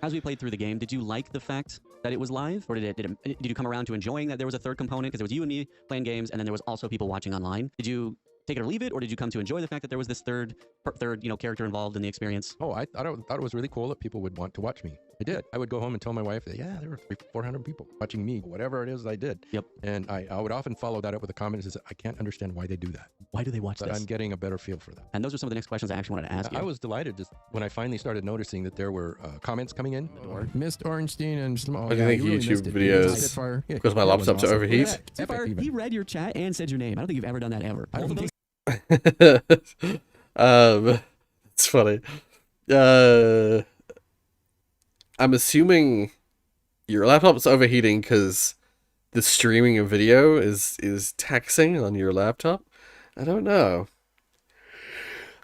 As we played through the game, did you like the fact that it was live, or did you come around to enjoying that there was a third component, because it was you and me playing games, and then there was also people watching online? Did you take it or leave it, or did you come to enjoy the fact that there was this third character involved in the experience? Oh, I thought it was really cool that people would want to watch me. I did. I would go home and tell my wife that, yeah, there were 400 people watching me, whatever it is I did. Yep. And I would often follow that up with a comment that says, I can't understand why they do that. Why do they watch but this? I'm getting a better feel for that. And those are some of the next questions I actually wanted to ask you. I was delighted just when I finally started noticing that there were comments coming in. Missed Ornstein and What do you think YouTube videos? Because my laptop's overheat. Spitfire, he read your chat and said your name. I don't think you've ever done that ever. It's funny. I'm assuming your laptop's overheating because the streaming of video is taxing on your laptop. I don't know.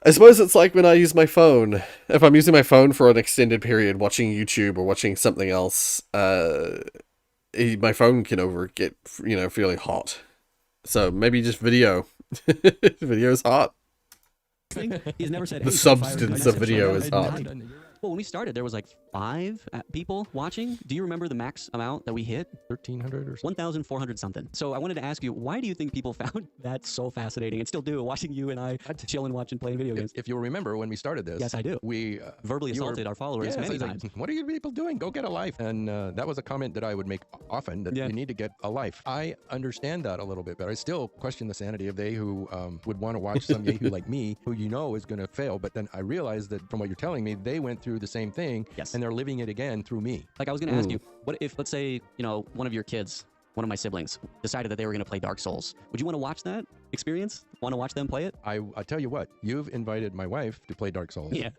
I suppose it's like when I use my phone. If I'm using my phone for an extended period, watching YouTube or watching something else, my phone can get fairly hot. So maybe just video. Video's hot. He's never said the substance of video is hot. Well, when we started, there was like 5 people watching. Do you remember the max amount that we hit? 1,300 or something. 1,400 something. So I wanted to ask you, why do you think people found that so fascinating and still do, watching you and I chill and watch and play video games? If you remember when we started this, yes, I do. We verbally assaulted our followers many times. What are you people doing? Go get a life. And that was a comment that I would make often, that you need to get a life. I understand that a little bit, but I still question the sanity of they who would want to watch some yahoo like me, who is going to fail. But then I realized that from what you're telling me, they went through the same thing, and they're living it again through me. Like I was going to ask you, what if, let's say, one of your kids, one of my siblings, decided that they were going to play Dark Souls? Would you want to watch that experience? Want to watch them play it? I tell you what, you've invited my wife to play Dark Souls. Yeah.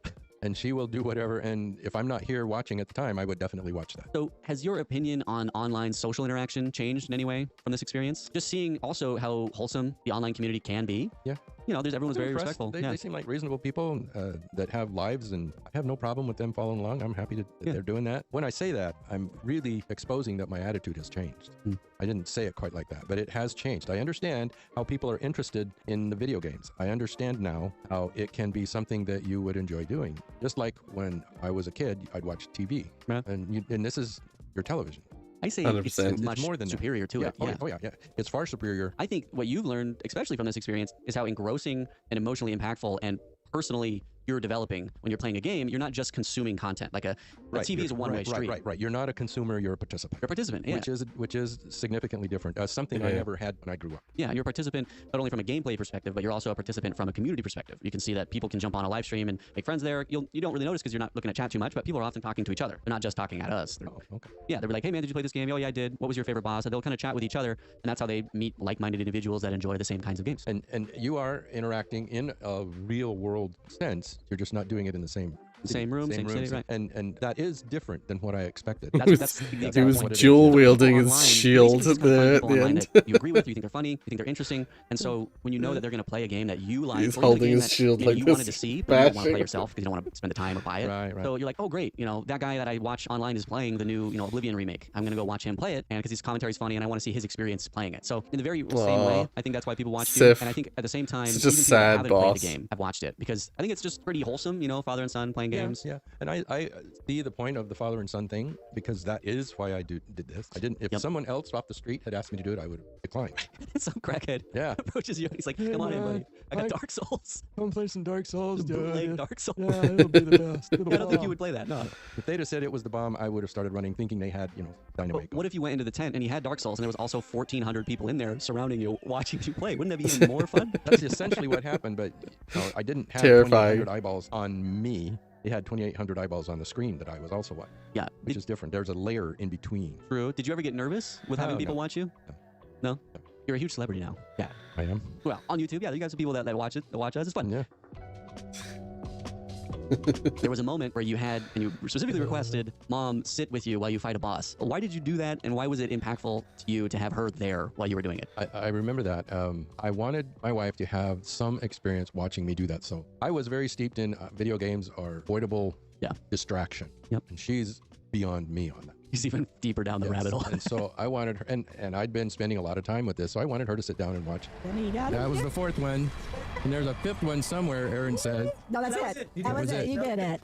And she will do whatever. And if I'm not here watching at the time, I would definitely watch that. So has your opinion on online social interaction changed in any way from this experience? Just seeing also how wholesome the online community can be. Yeah. Everyone's very impressed. respectful. They seem like reasonable people that have lives, and I have no problem with them following along. I'm happy that they're doing that. When I say that, I'm really exposing that my attitude has changed. I didn't say it quite like that, but it has changed. I understand how people are interested in the video games. I understand now how it can be something that you would enjoy doing. Just like when I was a kid, I'd watch TV, and this is your television. I say 100%. it's much more than superior to it. Oh yeah. It's far superior. I think what you've learned, especially from this experience, is how engrossing and emotionally impactful and personally you're developing when you're playing a game. You're not just consuming content. Like a TV is a one-way street. Right. You're not a consumer. You're a participant. You're a participant, yeah. Which is significantly different. Something I never had when I grew up. Yeah, you're a participant not only from a gameplay perspective, but you're also a participant from a community perspective. You can see that people can jump on a live stream and make friends there. You don't really notice because you're not looking at chat too much, but people are often talking to each other. They're not just talking at us. Yeah, they're like, hey man, did you play this game? Oh yeah, I did. What was your favorite boss? And they'll kind of chat with each other, and that's how they meet like-minded individuals that enjoy the same kinds of games. And you are interacting in a real world sense. You're just not doing it in the same room, same city, right? And that is different than what I expected. He was dual wielding his shield there at the end. You agree with, you think they're funny, you think they're interesting, and so when you know that they're going to play a game that you like, he's holding his shield like you this, wanted to see, but you don't want to play yourself because you don't want to spend the time or buy it. Right. So you're like, oh great, that guy that I watch online is playing the new Oblivion remake. I'm going to go watch him play it, and because his commentary is funny, and I want to see his experience playing it. So in the very same way, I think that's why people watch you, and I think at the same time, even people that haven't played the game have watched it because I think it's just pretty wholesome, father and son playing games. Yeah. And I see the point of the father and son thing because that is why I did this. I didn't. If someone else off the street had asked me to do it, I would decline. Some crackhead approaches you and he's like, come on in, buddy. I got Dark Souls. Come play some Dark Souls, dude. Dark Souls. Yeah, it'll be the best. I don't think you would play that, no. If they'd have said it was the bomb, I would have started running thinking they had, dynamite. What if you went into the tent and you had Dark Souls and there was also 1,400 people in there surrounding you watching you play? Wouldn't that be even more fun? That's essentially what happened, but I didn't have Terrifying. 2,800 eyeballs on me. They had 2,800 eyeballs on the screen that I was also watching. Yeah. Which is different. There's a layer in between. True. Did you ever get nervous with having people watch you? No? You're a huge celebrity now. Yeah. I am. Well, on YouTube, you got some people that watch it, that watch us. It's fun. Yeah. There was a moment where you specifically requested Mom sit with you while you fight a boss. Why did you do that, and why was it impactful to you to have her there while you were doing it? I remember that. I wanted my wife to have some experience watching me do that. So I was very steeped in video games are avoidable distraction. Yep. And she's beyond me on that. He's even deeper down the rabbit hole. And so I wanted her, and I'd been spending a lot of time with this, so I wanted her to sit down and watch. That was the fourth one. And there's a fifth one somewhere, Aaron said. No, that's it. That was it. You did it.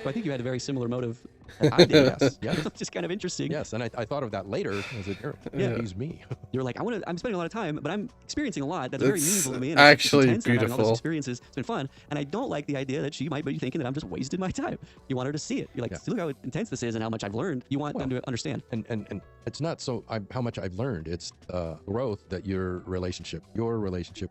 I think you had a very similar motive. I did. Yes. Yes. It's just kind of interesting. Yes, and I thought of that later. I said, Yeah. he's me. You're like, I'm spending a lot of time, but I'm experiencing a lot that's very It's meaningful to me. And actually it's intense, and I'm having all these beautiful. experiences. It's been fun, and I don't like the idea that she might be thinking that I'm just wasting my time. You want her to see it. You're like, see, look how intense this is and how much I've learned. You want them to understand. And it's not so how much I've learned. It's growth that your relationship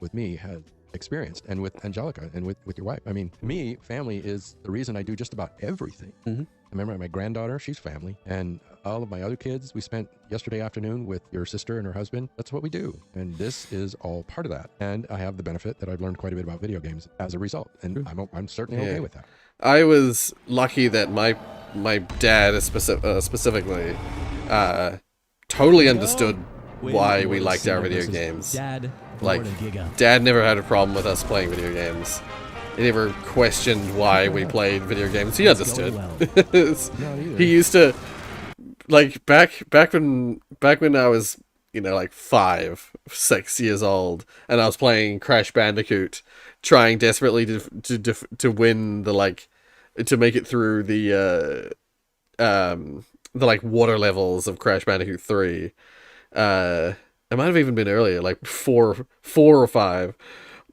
with me has experienced, and with Angelica and with your wife. I mean, to me, family is the reason I do just about everything. Mm-hmm. I remember my granddaughter, she's family, and all of my other kids, we spent yesterday afternoon with your sister and her husband. That's what we do, and this is all part of that. And I have the benefit that I've learned quite a bit about video games as a result, and I'm certainly okay with that. I was lucky that my dad specifically totally understood why we liked our video games. Like, Dad never had a problem with us playing video games. He never questioned why we played video games. He understood. He used to, like, back when I was, like 5, 6 years old, and I was playing Crash Bandicoot, trying desperately to win the, like, to make it through the like water levels of Crash Bandicoot 3. It might have even been earlier, like 4 or 5.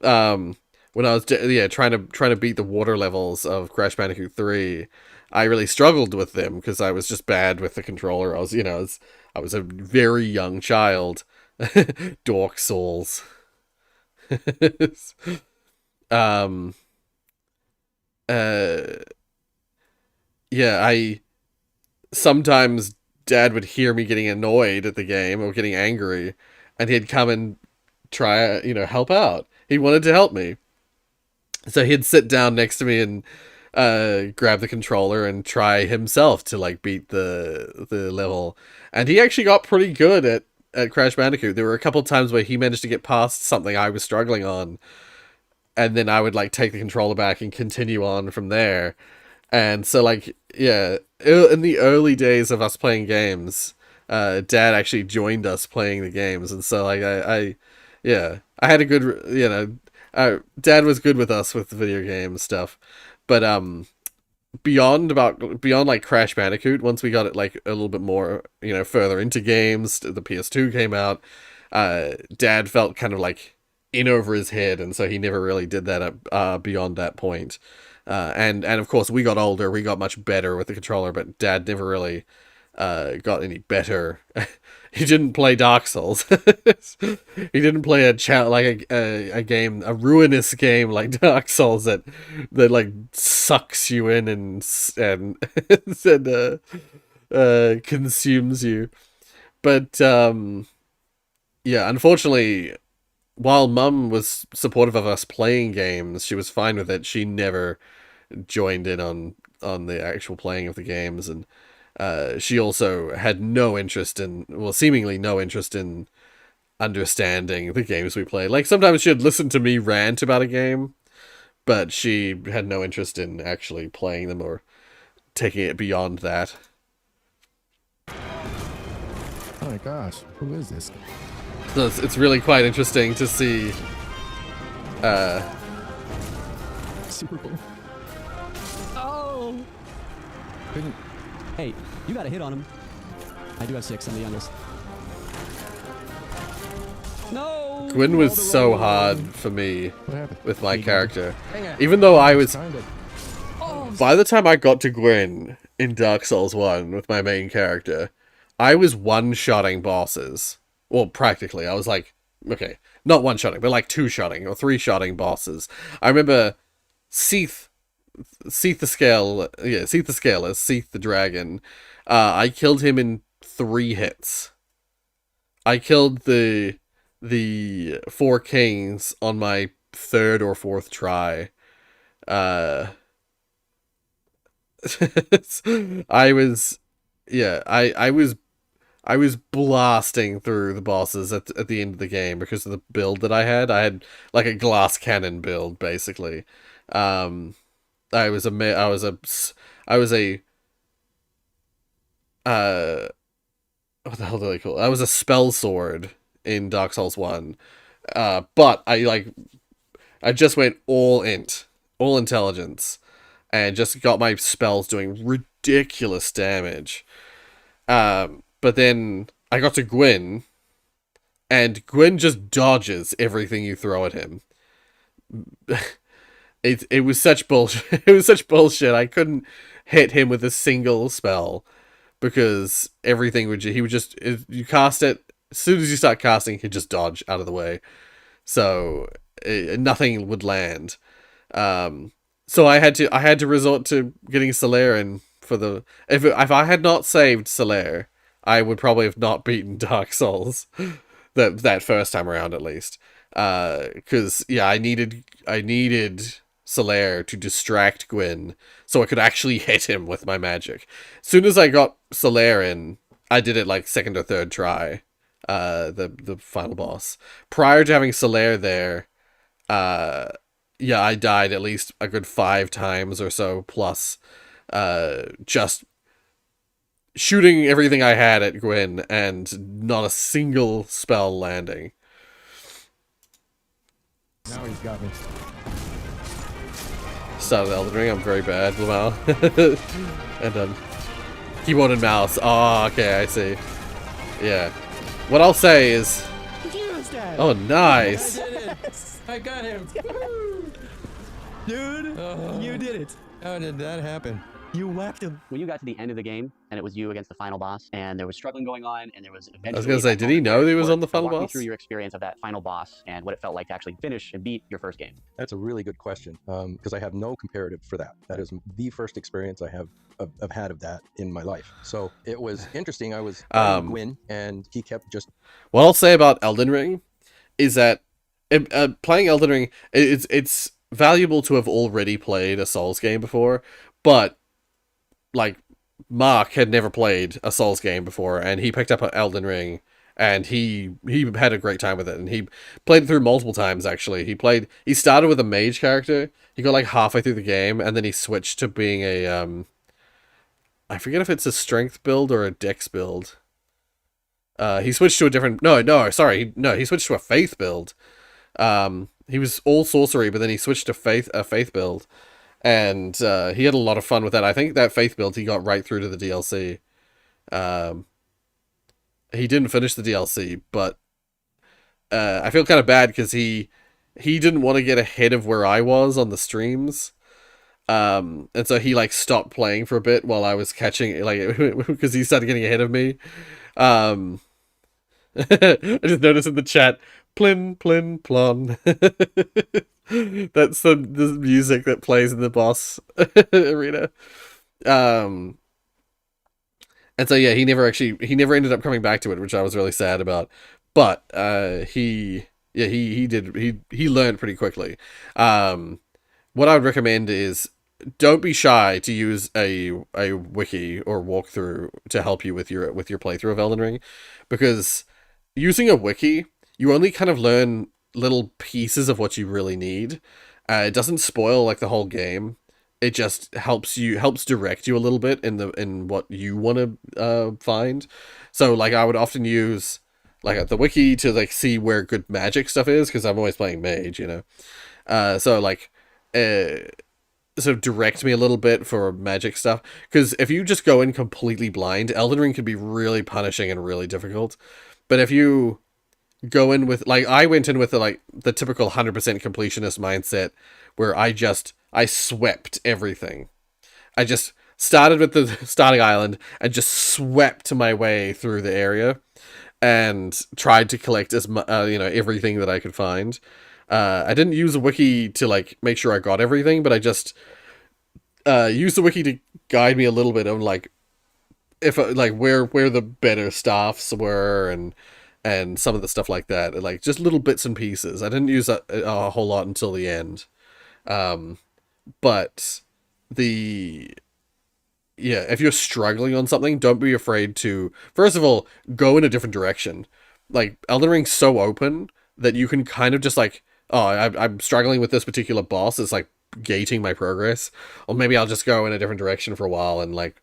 When I was trying to beat the water levels of Crash Bandicoot 3, I really struggled with them because I was just bad with the controller. I was a very young child. Dork Souls. Sometimes Dad would hear me getting annoyed at the game or getting angry, and he'd come and try, help out. He wanted to help me. So he'd sit down next to me and grab the controller and try himself to, like, beat the level. And he actually got pretty good at Crash Bandicoot. There were a couple of times where he managed to get past something I was struggling on, and then I would, like, take the controller back and continue on from there. And so, like, yeah, in the early days of us playing games, Dad actually joined us playing the games, and so, like, I had a good, Dad was good with us with the video game stuff. But beyond like Crash Bandicoot, once we got it, like, a little bit more, further into games, the PS2 came out, Dad felt kind of like in over his head, and so he never really did that beyond that point. And of course, we got older, we got much better with the controller, but Dad never really got any better. He didn't play Dark Souls. He didn't play a game, a ruinous game like Dark Souls that like sucks you in and consumes you. But unfortunately, while Mum was supportive of us playing games, she was fine with it. She never joined in on the actual playing of the games, and she also had seemingly no interest in understanding the games we played. Like, sometimes she'd listen to me rant about a game, but she had no interest in actually playing them or taking it beyond that. Oh my gosh, who is this? So it's really quite interesting to see. Super cool. Oh! Hey, you got a hit on him. I do have 6 on the youngest. No! Gwyn was so hard for me with my character. Even though I was... By the time I got to Gwyn in Dark Souls 1 with my main character, I was one-shotting bosses. Well, practically. I was like... Okay, not one-shotting, but like 2-shotting or 3-shotting bosses. I remember Seath the Scaler, Seath the Dragon. I killed him in 3 hits. I killed the 4 kings on my 3rd or 4th try. I was blasting through the bosses at the end of the game because of the build that I had. I had like a glass cannon build, basically. I was a what the hell do they call it? I was a spell sword in Dark Souls 1. But I, like, I just went all int, all intelligence, and just got my spells doing ridiculous damage. But then I got to Gwyn, and Gwyn just dodges everything you throw at him. It was such bullshit. It was such bullshit. I couldn't hit him with a single spell because everything would he would just you cast it as soon as you start casting, he'd just dodge out of the way. So nothing would land. So I had to resort to getting Solaire in for the if I had not saved Solaire, I would probably have not beaten Dark Souls that first time around at least. Because yeah, I needed Solaire to distract Gwyn so I could actually hit him with my magic. As soon as I got Solaire in, I did it like second or third try. The final boss. Prior to having Solaire there, yeah, I died at least a good 5 times or so plus, just shooting everything I had at Gwyn and not a single spell landing. Now he's got me. Started Elden Ring, I'm very bad, Lamau. And keyboard and mouse. Oh, okay, I see. Yeah. What I'll say is... Oh, nice! I got him! Dude, you did it! How did that happen? You whacked him. When you got to the end of the game, and it was you against the final boss, and there was struggling going on, and there was eventually... I was gonna say, did he know he was on the final Walk me boss? through your experience of that final boss, and what it felt like to actually finish and beat your first game. That's a really good question, because I have no comparative for that. That is the first experience I have had of that in my life. So it was interesting. I was playing Gwyn, and he kept just... What I'll say about Elden Ring is that playing Elden Ring, it's valuable to have already played a Souls game before, but like Mark had never played a Souls game before, and he picked up Elden Ring, and he had a great time with it, and he played it through multiple times. Actually, he started with a mage character. He got like halfway through the game, and then he switched to being a I forget if it's a strength build or a dex build. He switched to a different... he switched to a faith build. He was all sorcery, but then he switched to a faith build. And he had a lot of fun with that. I think that faith build he got right through to the DLC. He didn't finish the DLC, but I feel kind of bad because he didn't want to get ahead of where I was on the streams. And so he like stopped playing for a bit while I was catching, like, because he started getting ahead of me. I just noticed in the chat, plin plin plon. That's the music that plays in the boss arena. And so yeah, he never ended up coming back to it, which I was really sad about. But he learned pretty quickly. What I would recommend is don't be shy to use a wiki or walkthrough to help you with your playthrough of Elden Ring, because using a wiki, you only kind of learn little pieces of what you really need. It doesn't spoil like the whole game. It just helps direct you a little bit in what you want to find. So like I would often use like the wiki to like see where good magic stuff is, because I'm always playing mage, you know. So like sort of direct me a little bit for magic stuff, because if you just go in completely blind, Elden Ring can be really punishing and really difficult. But if you go in with, like, I went in with the typical 100% completionist mindset, where I swept everything. I just started with the starting island and just swept my way through the area and tried to collect as everything that I could find. I didn't use a wiki to like make sure I got everything, but I just used the wiki to guide me a little bit on like if like where the better staffs were and some of the stuff like that, like just little bits and pieces. I didn't use that a whole lot until the end, but if you're struggling on something, don't be afraid to first of all go in a different direction. Like Elden Ring's so open that you can kind of just like, I'm struggling with this particular boss. It's like gating my progress. Or maybe I'll just go in a different direction for a while and like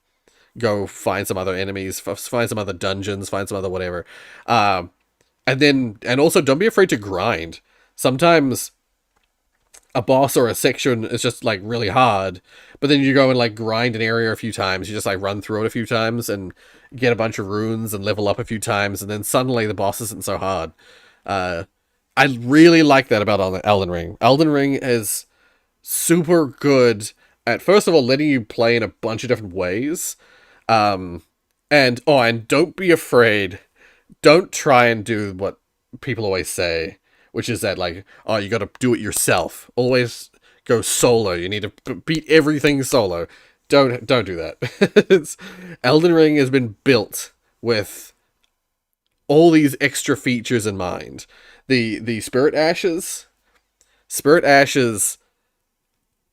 go find some other enemies, find some other dungeons, find some other whatever. And also don't be afraid to grind. Sometimes a boss or a section is just like really hard, but then you go and like grind an area a few times, you just like run through it a few times and get a bunch of runes and level up a few times, and then suddenly the boss isn't so hard. I really like that about Elden Ring. Elden Ring is super good at, first of all, letting you play in a bunch of different ways. And don't be afraid. Don't try and do what people always say, which is that, like, oh, you gotta do it yourself. Always go solo. You need to beat everything solo. Don't do that. Elden Ring has been built with all these extra features in mind. The Spirit Ashes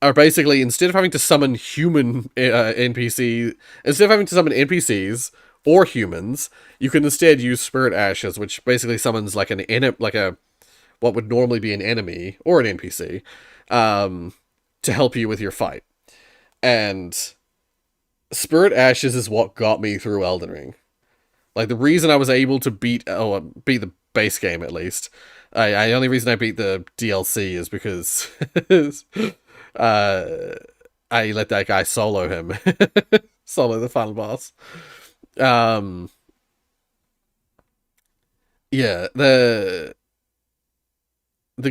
are basically, instead of having to summon human NPCs, instead of having to summon NPCs or humans, you can instead use Spirit Ashes, which basically summons like what would normally be an enemy or an NPC, to help you with your fight. And Spirit Ashes is what got me through Elden Ring. Like, the reason I was able to beat the base game, at least. The only reason I beat the DLC is because I let that guy solo him. Solo the final boss. Yeah, the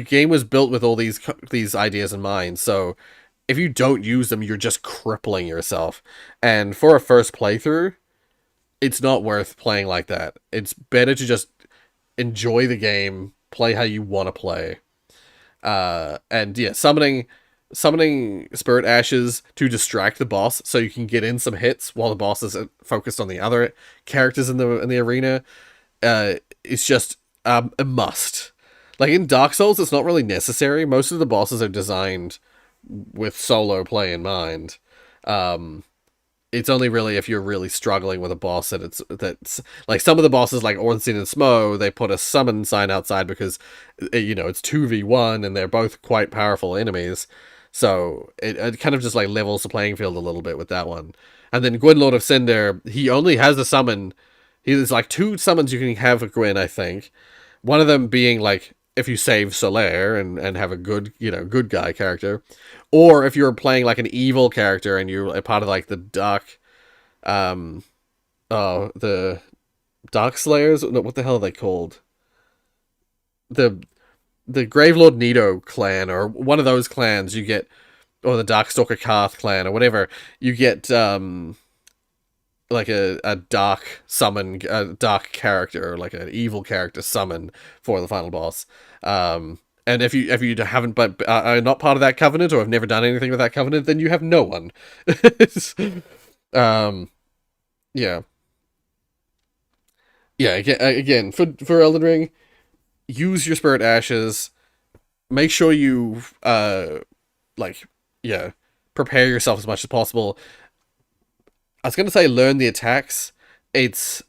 game was built with all these ideas in mind, so if you don't use them, you're just crippling yourself. And for a first playthrough, it's not worth playing like that. It's better to just enjoy the game, play how you want to play. And yeah, summoning Spirit Ashes to distract the boss so you can get in some hits while the boss is focused on the other characters in the arena, is just a must. Like, in Dark Souls, it's not really necessary. Most of the bosses are designed with solo play in mind. It's only really if you're really struggling with a boss that's like, some of the bosses, like Ornstein and Smo, they put a summon sign outside because, you know, it's 2v1 and they're both quite powerful enemies. So it kind of just like levels the playing field a little bit with that one. And then Gwyn, Lord of Cinder, he only has a summon. There's like 2 summons you can have with Gwyn, I think. One of them being like if you save Solaire and have a good guy character, or if you're playing like an evil character and you're a part of like the the Dark Slayers. No, what the hell are they called? The Gravelord Nito clan, or one of those clans, you get, or the Darkstalker Karth clan, or whatever, you get like a dark summon, a dark character, or like an evil character summon for the final boss. And if you haven't, but are not part of that covenant, or have never done anything with that covenant, then you have no one. Yeah. Yeah, again, for Elden Ring, use your Spirit Ashes. Make sure you prepare yourself as much as possible. I was gonna say learn the attacks. It's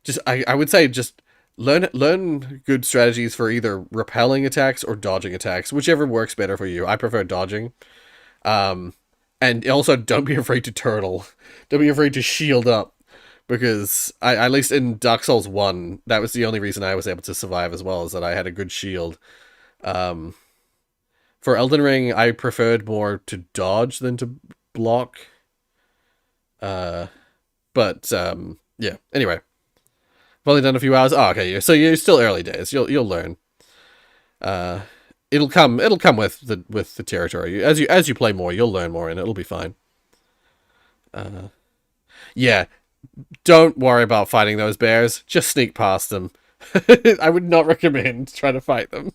just I would say just learn good strategies for either repelling attacks or dodging attacks, whichever works better for you. I prefer dodging. And also don't be afraid to turtle. Don't be afraid to shield up. Because at least in Dark Souls 1, that was the only reason I was able to survive as well, is that I had a good shield. For Elden Ring, I preferred more to dodge than to block. Yeah, anyway. I've only done a few hours. Oh, okay, so you're still early days. You'll learn. It'll come with the territory. As you play more, you'll learn more, and it'll be fine. Yeah. Don't worry about fighting those bears. Just sneak past them. I would not recommend trying to fight them.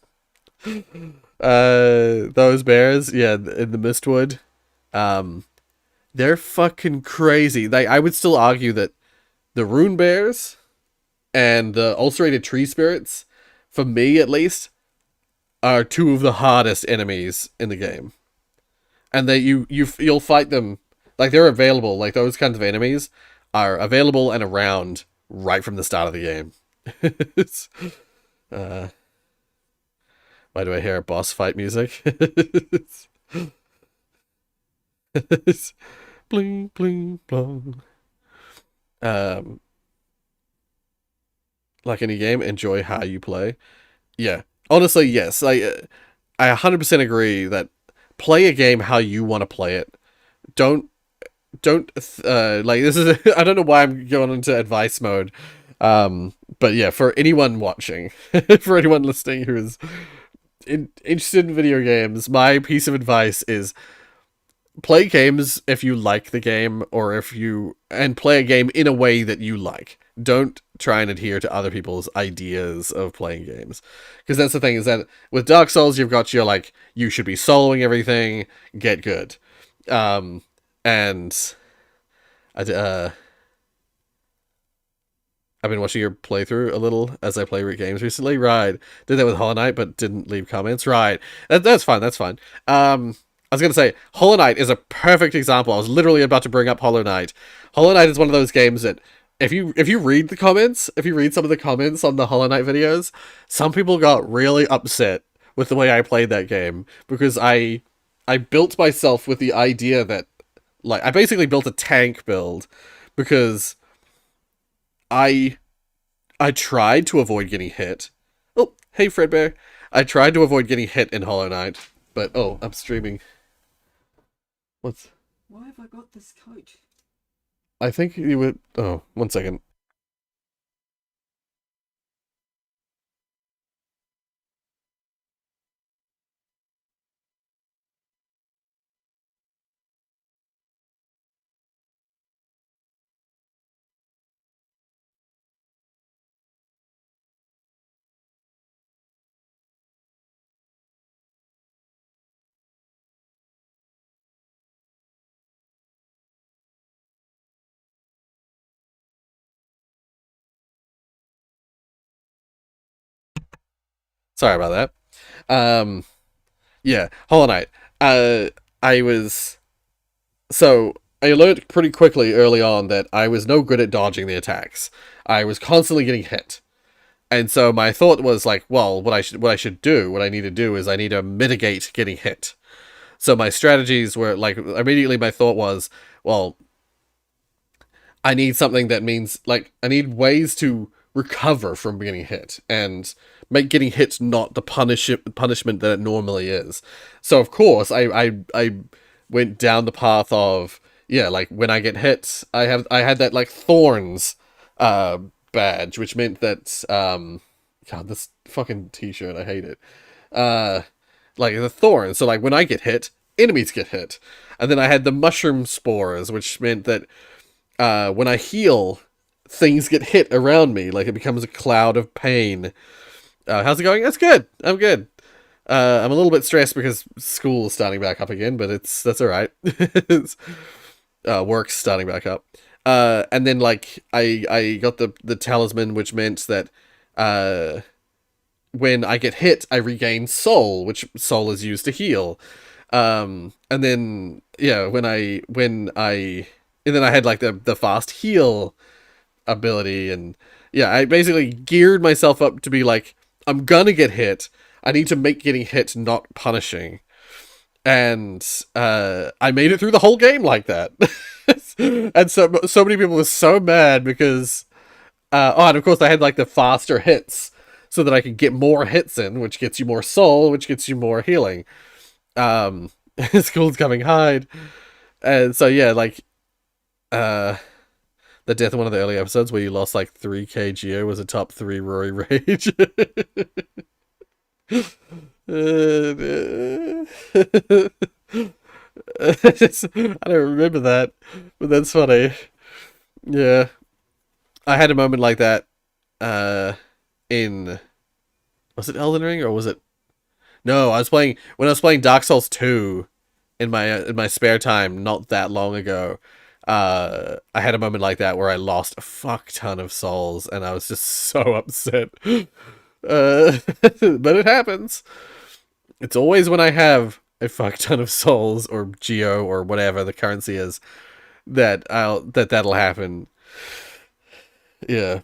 Those bears, yeah, in the Mistwood, they're fucking crazy. I would still argue that the rune bears and the ulcerated tree spirits, for me at least, are 2 of the hardest enemies in the game. And you'll fight them, like, they're available, like those kinds of enemies are available and around right from the start of the game. Why do I hear boss fight music? Bling, bling, blong. Like any game, enjoy how you play. Yeah, honestly, yes. I I 100% agree that play a game how you want to play it. Don't like this is I don't know why I'm going into advice mode. But yeah, for anyone watching, for anyone listening who is interested in video games, my piece of advice is play games if you like the game, or and play a game in a way that you like. Don't try and adhere to other people's ideas of playing games, because that's the thing, is that with Dark Souls you've got your like, you should be soloing everything, get good, and I've been watching your playthrough a little as I play games recently. Right, did that with Hollow Knight, but didn't leave comments. Right, that's fine. That's fine. I was gonna say Hollow Knight is a perfect example. I was literally about to bring up Hollow Knight. Hollow Knight is one of those games that if you read the comments, if you read some of the comments on the Hollow Knight videos, some people got really upset with the way I played that game, because I built myself with the idea that, like, I basically built a tank build because I tried to avoid getting hit. Oh, hey Fredbear. I tried to avoid getting hit in Hollow Knight, but oh, I'm streaming. What's... Why have I got this coat? I think you would... Oh, 1 second. Sorry about that. Yeah, Hollow Knight. I was... So, I learned pretty quickly early on that I was no good at dodging the attacks. I was constantly getting hit. And so my thought was like, well, what I need to do is I need to mitigate getting hit. So my strategies were like, immediately my thought was, well, I need something that means, like, I need ways to recover from getting hit and make getting hit not the punishment that it normally is. So of course I went down the path of, yeah, like when I get hit, I had that like thorns badge, which meant that God, this fucking t-shirt, I hate it. Like the thorns, so like when I get hit, enemies get hit. And then I had the mushroom spores, which meant that when I heal, things get hit around me, like it becomes a cloud of pain. How's it going? That's good. I'm good. I'm a little bit stressed because school is starting back up again, but that's all right. Work's starting back up. And then like I got the talisman, which meant that when I get hit, I regain soul, which soul is used to heal. And then yeah, and then I had like the fast heal ability, and yeah, I basically geared myself up to be like, I'm gonna get hit. I need to make getting hit not punishing. And I made it through the whole game like that. And so many people were so mad because and of course I had like the faster hits so that I could get more hits in, which gets you more soul, which gets you more healing. School's coming hide. And so yeah, like the death in one of the early episodes where you lost like 3k Geo was a top 3 Rory rage. I don't remember that, but that's funny. Yeah, I had a moment like that in, was it Elden Ring, or was it, no, when I was playing Dark Souls 2 in my spare time not that long ago. I had a moment like that where I lost a fuck ton of souls and I was just so upset. But it happens. It's always when I have a fuck ton of souls or geo or whatever the currency is that'll happen. Yeah.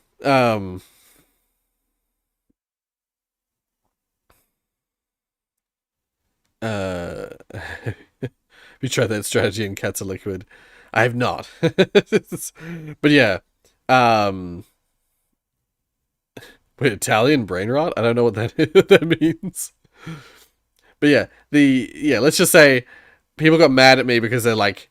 You tried that strategy in Cats Are Liquid. I have not. But yeah. Wait, Italian brain rot? I don't know what that means. But yeah, let's just say people got mad at me because they're like,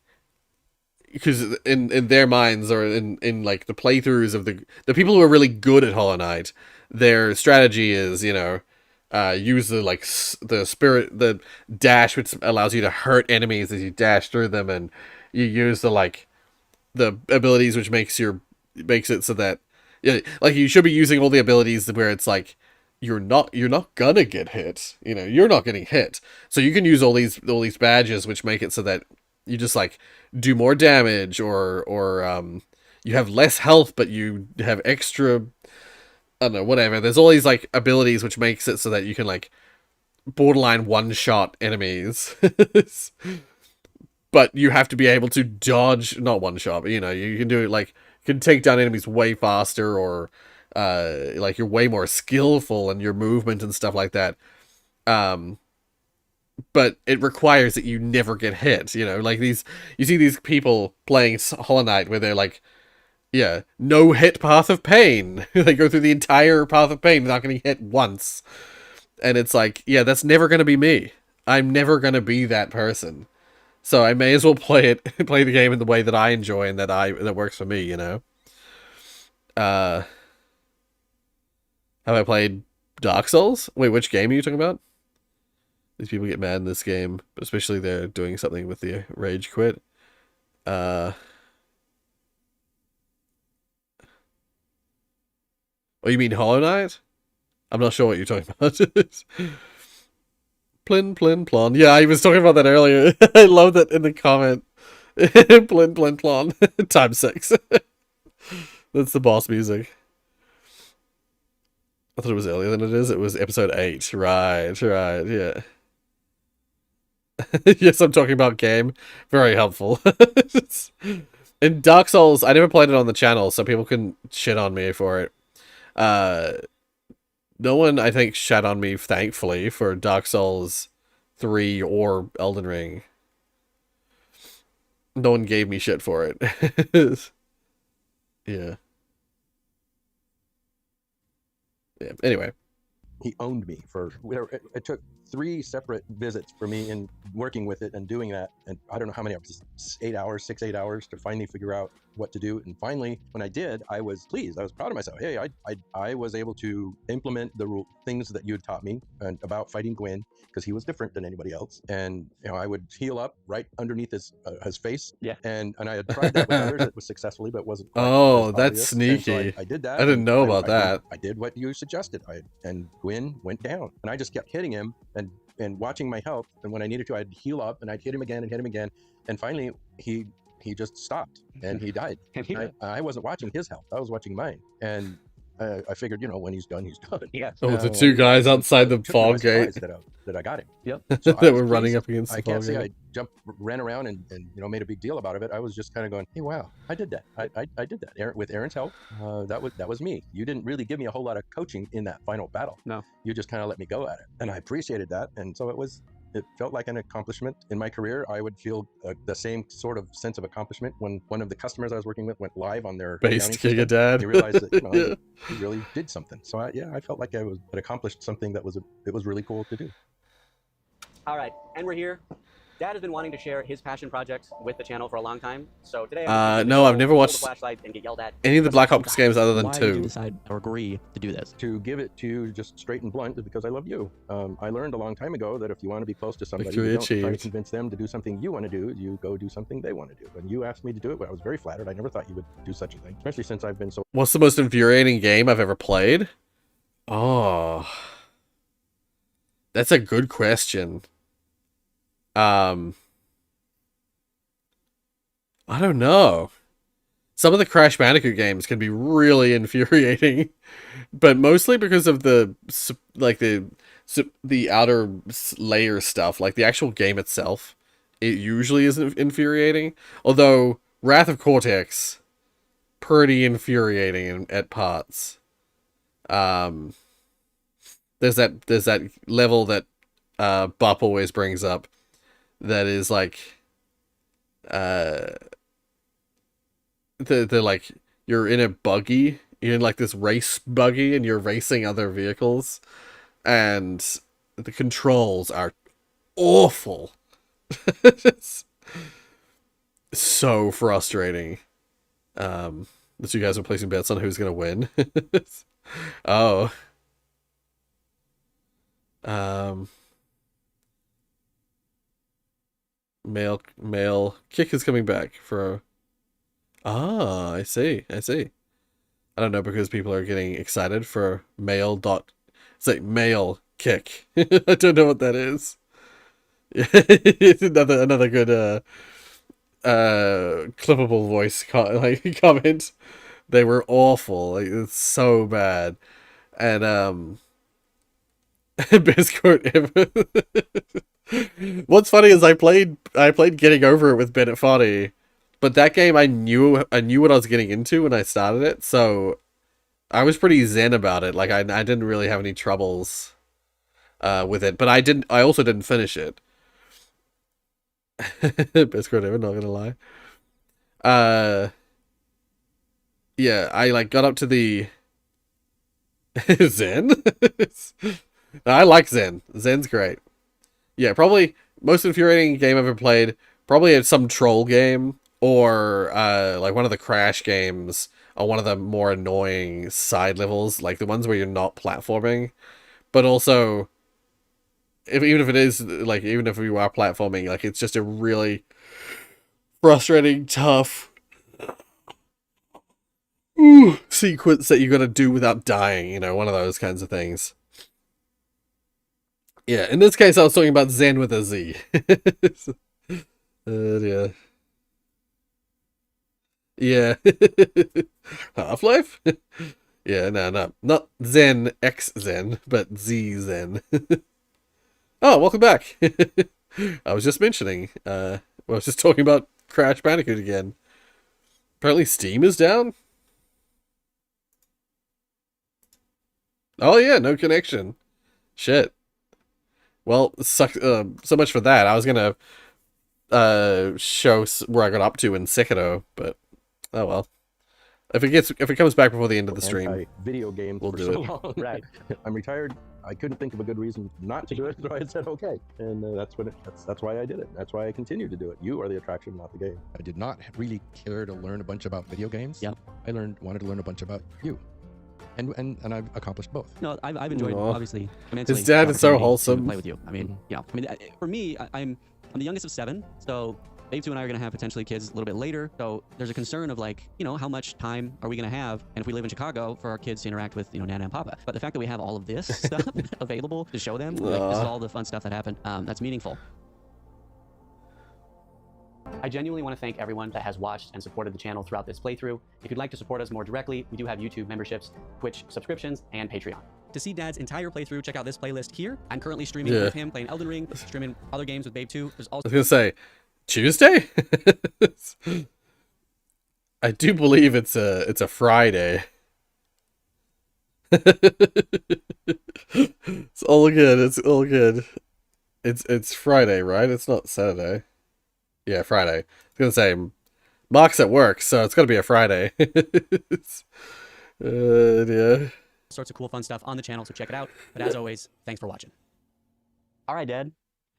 because in their minds, or in like the playthroughs of the people who are really good at Hollow Knight, their strategy is, use the spirit, the dash, which allows you to hurt enemies as you dash through them, and you use the abilities which makes it so that, yeah, like, you should be using all the abilities where it's like you're not gonna get hit. You're not getting hit, so you can use all these badges which make it so that you just like do more damage, or you have less health but you have extra, I don't know, whatever. There's all these like abilities which makes it so that you can like borderline one-shot enemies. But you have to be able to dodge, not one-shot, but you can do it like, you can take down enemies way faster, or like you're way more skillful in your movement and stuff like that. But it requires that you never get hit. Like you see these people playing Hollow Knight where they're like, yeah, no hit Path of Pain. They go through the entire Path of Pain without getting hit once. And it's like, yeah, that's never going to be me. I'm never going to be that person. So I may as well play the game in the way that I enjoy and that works for me, Have I played Dark Souls? Wait, which game are you talking about? These people get mad in this game, but especially they're doing something with the rage quit. Oh, you mean Hollow Knight? I'm not sure what you're talking about. Plin, plin, plon. Yeah, I was talking about that earlier. I love that in the comment. Plin, plin, plon. Times 6. That's the boss music. I thought it was earlier than it is. It was episode 8. Right, yeah. Yes, I'm talking about game. Very helpful. In Dark Souls, I never played it on the channel, so people can shit on me for it. No one, I think, shat on me, thankfully, for Dark Souls 3 or Elden Ring. No one gave me shit for it. Yeah. Yeah, anyway. He owned me for whatever. It took 3 separate visits for me in working with it and doing that. And I don't know how many hours, 8 hours, 8 hours to finally figure out what to do. And finally, when I did, I was pleased. I was proud of myself. Hey, I was able to implement the things that you had taught me and about fighting Gwyn, because he was different than anybody else. And I would heal up right underneath his face. Yeah. And I had tried that with others. It was successfully, but wasn't quite Oh, as that's obvious. sneaky. So I did that. I didn't know about I that. I did what you suggested. And Gwyn went down, and I just kept hitting him and watching my health. And when I needed to, I'd heal up, and I'd hit him again and hit him again. And finally, he just stopped, and he died. And I wasn't watching his health; I was watching mine. And I figured, when he's done, he's done. Yeah. Oh, the 2 guys outside the fog gate that I got him. Yep. So that were running up against the I can't fog say gate. I ran around and made a big deal about it. I was just kind of going, hey, wow, I did that. I did that. With Aaron's help. That was me. You didn't really give me a whole lot of coaching in that final battle. No. You just kind of let me go at it, and I appreciated that. And so it felt like an accomplishment in my career. I would feel the same sort of sense of accomplishment when one of the customers I was working with went live on their Based accounting King of system. Dad. They realized that Yeah. he really did something. So I felt like I had accomplished something that was really cool to do. All right, and we're here. Dad has been wanting to share his passion projects with the channel for a long time. So today, No, I've never watched flashlight and get yelled at. any of the Black Ops games other than Why 2. did you decide or agree to do this? To give it to you just straight and blunt is because I love you. I learned a long time ago that if you want to be close to somebody, Victory you don't try to achieved. convince them to do something you want to do. You go do something they want to do. And you asked me to do it, but I was very flattered. I never thought you would do such a thing, especially since I've been so... What's the most infuriating game I've ever played? Oh, that's a good question. I don't know. Some of the Crash Bandicoot games can be really infuriating, but mostly because of the outer layer stuff. Like the actual game itself, it usually isn't infuriating. Although Wrath of Cortex, pretty infuriating at parts. There's that level that Bop always brings up that is like they're like, you're in a buggy, you're in like this race buggy, and you're racing other vehicles, and the controls are awful. It's so frustrating. That you guys are placing bets on who's gonna win. Oh. Male kick is coming back for. Ah, I see. I don't know, because people are getting excited for male dot. It's like male kick. I don't know what that is. It's another good clippable voice comment. They were awful. Like, it's so bad. And best quote ever. What's funny is I played Getting Over It with Bennett Foddy, but that game I knew what I was getting into when I started it, so I was pretty zen about it. Like I didn't really have any troubles with it, but I also didn't finish it. Best quote ever, not gonna lie. Yeah, I like got up to the Zen. I like Zen. Zen's great. Yeah, probably most infuriating game I've ever played. Probably some troll game, or like one of the Crash games, or one of the more annoying side levels, like the ones where you're not platforming, but also even if it is like, even if you are platforming, like it's just a really frustrating, tough sequence that you got to do without dying. You know, one of those kinds of things. Yeah, in this case, I was talking about Zen with a Z. Yeah. Yeah. Half-Life? Yeah, no. Not Zen X Zen, but Z Zen. Oh, welcome back. I was just mentioning, I was just talking about Crash Bandicoot again. Apparently Steam is down? Oh yeah, no connection. Shit. Well, so much for that. I was gonna show where I got up to in Sekiro, but oh well. If it comes back before the end of the stream, video games we'll for do so it. long. Right. I'm retired. I couldn't think of a good reason not to do it, so I said okay, and that's why I did it. That's why I continue to do it. You are the attraction, not the game. I did not really care to learn a bunch about video games. Yeah. I wanted to learn a bunch about you. And I've accomplished both. No, I've enjoyed, Aw. obviously, immensely. His dad the is so opportunity to wholesome. play with you. I mean, yeah. I mean, for me, I'm the youngest of 7, so Babe 2 and I are going to have potentially kids a little bit later. So there's a concern of like, you know, how much time are we going to have? And if we live in Chicago, for our kids to interact with, you know, Nana and Papa. But the fact that we have all of this stuff available to show them, like, this is all the fun stuff that happened, that's meaningful. I genuinely want to thank everyone that has watched and supported the channel throughout this playthrough. If you'd like to support us more directly, we do have YouTube memberships, Twitch subscriptions, and Patreon. To see Dad's entire playthrough, check out this playlist here. I'm currently streaming with him playing Elden Ring, streaming other games with Babe 2. There's also I was gonna say Tuesday. I do believe it's a Friday. It's all good. It's all good. It's Friday, right? It's not Saturday. Yeah, Friday. I was gonna say Mark's at work, so it's gotta be a Friday. Yeah. sorts of cool fun stuff on the channel, so check it out. But as always, thanks for watching. All right, Dad.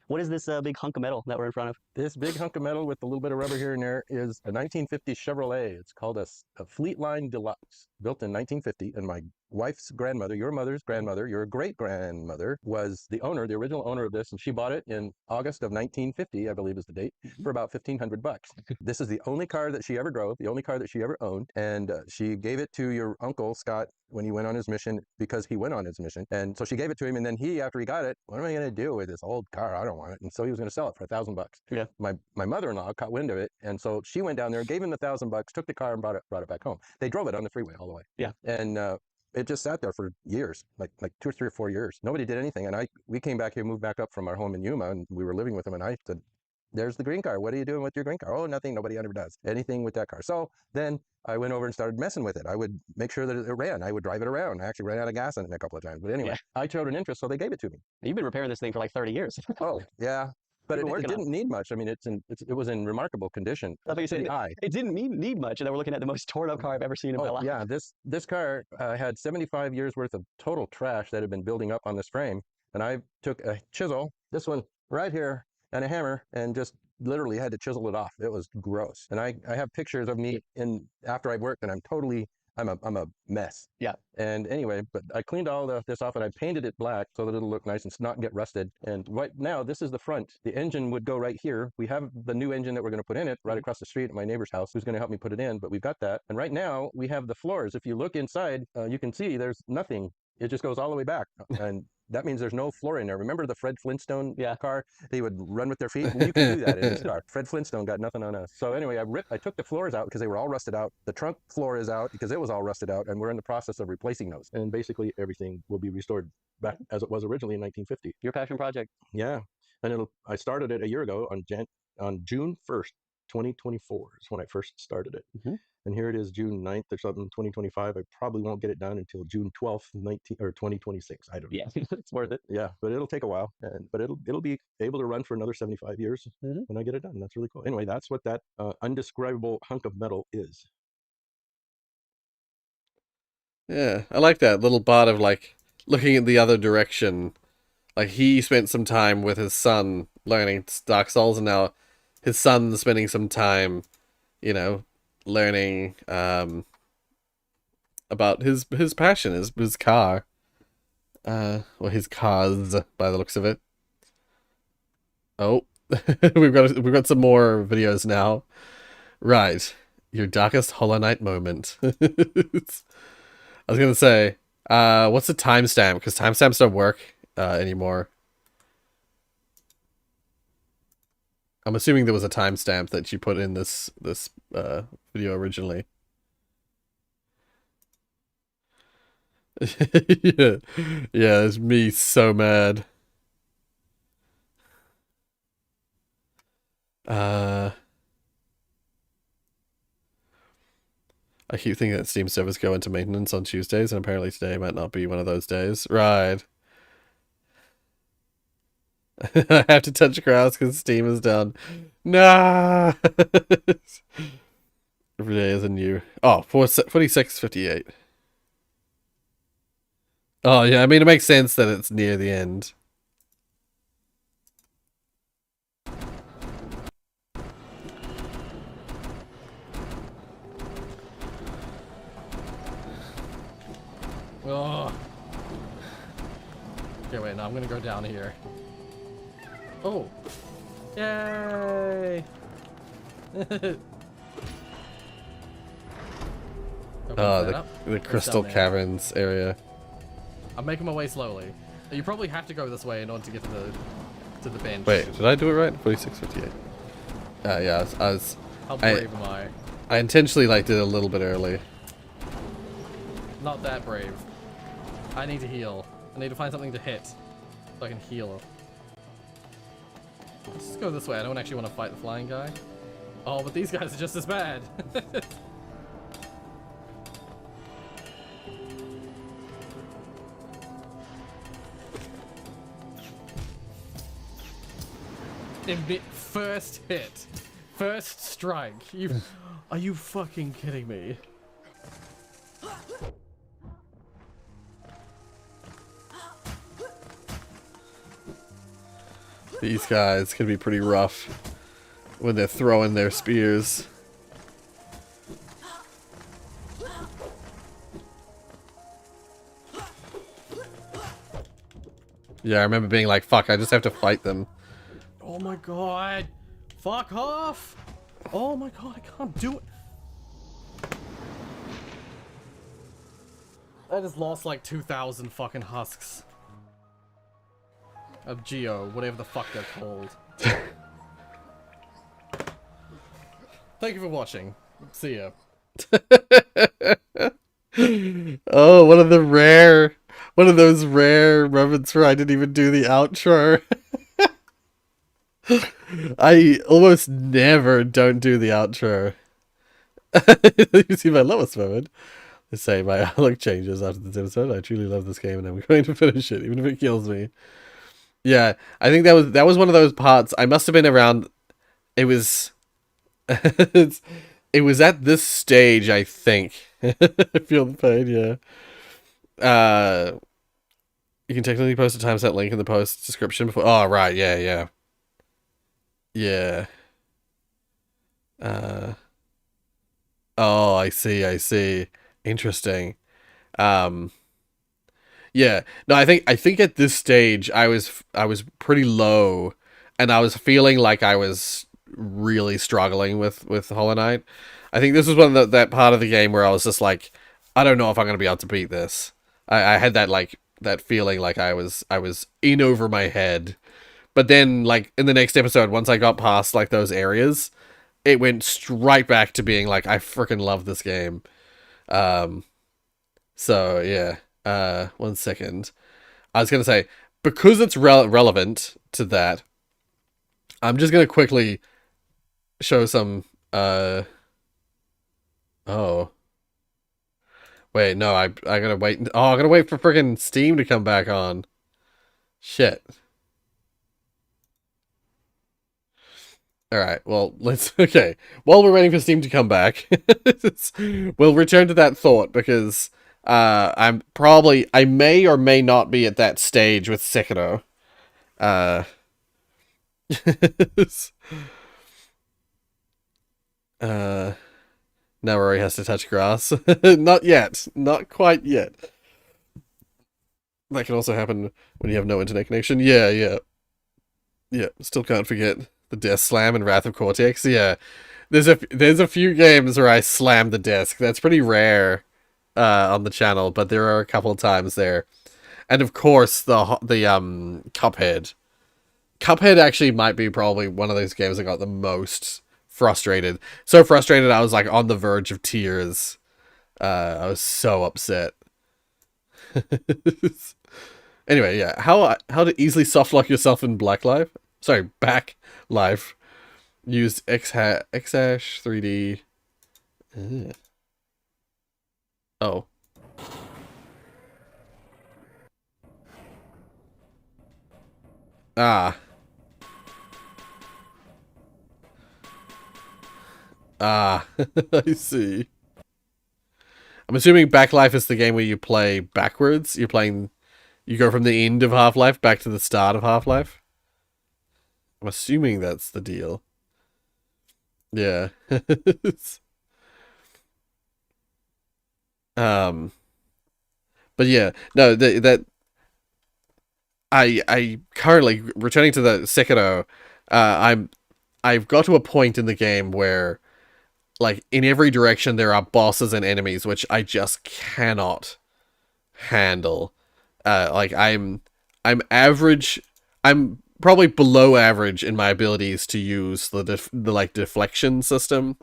What is this big hunk of metal that we're in front of? This big hunk of metal with a little bit of rubber here and there is a 1950 Chevrolet. It's called a Fleetline Deluxe, built in 1950. And my wife's grandmother, your mother's grandmother, your great-grandmother, was the original owner of this. And she bought it in August of 1950, I believe is the date, for about $1,500. This is the only car that she ever drove, the only car that she ever owned. And she gave it to your uncle, Scott, when he went on his mission, because he went on his mission. And so she gave it to him, and then he, after he got it, what am I going to do with this old car? I don't want it. And so he was going to sell it for $1,000. Yeah. My mother-in-law caught wind of it, and so she went down there, gave him the $1,000, took the car, and brought it back home. They drove it on the freeway all the way. Yeah. And it just sat there for years, like 2 or 3 or 4 years. Nobody did anything. And we came back here, moved back up from our home in Yuma, and we were living with him, and I said, there's the green car. What are you doing with your green car? Oh, nothing. Nobody ever does anything with that car. So then I went over and started messing with it. I would make sure that it ran. I would drive it around. I actually ran out of gas in it a couple of times. But anyway, I showed an interest, so they gave it to me. You've been repairing this thing for like 30 years. Oh, yeah. But it didn't need much. I mean, it was in remarkable condition. I think you said it didn't need much, and then we're looking at the most torn up car I've ever seen in my life. Yeah, this car had 75 years worth of total trash that had been building up on this frame. And I took a chisel. This one right here and a hammer and just literally had to chisel it off. It was gross. And I have pictures of me in after I worked, and I'm a mess. Yeah. And anyway, but I cleaned all this off and I painted it black so that it'll look nice and not get rusted. And right now, this is the front. The engine would go right here. We have the new engine that we're going to put in it right across the street at my neighbor's house, who's going to help me put it in. But we've got that. And right now, we have the floors. If you look inside, you can see there's nothing. It just goes all the way back. And that means there's no floor in there. Remember the Fred Flintstone car? They would run with their feet. Well, you can do that in this car. Fred Flintstone got nothing on us. So anyway, I took the floors out because they were all rusted out. The trunk floor is out because it was all rusted out, and we're in the process of replacing those. And basically everything will be restored back as it was originally in 1950. Your passion project. Yeah, and I started it a year ago on June 1st, 2024 is when I first started it. And here it is, June 9th or something, 2025. I probably won't get it done until June 12th, 2026. I don't know. Yeah, it's worth it. Yeah, but it'll take a while, but it'll be able to run for another 75 years when I get it done. That's really cool. Anyway, that's what that undescribable hunk of metal is. Yeah, I like that little part of like looking in the other direction. Like he spent some time with his son learning Dark Souls, and now his son's spending some time, you know, learning about his passion, his car, or his cars by the looks of it. Oh, we've got some more videos now. Right, your darkest Hollow Knight moment. I was gonna say, what's the timestamp? Because timestamps don't work anymore. I'm assuming there was a timestamp that you put in this video originally. Yeah, it's me so mad. I keep thinking that Steam servers go into maintenance on Tuesdays, and apparently today might not be one of those days. Right. I have to touch grass because Steam is down. Nah. Every day is a new. Oh, 46:58. Oh yeah, I mean it makes sense that it's near the end. Oh. Okay, wait, no, I'm gonna go down here. Oh. Yay! The Crystal Caverns area. I'm making my way slowly. You probably have to go this way in order to get to the bench. Wait, did I do it right? 46:58. Yeah, I was. How brave am I? I intentionally did it a little bit early. Not that brave. I need to heal. I need to find something to hit so I can heal. Let's just go this way. I don't actually want to fight the flying guy. Oh, but these guys are just as bad. First hit. First strike. Are you fucking kidding me? These guys can be pretty rough when they're throwing their spears. Yeah, I remember being like, fuck, I just have to fight them. Oh my god. Fuck off. Oh my god, I can't do it. I just lost like 2,000 fucking husks. Of Geo, whatever the fuck they're called. Thank you for watching. See ya. Oh, one of those rare moments where I didn't even do the outro. I almost never don't do the outro. You see my lowest moment. They say my outlook changes after this episode. I truly love this game and I'm going to finish it, even if it kills me. Yeah, I think that was one of those parts. I must have been around. It was. It was at this stage, I think. I feel the pain. Yeah. You can technically post a timestamp link in the post description before. Oh right, yeah. Yeah. Oh, I see. Interesting. Yeah. No, I think at this stage I was pretty low, and I was feeling like I was really struggling with Hollow Knight. I think this was one of that part of the game where I was just like, I don't know if I'm gonna be able to beat this. I had that that feeling like I was in over my head. But then like in the next episode, once I got past like those areas, it went straight back to being like, I freaking love this game. So yeah. 1 second. I was gonna say, because it's relevant to that, I'm just gonna quickly show some. Oh, wait, no, I gotta wait. Oh, I gotta wait for friggin' Steam to come back on. Shit. All right, well, let's. Okay, while we're waiting for Steam to come back, we'll return to that thought because I may or may not be at that stage with Sekiro. Now Rory has to touch grass. Not yet. Not quite yet. That can also happen when you have no internet connection. Yeah. Still can't forget the desk slam and Wrath of Cortex. Yeah. There's a few games where I slam the desk. That's pretty rare on the channel, but there are a couple of times there. And of course the Cuphead. Cuphead actually might be probably one of those games that got the most frustrated. So frustrated I was like on the verge of tears. I was so upset. Anyway, yeah. How to easily softlock yourself in Back Life. Used Xhash 3D. Oh. I see. I'm assuming Backlife is the game where you play backwards. You go from the end of Half-Life back to the start of Half-Life. I'm assuming that's the deal. Yeah. But yeah, no, I currently, returning to the Sekiro, I've got to a point in the game where, like, in every direction there are bosses and enemies which I just cannot handle. Like, I'm average. I'm probably below average in my abilities to use the deflection system,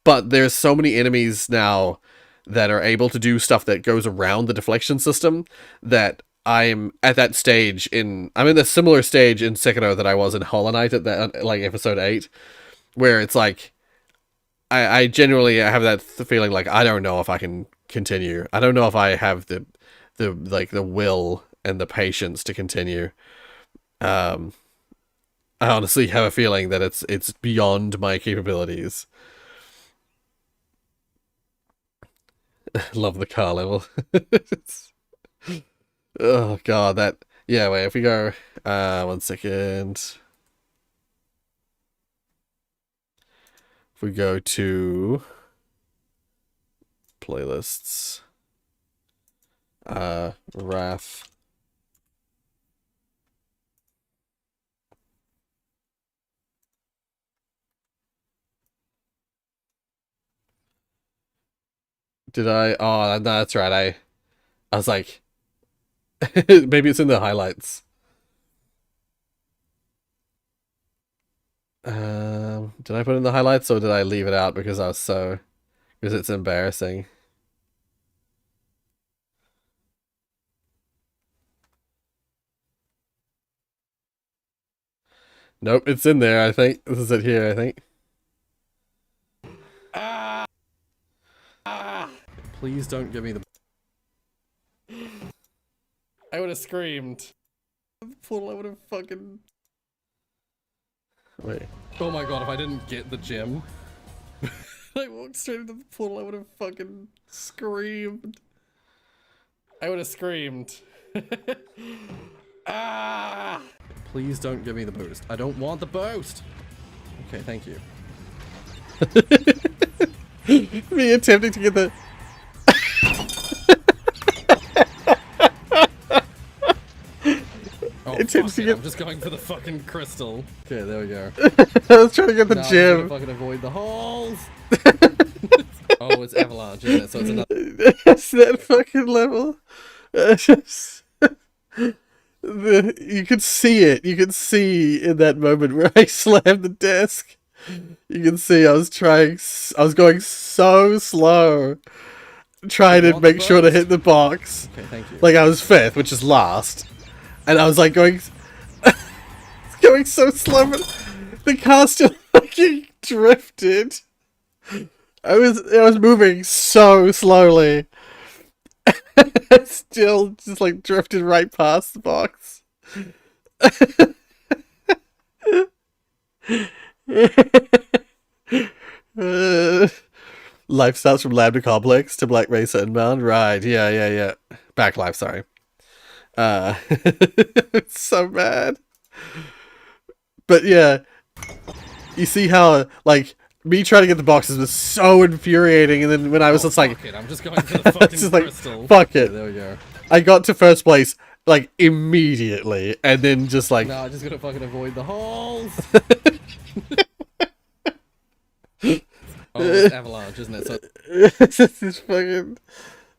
but there's so many enemies now that are able to do stuff that goes around the deflection system that I'm at that stage I'm in a similar stage in Sekiro that I was in Hollow Knight at that, like, episode 8, where it's like I genuinely have that feeling like I don't know if I can continue. I don't know if I have the will and the patience to continue. I honestly have a feeling that it's beyond my capabilities. Love the car level. Oh god, yeah, wait, if we go 1 second. If we go to playlists, Wrath. Did I? Oh, no, that's right. I was like, maybe it's in the highlights. Did I put it in the highlights or did I leave it out because it's embarrassing? Nope, it's in there, I think. This is it here, I think. Please don't give me the... I would have screamed. I would have fucking... Wait. Oh my god, if I didn't get the gem... I walked straight into the portal, I would have fucking screamed. I would have screamed. Please don't give me the boost. I don't want the boost! Okay, thank you. Me attempting to get the... Oh, attempts fuck to it. get... I'm just going for the fucking crystal. Okay, there we go. I was trying to get the no, gem. I'm just gonna fucking avoid the holes. Oh, it's avalanche, isn't it? So it's another... It's that fucking level. You could see it. You could see in that moment where I slammed the desk. You can see I was going so slow, trying to make sure to hit the box. Okay, thank you. Like I was 5th, which is last, and I was like going so slow, but the car still fucking drifted. I was moving so slowly. I still just like drifted right past the box. Life starts from lab to complex to Black Mesa inbound. Right, yeah. Back life, sorry. It's so bad. But yeah, you see how, like, me trying to get the boxes was so infuriating, and then when I was just like... Fuck it, I'm just going for the fucking just like, crystal. fuck it. Okay, there we go. I got to first place, like, immediately, and then just like... No, I'm just gonna fucking avoid the holes. Oh, it's avalanche, isn't it? So... This is fucking...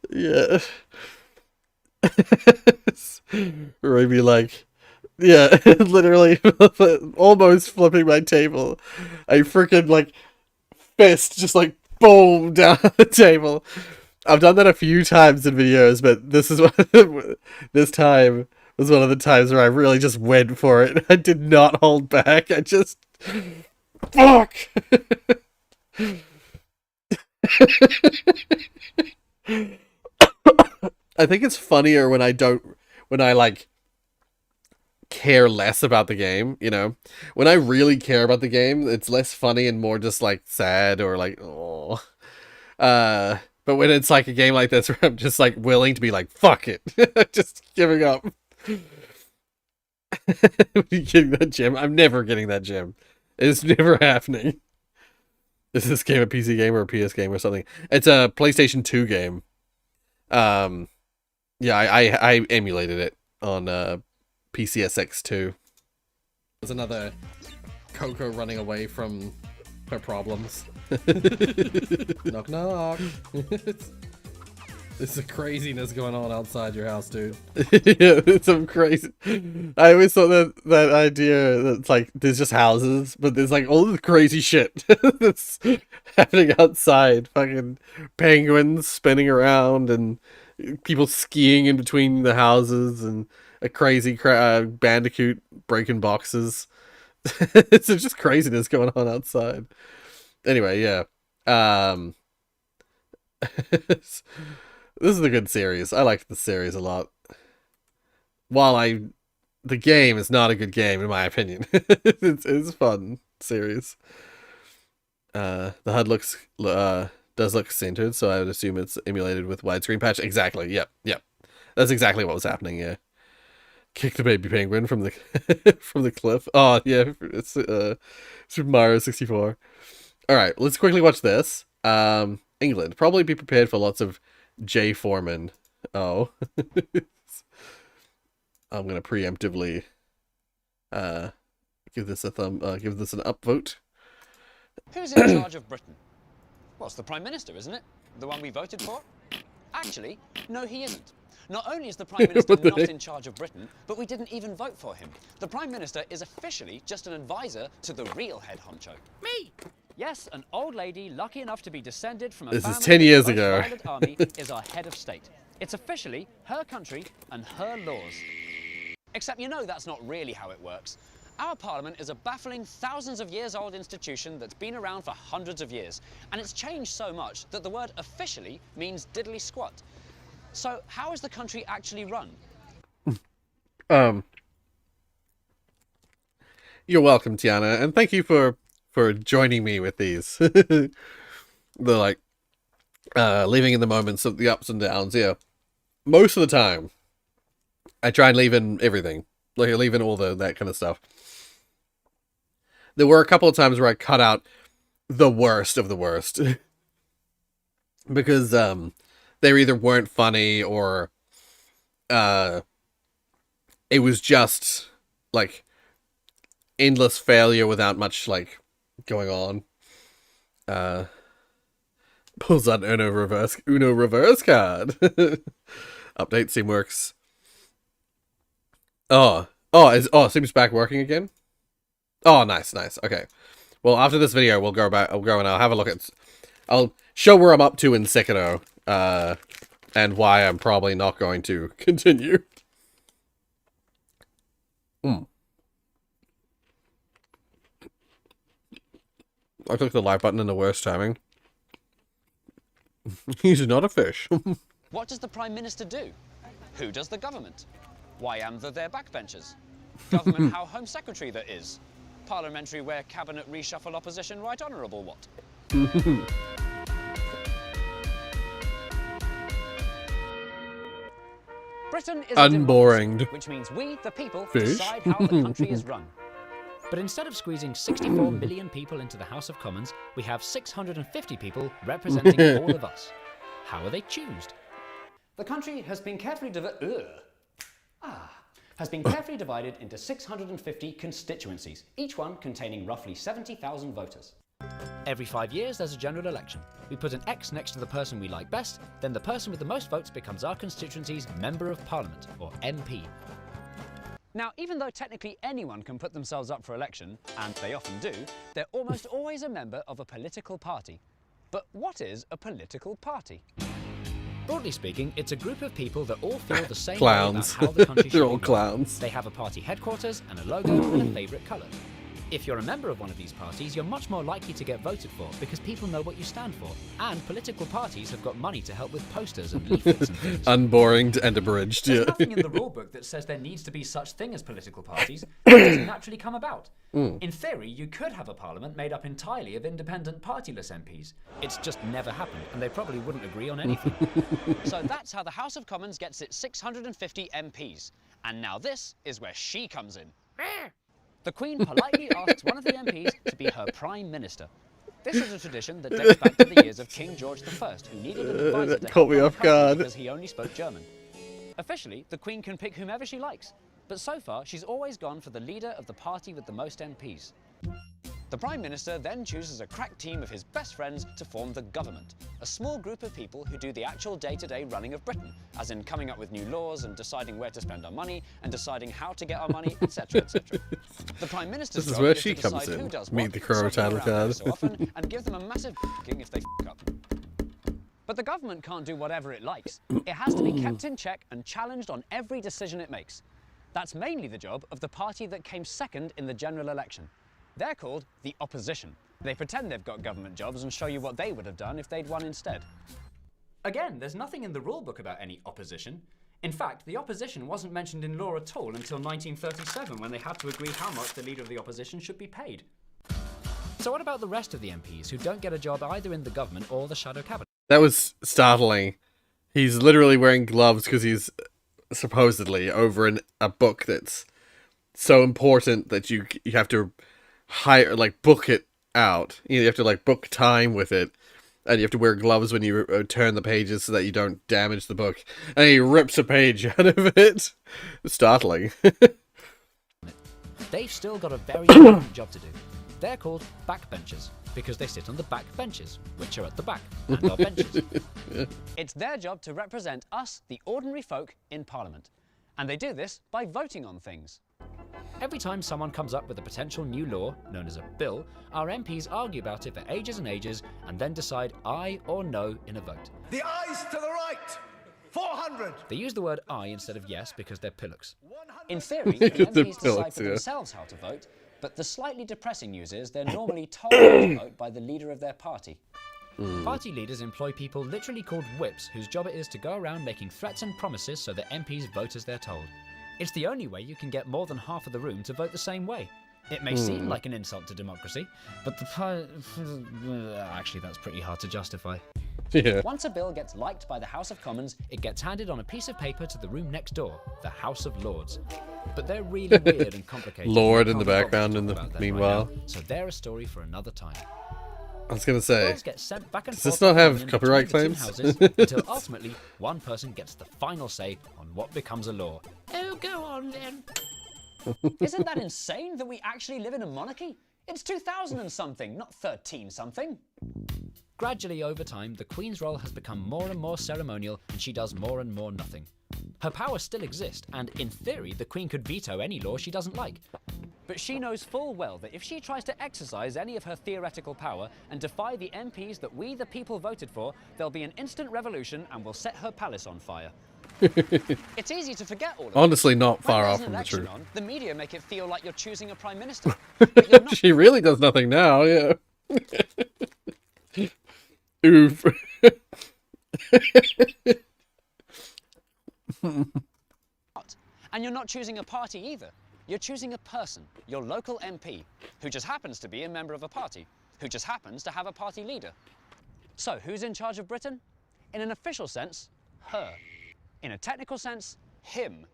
Yeah. Maybe like... Yeah, literally almost flipping my table. I freaking like fist just like boom down the table. I've done that a few times in videos, but this is this time was one of the times where I really just went for it. I did not hold back. I just fuck. I think it's funnier when I like care less about the game, you know? When I really care about the game, it's less funny and more just like sad or like, oh. But when it's like a game like this where I'm just like willing to be like, fuck it, just giving up. Getting that gem? I'm never getting that gem. It's never happening. Is this game a PC game or a PS game or something? It's a PlayStation 2 game. Yeah, I emulated it on PCSX2. There's another Coco running away from her problems. Knock knock. There's some craziness going on outside your house, dude. Yeah, it's some crazy. I always thought that idea that's like there's just houses, but there's like all this crazy shit that's happening outside. Fucking penguins spinning around and people skiing in between the houses and a crazy bandicoot breaking boxes. It's just craziness going on outside. Anyway, yeah. This is a good series. I liked the series a lot. While the game is not a good game in my opinion. It's a fun series. The HUD does look centered, so I would assume it's emulated with widescreen patch. Exactly. Yep. That's exactly what was happening. Yeah. Kick the baby penguin from the from the cliff. Oh yeah, it's Super Mario 64. All right, let's quickly watch this. England. Probably be prepared for lots of J Foreman. Oh. I'm gonna preemptively give this a give this an upvote. Who's in charge of Britain? Well, it's the Prime Minister, isn't it? The one we voted for? Actually, no, he isn't. Not only is the Prime Minister not in charge of Britain, but we didn't even vote for him. The Prime Minister is officially just an advisor to the real head honcho. Me! Yes, an old lady lucky enough to be descended from a This is family 10 years with the most ago. violent army is our head of state. It's officially her country and her laws. Except you know that's not really how it works. Our parliament is a baffling thousands of years old institution that's been around for hundreds of years. And it's changed so much that the word officially means diddly squat. So how is the country actually run? You're welcome, Tiana, and thank you for joining me with these. The like living in the moments of the ups and downs. Yeah, most of the time I try and leave in everything, like I leave in all that kind of stuff. there were a couple of times where I cut out the worst of the worst. Because they either weren't funny or it was just like endless failure without much like going on. Pulls out Uno reverse card. Update Steam works. Steam's back working again. Oh, nice. Okay. Well, after this video, we'll go and I'll have a look at. I'll show where I'm up to in Sekiro, and why I'm probably not going to continue. I clicked the like button in the worst timing. He's not a fish. What does the Prime Minister do? Who does the government? Why am there backbenchers? Government how Home Secretary there is? Parliamentary where cabinet reshuffle opposition right honourable what? Britain is unboring, which means we, the people, fish? decide how the country is run. But instead of squeezing 64 million people into the House of Commons, we have 650 people representing all of us. How are they choosed? The country has been carefully divided into 650 constituencies, each one containing roughly 70,000 voters. Every 5 years, there's a general election. We put an X next to the person we like best, then the person with the most votes becomes our constituency's Member of Parliament, or MP. Now, even though technically anyone can put themselves up for election, and they often do, they're almost always a member of a political party. But what is a political party? Broadly speaking, it's a group of people that all feel the same clowns. way about how the country should They're be all run. clowns. They have a party headquarters and a logo and a favourite colour. If you're a member of one of these parties, you're much more likely to get voted for because people know what you stand for. And political parties have got money to help with posters and leaflets and things. Unboring and abridged. There's Yeah. nothing in the rulebook that says there needs to be such thing as political parties. It doesn't naturally come about. In theory, you could have a parliament made up entirely of independent partyless MPs. It's just never happened, and they probably wouldn't agree on anything. So that's how the House of Commons gets its 650 MPs. And now this is where she comes in. The Queen politely asks one of the MPs to be her Prime Minister. This is a tradition that dates back to the years of King George I, who needed an advisor That to caught help me run the off country guard. because he only spoke German. Officially, the Queen can pick whomever she likes, but so far she's always gone for the leader of the party with the most MPs. The Prime Minister then chooses a crack team of his best friends to form the government, a small group of people who do the actual day-to-day running of Britain, as in coming up with new laws and deciding where to spend our money and deciding how to get our money, etc., etc. The Prime Minister's This is job where is she to comes decide in. who does Meet what, the Crow circle title around card. every so often, and give them a massive f***ing if they f*** up. But the government can't do whatever it likes. It has to be kept in check and challenged on every decision it makes. That's mainly the job of the party that came second in the general election. They're called the opposition. They pretend they've got government jobs and show you what they would have done if they'd won instead. Again, there's nothing in the rulebook about any opposition. In fact, the opposition wasn't mentioned in law at all until 1937, when they had to agree how much the leader of the opposition should be paid. So what about the rest of the MPs who don't get a job either in the government or the shadow cabinet? That was startling. He's literally wearing gloves because he's supposedly over a book that's so important that you have to book it out. You have to book time with it, and you have to wear gloves when you turn the pages so that you don't damage the book. And he rips a page out of it. Startling. They've still got a very important job to do. They're called backbenchers because they sit on the back benches, which are at the back and are benches. It's their job to represent us, the ordinary folk, in Parliament. And they do this by voting on things. Every time someone comes up with a potential new law, known as a bill, our MPs argue about it for ages and ages and then decide aye or no in a vote. The ayes to the right! 400! They use the word aye instead of yes because they're pillocks. In theory, the MPs decide pillocks, for yeah. themselves how to vote, but the slightly depressing news is they're normally told to vote by the leader of their party. Party leaders employ people literally called whips whose job it is to go around making threats and promises so that MPs vote as they're told. It's the only way you can get more than half of the room to vote the same way. It may seem like an insult to democracy, but actually that's pretty hard to justify. Yeah. Once a bill gets liked by the House of Commons, it gets handed on a piece of paper to the room next door, the House of Lords. But they're really weird and complicated. Lord and in the we can't background bother in to the talk about them meanwhile. right now, so they're a story for another time. I was gonna say, Bills get sent back and does this forth not have between copyright the two claims? houses until ultimately one person gets the final say on what becomes a law. Oh, go on then. Isn't that insane that we actually live in a monarchy? It's 2000 and something, not 13 something. Gradually over time, the Queen's role has become more and more ceremonial, and she does more and more nothing. Her powers still exist, and in theory, the Queen could veto any law she doesn't like. But she knows full well that if she tries to exercise any of her theoretical power and defy the MPs that we the people voted for, there'll be an instant revolution and will set her palace on fire. It's easy to forget all of Honestly, not When far there's off an from the election truth. on, the media make it feel like you're choosing a prime minister. She really does nothing now, yeah. Oof. And you're not choosing a party either. You're choosing a person, your local MP, who just happens to be a member of a party, who just happens to have a party leader. So who's in charge of Britain? In an official sense, her. In a technical sense, him.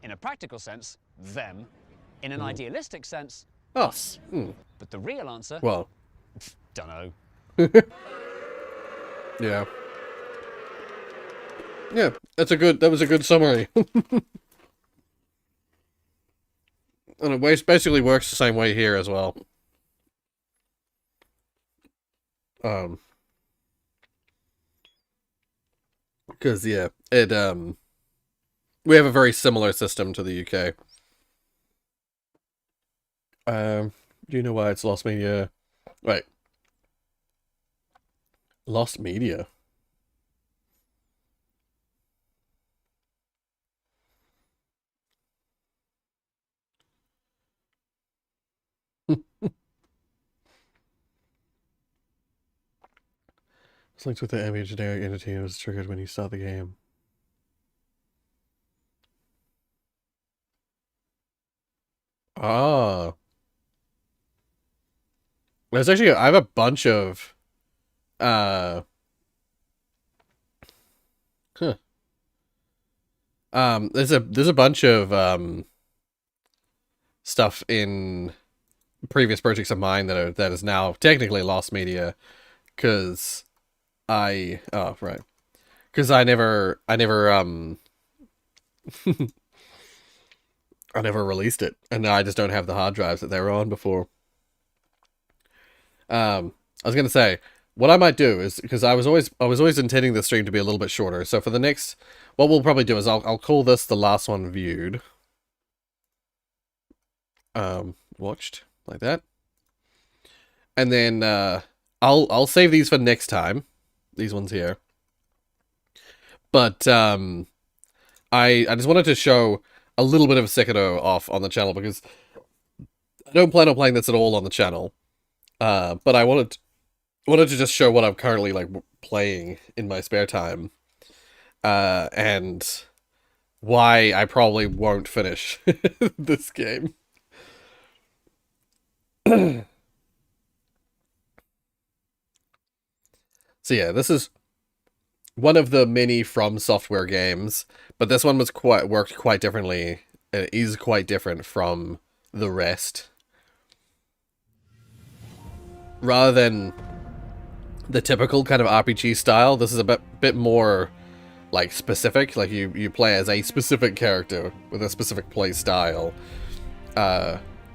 In a practical sense, them. In an idealistic sense, us. But the real answer? Well. Dunno. Yeah. Yeah, that was a good summary. And it basically works the same way here as well. Because, yeah, we have a very similar system to the UK. Do you know why it's lost media? Right. Lost media? It's linked with the ambient generic entity and was triggered when you start the game. Ah. There's actually, I have a bunch of, there's a bunch of, stuff in previous projects of mine that is now technically lost media, because I never I never released it, and I just don't have the hard drives that they were on before. I was gonna say, what I might do is, because I was always intending the stream to be a little bit shorter, so for the next, what we'll probably do is I'll call this the last one viewed. Watched, like that. And then I'll save these for next time. These ones here. But I just wanted to show a little bit of Sekiro off on the channel, because I don't plan on playing this at all on the channel. But I wanted to just show what I'm currently like playing in my spare time. And why I probably won't finish this game. So yeah, this is one of the many From Software games, but this one was worked quite differently. It is quite different from the rest. Rather than the typical kind of RPG style, this is a bit more like specific. Like you play as a specific character with a specific play style.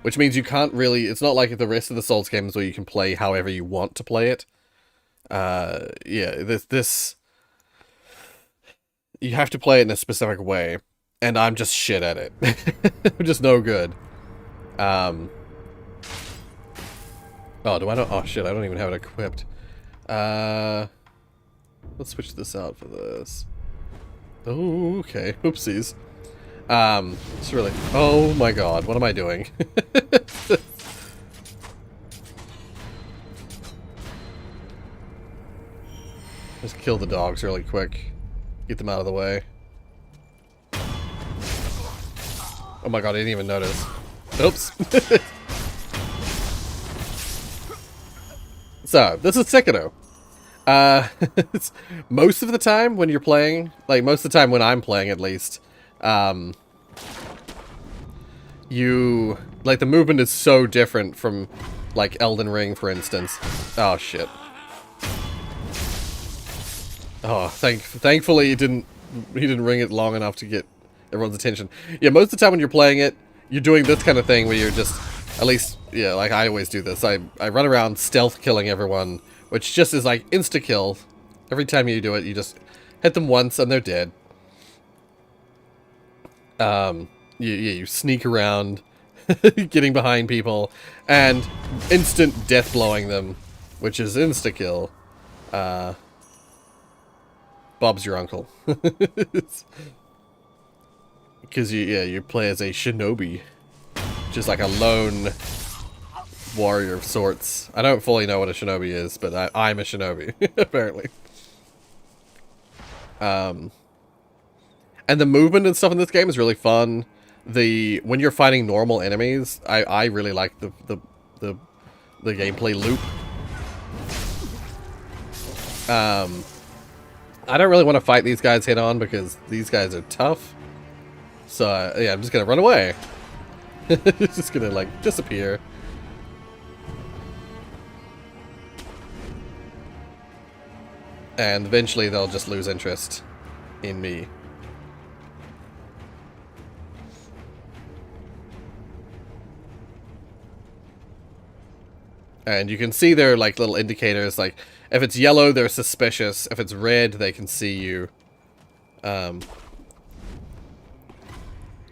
Which means you can't really, it's not like the rest of the Souls games where you can play however you want to play it. Yeah, this you have to play it in a specific way, and I'm just shit at it. I'm just no good. Oh, do I not? Oh shit, I don't even have it equipped. Let's switch this out for this. Oh, okay. Oopsies. It's really, oh my god, what am I doing? Just kill the dogs really quick. Get them out of the way. Oh my god, I didn't even notice. Oops. So, this is Sekiro. Most of the time when you're playing, like most of the time when I'm playing at least, you, like the movement is so different from like Elden Ring, for instance. Oh shit. Oh, thankfully he didn't ring it long enough to get everyone's attention. Yeah, most of the time when you're playing it, you're doing this kind of thing where you're just, at least, yeah, like I always do this. I run around stealth killing everyone, which just is like insta-kill. Every time you do it, you just hit them once and they're dead. You sneak around, getting behind people, and instant death blowing them, which is insta-kill. Bob's your uncle. Because you play as a shinobi, just like a lone warrior of sorts. I don't fully know what a shinobi is, but I'm a shinobi, apparently. And the movement and stuff in this game is really fun. When you're fighting normal enemies, I really like the gameplay loop. I don't really want to fight these guys head on because these guys are tough. So yeah, I'm just gonna run away. It's just gonna like disappear. And eventually they'll just lose interest in me. And you can see their like little indicators, like if it's yellow they're suspicious, if it's red they can see you.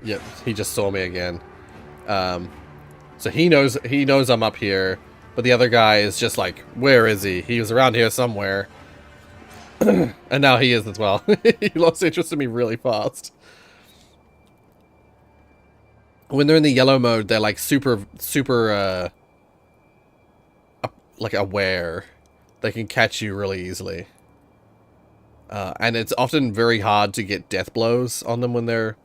Yep, he just saw me again. So he knows I'm up here, but the other guy is just like, where is he? He was around here somewhere. And now he is as well. He lost interest in me really fast. When they're in the yellow mode, they're like super like aware. They can catch you really easily. And it's often very hard to get death blows on them when they're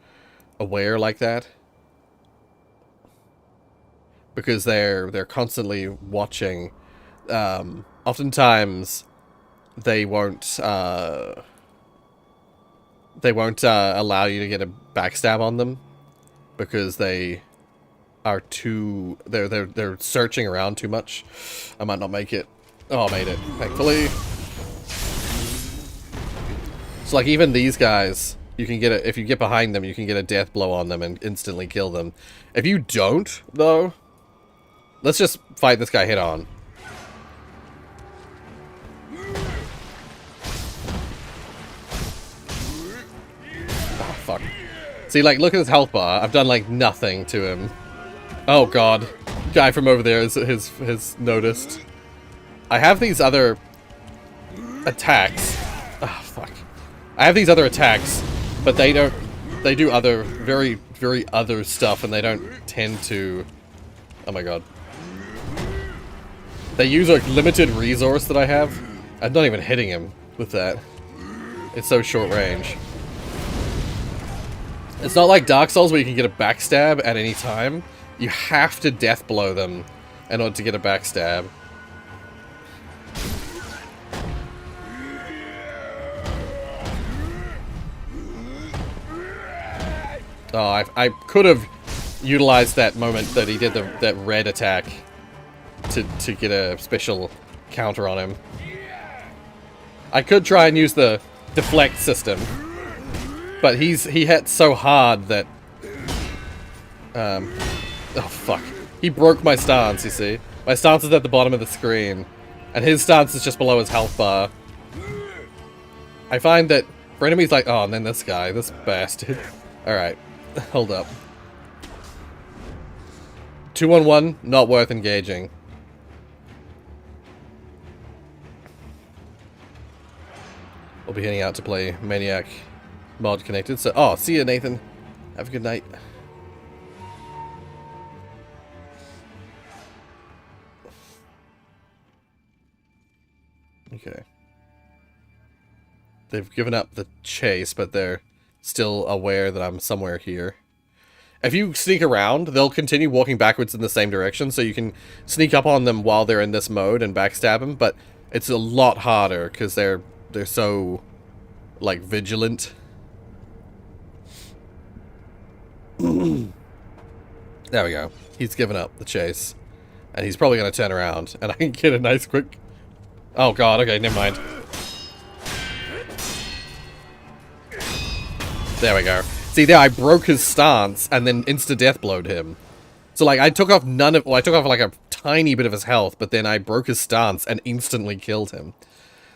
aware like that. Because they're constantly watching. Oftentimes they won't allow you to get a backstab on them because they are they're searching around too much. I might not make it. Oh, I made it, thankfully. So like even these guys, you can get if you get behind them, you can get a death blow on them and instantly kill them. If you don't, though, let's just fight this guy head on. Oh, fuck. See, like, look at his health bar. I've done, like, nothing to him. Oh, God. Guy from over there has noticed. I have these other attacks. Oh, fuck. I have these other attacks, but they do other, very, very other stuff, and they don't tend to... Oh, my God. They use a limited resource that I have. I'm not even hitting him with that. It's so short range. It's not like Dark Souls where you can get a backstab at any time. You have to death blow them in order to get a backstab. Oh, I could have utilized that moment that he did that red attack to get a special counter on him. I could try and use the deflect system, but he hit so hard that oh fuck, he broke my stance. You see, my stance is at the bottom of the screen, and his stance is just below his health bar. I find that for enemies like, oh, and then this guy, this bastard. All right, hold up. 2-on-1, not worth engaging. We'll be heading out to play Maniac mod connected. So, oh, see you, Nathan. Have a good night. Okay. They've given up the chase, but they're still aware that I'm somewhere here. If you sneak around, they'll continue walking backwards in the same direction, so you can sneak up on them while they're in this mode and backstab them, but It's a lot harder because they're so, like, vigilant. There we go. He's given up the chase. And he's probably going to turn around. And I can get a nice quick... Oh god, okay, never mind. There we go. See, there, I broke his stance and then insta-death-blowed him. So, like, I took off none of... Well, I took off, like, a tiny bit of his health, but then I broke his stance and instantly killed him.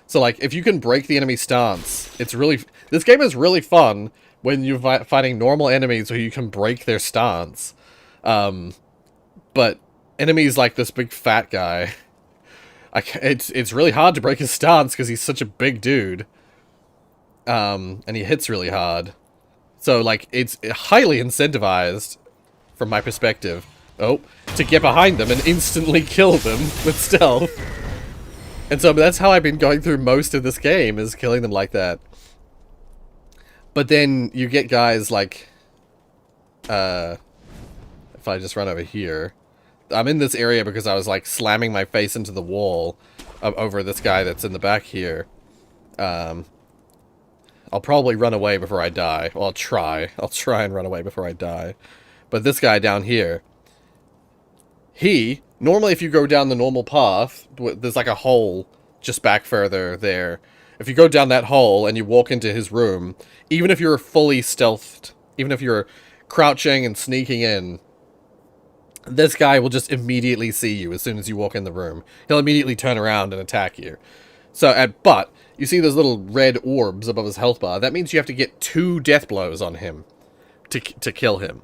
So, like, if you can break the enemy stance, it's really... This game is really fun when you're fighting normal enemies who you can break their stance. But enemies like this big fat guy... It's really hard to break his stance because he's such a big dude. And he hits really hard. So, like, it's highly incentivized, from my perspective, to get behind them and instantly kill them with stealth. And so that's how I've been going through most of this game, is killing them like that. But then you get guys like, if I just run over here. I'm in this area because I was, like, slamming my face into the wall over this guy that's in the back here. I'll probably run away before I die. Well, I'll try. I'll try and run away before I die. But this guy down here, normally if you go down the normal path, there's like a hole just back further there. If you go down that hole and you walk into his room, even if you're fully stealthed, even if you're crouching and sneaking in, this guy will just immediately see you as soon as you walk in the room. He'll immediately turn around and attack you. So, but, you see those little red orbs above his health bar? That means you have to get 2 death blows on him to kill him.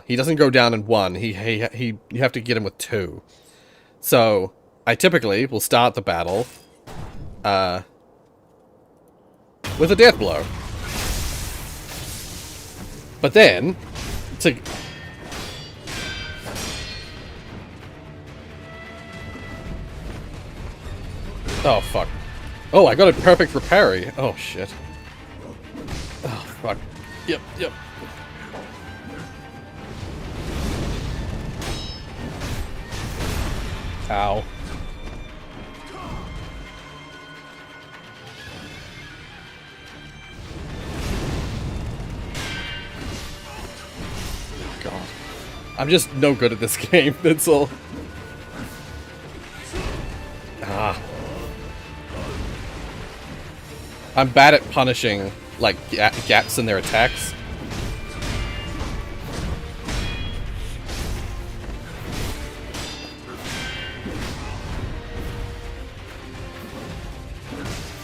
He doesn't go down in 1. You have to get him with 2. So, I typically will start the battle with a death blow. But then, oh, fuck. Oh, I got a perfect reparry. Oh, shit. Oh, fuck. Yep. Ow. God. I'm just no good at this game, that's all. I'm bad at punishing, like, gaps in their attacks.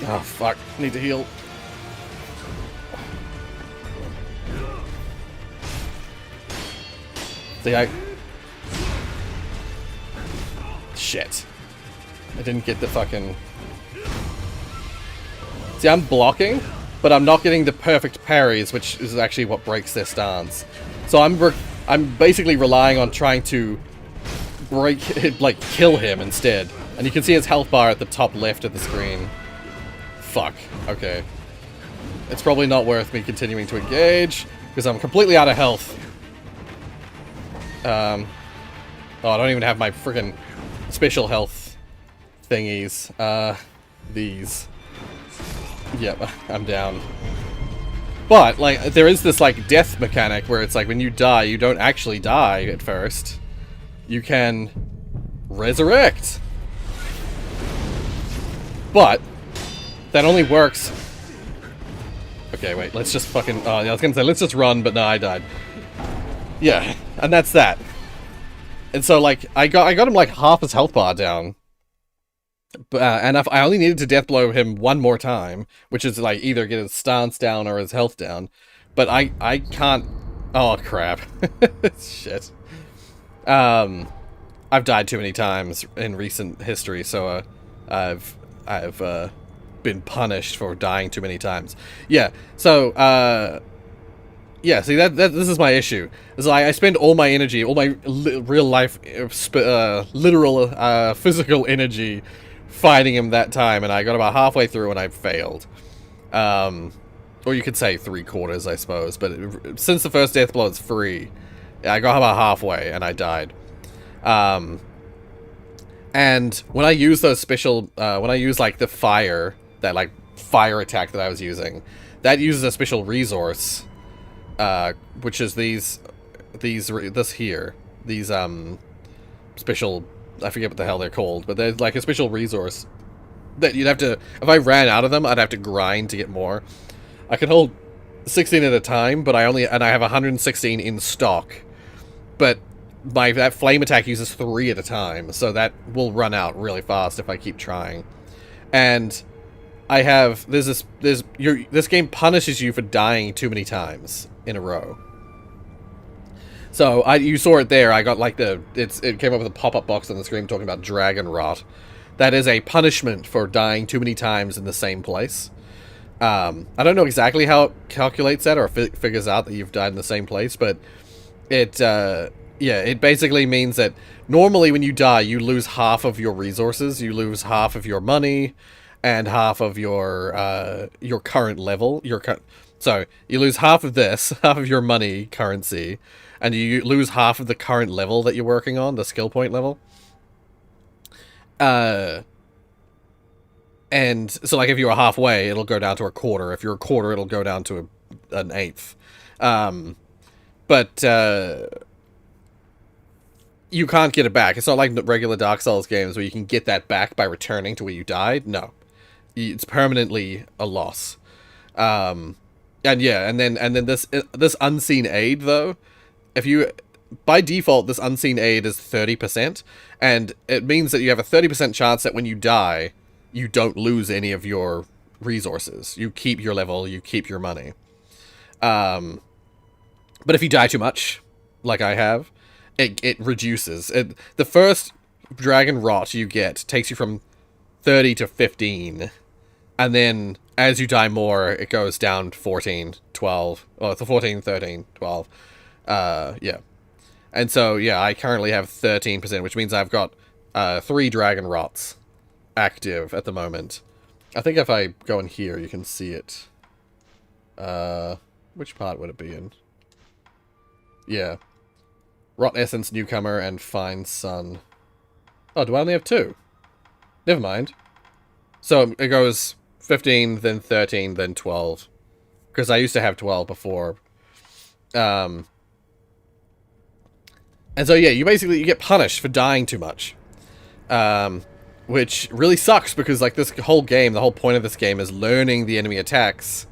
Oh, fuck. Need to heal. See, shit. I didn't get the fucking... See, I'm blocking, but I'm not getting the perfect parries, which is actually what breaks their stance. So I'm basically relying on trying to kill him instead. And you can see his health bar at the top left of the screen. Fuck. Okay. It's probably not worth me continuing to engage, because I'm completely out of health. Oh, I don't even have my friggin' special health thingies. These. Yep, I'm down. But, like, there is this, like, death mechanic where it's like, when you die, you don't actually die at first. You can resurrect. But that only works... Okay, wait, let's just fucking... Oh, I was gonna say, let's just run, but no, I died. Yeah, and that's that. And so, like, I got him, like, half his health bar down. And I only needed to death blow him one more time, which is, like, either get his stance down or his health down. But I can't... Oh, crap. Shit. I've died too many times in recent history, so, I've been punished for dying too many times. Yeah, so, yeah, see, this is my issue. Is I spend all my energy, all my real life, literal, physical energy fighting him that time, and I got about halfway through and I failed. Or you could say 3/4, I suppose, but since the first death blow is free, I got about halfway and I died. And when I use those special, when I use like the fire, that like fire attack that I was using, that uses a special resource, which is these special, I forget what the hell they're called, but there's like a special resource that you'd have to, if I ran out of them, I'd have to grind to get more. I can hold 16 at a time, but I have 116 in stock, but that flame attack uses 3 at a time, so that will run out really fast if I keep trying. And I have, this game punishes you for dying too many times in a row. So you saw it there. I got like it came up with a pop-up box on the screen talking about dragon rot. That is a punishment for dying too many times in the same place. I don't know exactly how it calculates that or figures out that you've died in the same place, but it basically means that normally when you die, you lose half of your resources, you lose half of your money, and half of your current level. So you lose half of this, half of your money currency, and you lose half of the current level that you're working on, the skill point level. And so like if you were halfway, it'll go down to a quarter. If you're a quarter, it'll go down to an eighth. But you can't get it back. It's not like regular Dark Souls games where you can get that back by returning to where you died. No, it's permanently a loss. And then this unseen aid though, by default this unseen aid is 30%, and it means that you have a 30% chance that when you die, you don't lose any of your resources. You keep your level, you keep your money. But if you die too much, like I have, it reduces. The first dragon rot you get takes you from 30 to 15. And then as you die more, it goes down to 14, 12. Oh, it's 14, 13, 12. Yeah. And so, yeah, I currently have 13%, which means I've got 3 dragon rots active at the moment. I think if I go in here, you can see it. Which part would it be in? Yeah. Rot Essence, Newcomer, and Fine Sun. Oh, do I only have 2? Never mind. So it goes 15, then 13, then 12. Because I used to have 12 before. And so, yeah, you get punished for dying too much. Which really sucks because, like, this whole game, the whole point of this game is learning the enemy attacks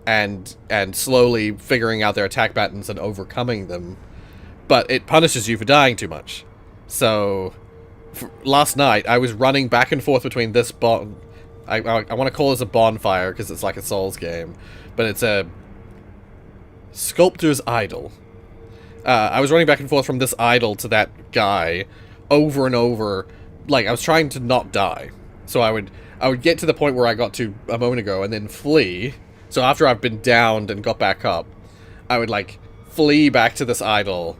and slowly figuring out their attack patterns and overcoming them. But it punishes you for dying too much. So, last night, I was running back and forth between this I want to call this a bonfire because it's like a Souls game. But it's a Sculptor's Idol. I was running back and forth from this idol to that guy over and over. Like, I was trying to not die. So I would get to the point where I got to a moment ago and then flee. So after I've been downed and got back up, I would, like, flee back to this idol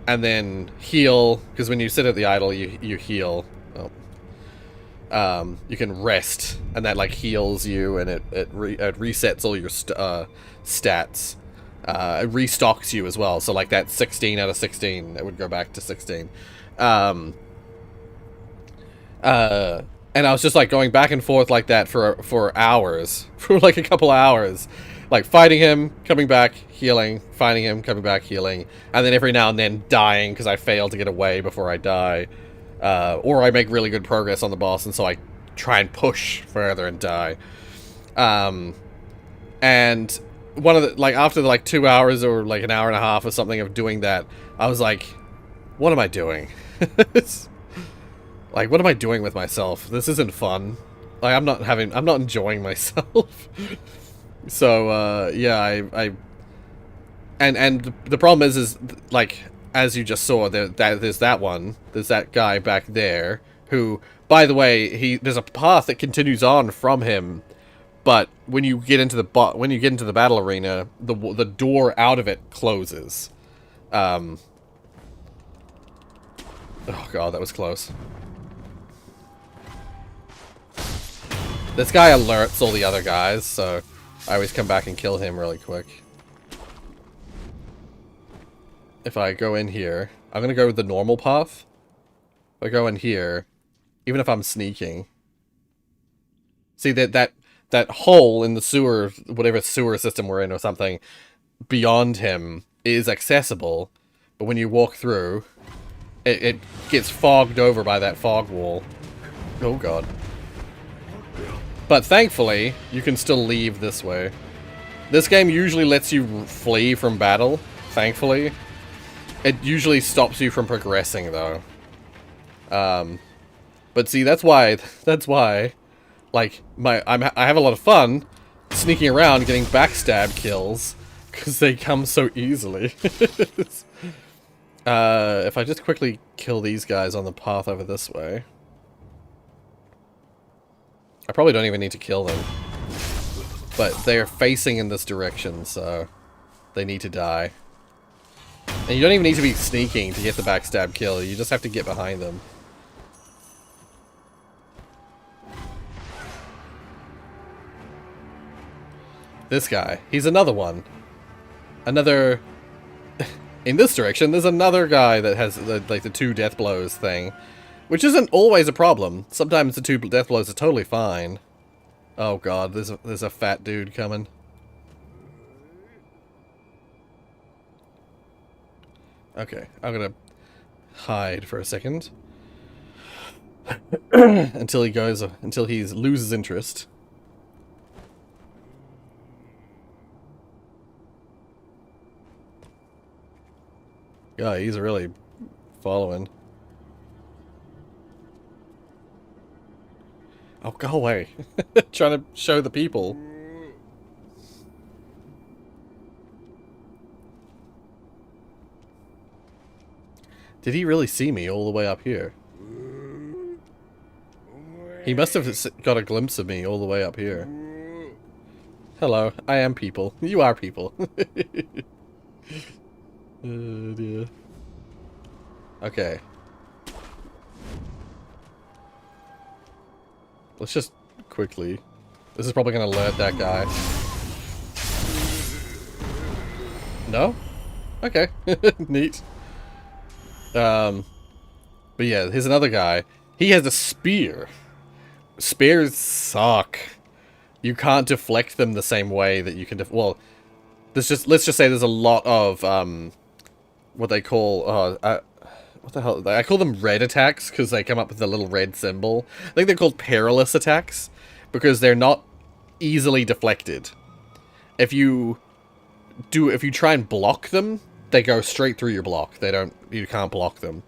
and then heal. Because when you sit at the idol, you heal. Oh. You can rest, and that, like, heals you, and it resets all your stats. It restocks you as well, so like that 16 out of 16, it would go back to 16. And I was just like going back and forth like that for hours, for like a couple hours, like fighting him, coming back, healing, fighting him, coming back, healing, and then every now and then dying because I failed to get away before I die, or I make really good progress on the boss, and so I try and push further and die. And one of the, like, after like 2 hours or like an hour and a half or something of doing that, I was like, what am I doing? Like, what am I doing with myself? This isn't fun. Like, I'm not enjoying myself. So, yeah, and the problem is like, as you just saw, there's that guy back there, who, by the way, there's a path that continues on from him. But when you get into the battle arena, the door out of it closes. Oh god, that was close. This guy alerts all the other guys, so I always come back and kill him really quick. If I go in here, I'm gonna go with the normal path. If I go in here, Even if I'm sneaking. See, that hole in the sewer, whatever sewer system we're in or something, beyond him is accessible. But when you walk through, it gets fogged over by that fog wall. Oh god. But thankfully, you can still leave this way. This game usually lets you flee from battle, thankfully. It usually stops you from progressing, though. But see, that's why, like, I have a lot of fun sneaking around getting backstab kills, because they come so easily. If I just quickly kill these guys on the path over this way. I probably don't even need to kill them. But they're facing in this direction, so they need to die. And you don't even need to be sneaking to get the backstab kill, you just have to get behind them. This guy, he's another one. Another... In this direction, there's another guy that has like the 2 death blows thing. Which isn't always a problem. Sometimes the 2 death blows are totally fine. Oh god, there's a fat dude coming. Okay, I'm gonna hide for a second. until he loses interest. Yeah, he's really following. Oh, go away. Trying to show the people. Did he really see me all the way up here? He must have got a glimpse of me all the way up here. Hello, I am people. You are people. Oh dear. Okay. Let's just quickly. This is probably gonna alert that guy. No? Okay. Neat. But yeah, here's another guy. He has a spear. Spears suck. You can't deflect them the same way that you can well, let's just say there's a lot of what they call what the hell? I call them red attacks because they come up with a little red symbol. I think they're called perilous attacks because they're not easily deflected. If you try and block them, they go straight through your block. You can't block them.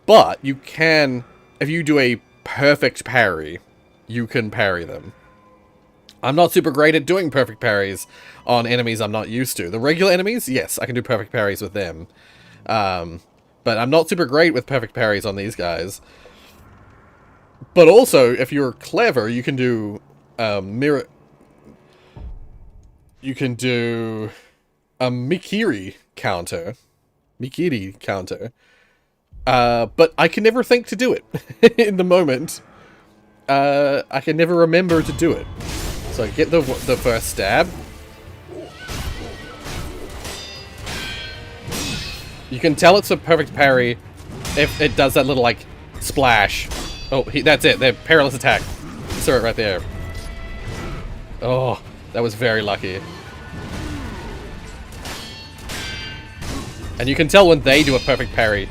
But you can, if you do a perfect parry, you can parry them. I'm not super great at doing perfect parries on enemies I'm not used to. The regular enemies, yes, I can do perfect parries with them. But I'm not super great with perfect parries on these guys. But also, if you're clever, you can do mirror. You can do a Mikiri counter. Mikiri counter. But I can never think to do it in the moment. I can never remember to do it. So get the first stab. You can tell it's a perfect parry if it does that little, like, splash. Oh, that's it. They're perilous attack. Saw it right there. Oh, that was very lucky. And you can tell when they do a perfect parry.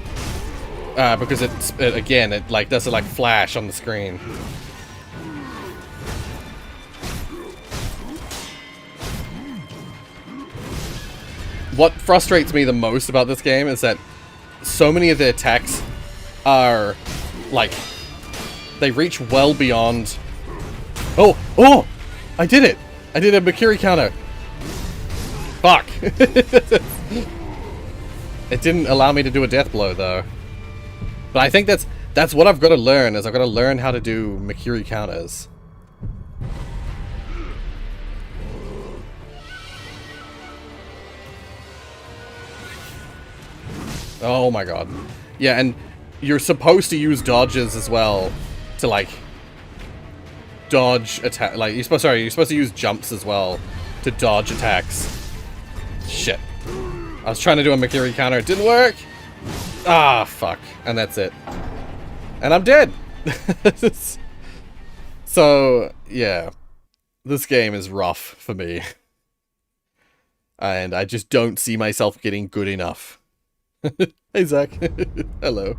Because it like, does a, like, flash on the screen. What frustrates me the most about this game is that so many of the attacks are, like, they reach well beyond... Oh! Oh! I did it! I did a Mikiri counter! Fuck! It didn't allow me to do a death blow, though. But I think that's what I've got to learn, is I've got to learn how to do Mikiri counters. Oh my god. Yeah, and you're supposed to use dodges as well to, like, dodge attack. Like, you're supposed to use jumps as well to dodge attacks. Shit. I was trying to do a Mikiri counter, it didn't work! Ah, fuck. And that's it. And I'm dead! So, yeah. This game is rough for me. And I just don't see myself getting good enough. Hey, Zach. Hello.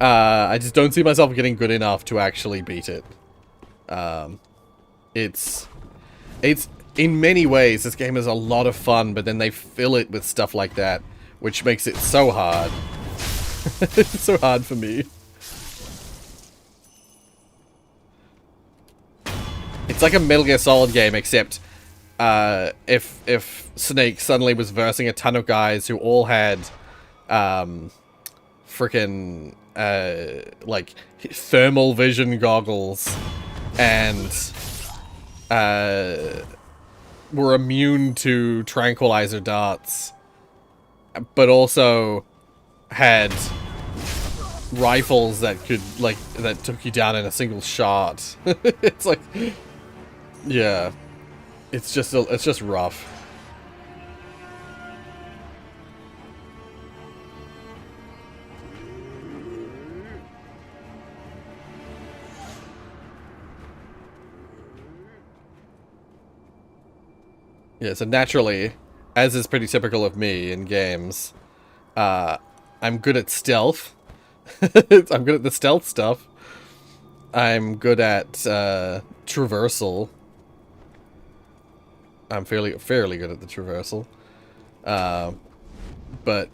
I just don't see myself getting good enough to actually beat it. It's in many ways, this game is a lot of fun, but then they fill it with stuff like that, which makes it so hard. It's so hard for me. It's like a Metal Gear Solid game, except if Snake suddenly was versing a ton of guys who all had freaking like thermal vision goggles and were immune to tranquilizer darts, but also had rifles that could that took you down in a single shot. It's like, yeah, it's just rough. Yeah, so naturally, as is pretty typical of me in games, I'm good at stealth. I'm good at the stealth stuff. I'm good at traversal. I'm fairly good at the traversal. But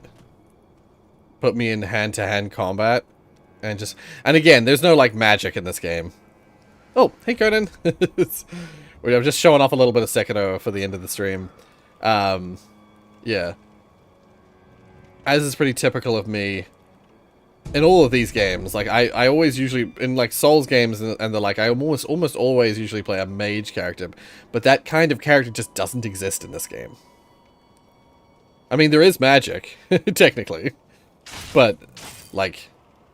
put me in hand-to-hand combat and again, there's no like magic in this game. Oh, hey Conan. I'm just showing off a little bit of Sekiro for the end of the stream. Yeah. As is pretty typical of me in all of these games, like I always usually in like Souls games and the like, I almost always usually play a mage character, but that kind of character just doesn't exist in this game. I mean, there is magic technically, but like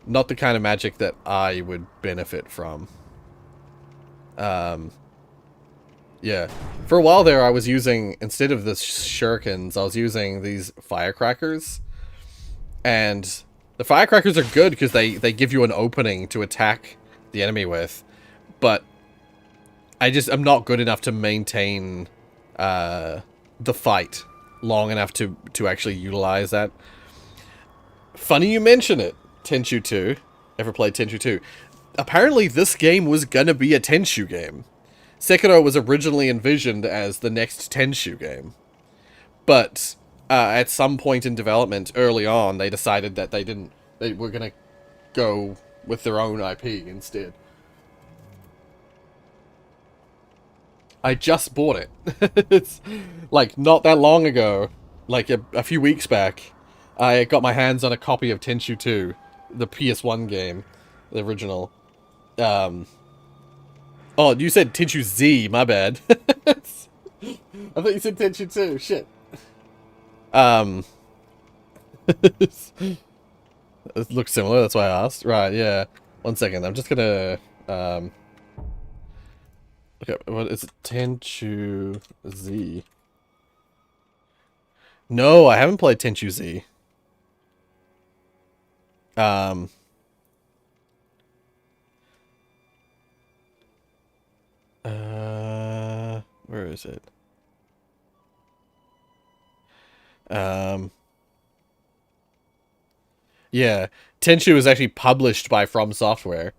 not the kind of magic that I would benefit from. Yeah. For a while there, I was using, instead of the shurikens, I was using these firecrackers. And the firecrackers are good because they give you an opening to attack the enemy with. But I'm not good enough to maintain the fight long enough to actually utilize that. Funny you mention it, Tenchu 2. Ever played Tenchu 2? Apparently this game was gonna be a Tenchu game. Sekiro was originally envisioned as the next Tenchu game. But at some point in development early on, they decided that they were gonna go with their own IP instead. I just bought it. It's like not that long ago, like a few weeks back, I got my hands on a copy of Tenchu 2, the PS1 game, the original. Oh, you said Tenchu Z, my bad. I thought you said Tenchu 2, shit. It looks similar, that's why I asked. Right, yeah. 1 second, I'm just gonna, okay, what is it? Tenchu Z. No, I haven't played Tenchu Z. Where is it? Yeah, Tenchu is actually published by From Software,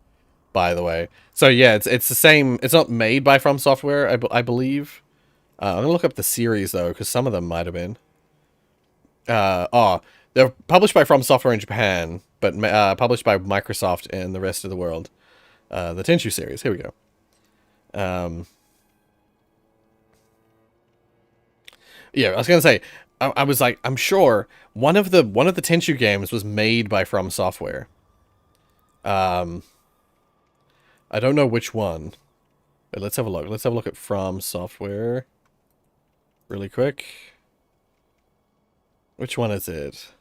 by the way. So yeah, it's the same. It's not made by From Software, I believe. I'm gonna look up the series though, because some of them might have been. They're published by From Software in Japan, but published by Microsoft in the rest of the world. The Tenchu series. Here we go. Yeah, I was gonna say, I was like, I'm sure one of the Tenchu games was made by From Software. I don't know which one. But let's have a look. Let's have a look at From Software really quick. Which one is it?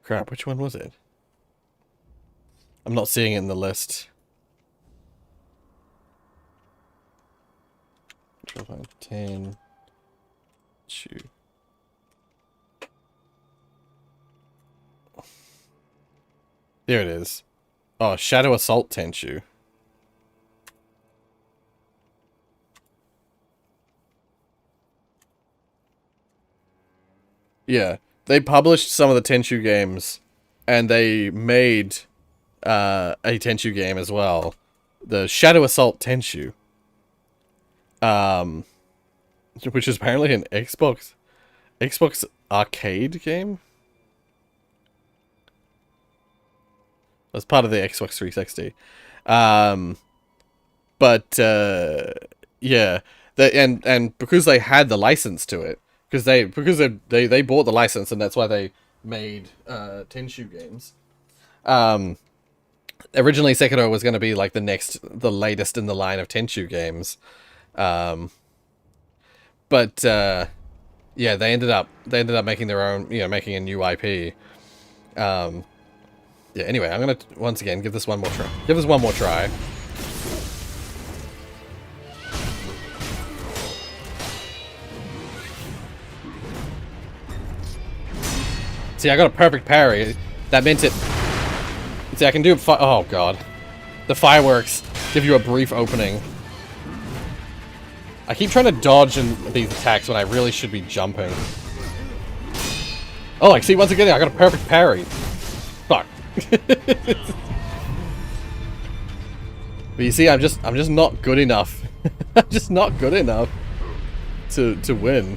Crap, which one was it? I'm not seeing it in the list. 10 Tenchu. There it is. Oh, Shadow Assault Tenchu. Yeah, they published some of the Tenchu games, and they made a Tenchu game as well. The Shadow Assault Tenchu. Which is apparently an Xbox arcade game? As part of the Xbox 360. Yeah, and because they had the license to it, because they bought the license, and that's why they made Tenchu games. Originally Sekiro was going to be like the latest in the line of Tenchu games. Yeah, they ended up making their own, making a new IP. Yeah, anyway, I'm gonna once again give this one more try. See, I got a perfect parry. That meant it. See, I can do oh god, the fireworks give you a brief opening. I keep trying to dodge in these attacks when I really should be jumping. Oh, like, see, once again, I got a perfect parry. Fuck. But you see, I'm just not good enough. I'm just not good enough to win.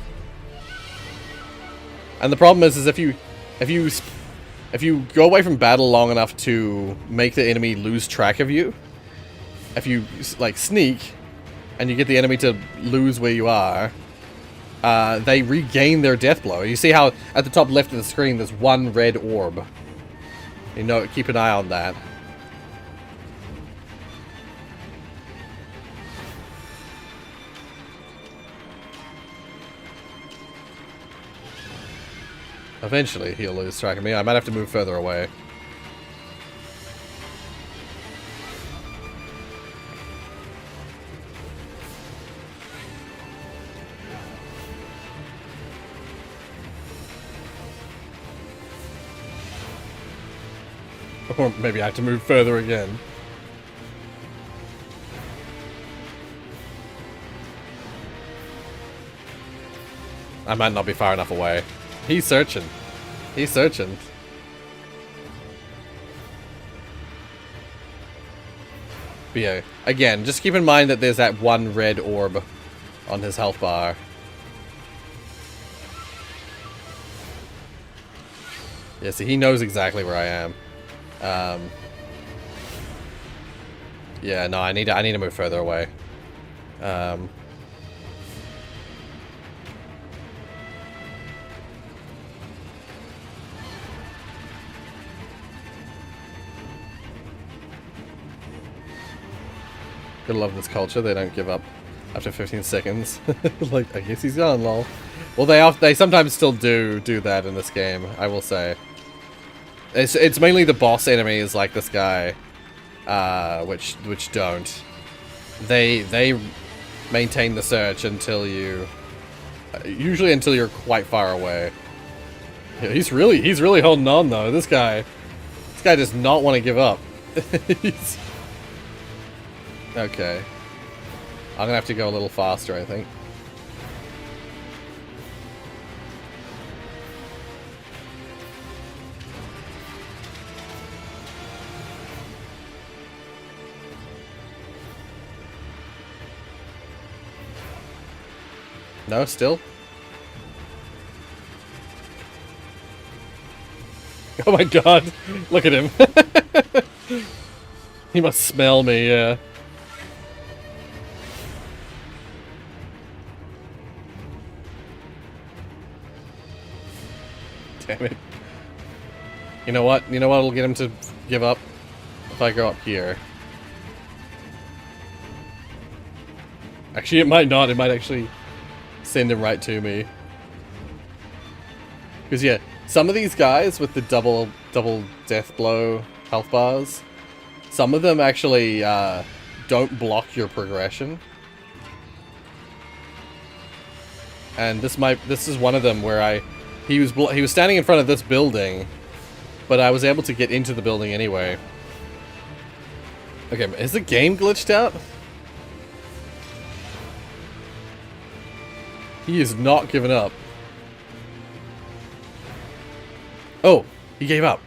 And the problem is if you go away from battle long enough to make the enemy lose track of you, if you like sneak and you get the enemy to lose where you are, they regain their death blow. You see how at the top left of the screen there's one red orb. Keep an eye on that. Eventually he'll lose track of me. I might have to move further away. Or maybe I have to move further again. I might not be far enough away. He's searching. He's searching. But yeah, again, just keep in mind that there's that one red orb on his health bar. Yeah, see, he knows exactly where I am. Yeah, no, I need to move further away. Gotta love this culture. They don't give up after 15 seconds. Like, I guess he's gone, lol. Well, they sometimes still do that in this game, I will say. It's mainly the boss enemies like this guy, which don't. They maintain the search until usually until you're quite far away. Yeah, he's really holding on though. This guy does not want to give up. Okay. I'm gonna have to go a little faster, I think. No, still? Oh my god, look at him. He must smell me, yeah. Damn it. You know what? You know what will get him to give up? If I go up here. Actually, it might not. It might actually send him right to me. Because, yeah, some of these guys with the double death blow health bars, some of them actually don't block your progression. And this is one of them where he was standing in front of this building, but I was able to get into the building anyway. Okay, is the game glitched out? He is not giving up. Oh, he gave up.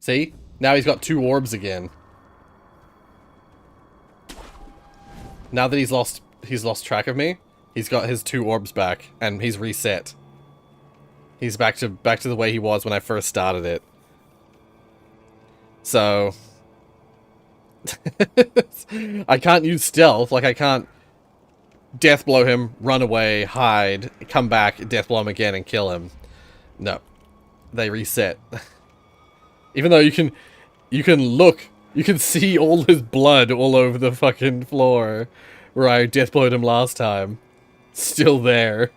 See? Now he's got 2 orbs again. Now that he's lost track of me, he's got his 2 orbs back, and he's reset. He's back to the way he was when I first started it. So I can't use stealth, like I can't death blow him, run away, hide, come back, death blow him again and kill him. No. They reset. Even though you can look, you can see all his blood all over the fucking floor where I death blowed him last time. Still there.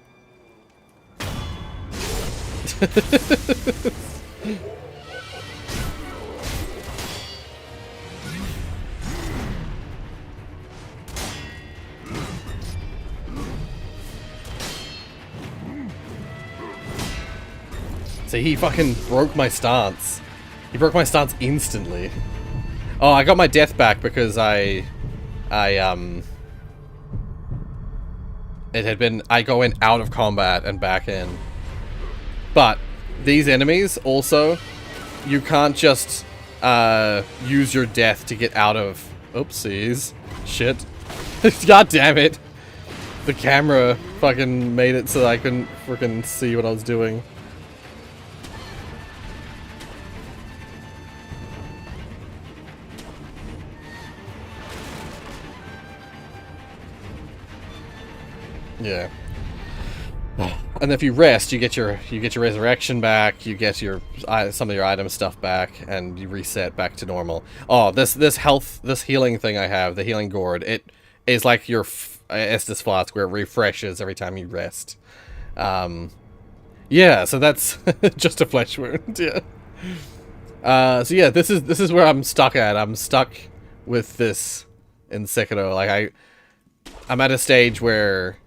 See, he fucking broke my stance. He broke my stance instantly. Oh, I got my death back because I go in out of combat and back in. But these enemies also, you can't just use your death to get out of. Oopsies. Shit. God damn it. The camera fucking made it so I couldn't freaking see what I was doing. Yeah. And if you rest, you get your resurrection back, you get your some of your item stuff back, and you reset back to normal. Oh, this healing thing I have, the healing gourd, it is like your Estus flask where it refreshes every time you rest. Yeah, so that's just a flesh wound. Yeah. So yeah, this is where I'm stuck at. I'm stuck with this in Sekiro. Like I'm at a stage where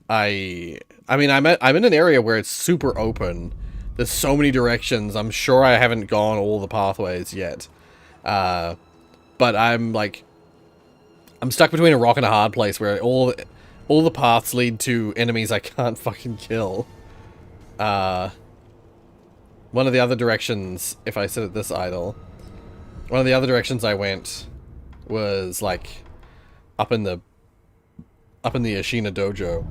I'm in an area where it's super open. There's so many directions. I'm sure I haven't gone all the pathways yet. But I'm stuck between a rock and a hard place where all the paths lead to enemies I can't fucking kill. One of the other directions, if I sit at this idle, one of the other directions I went was like up in the Ashina dojo.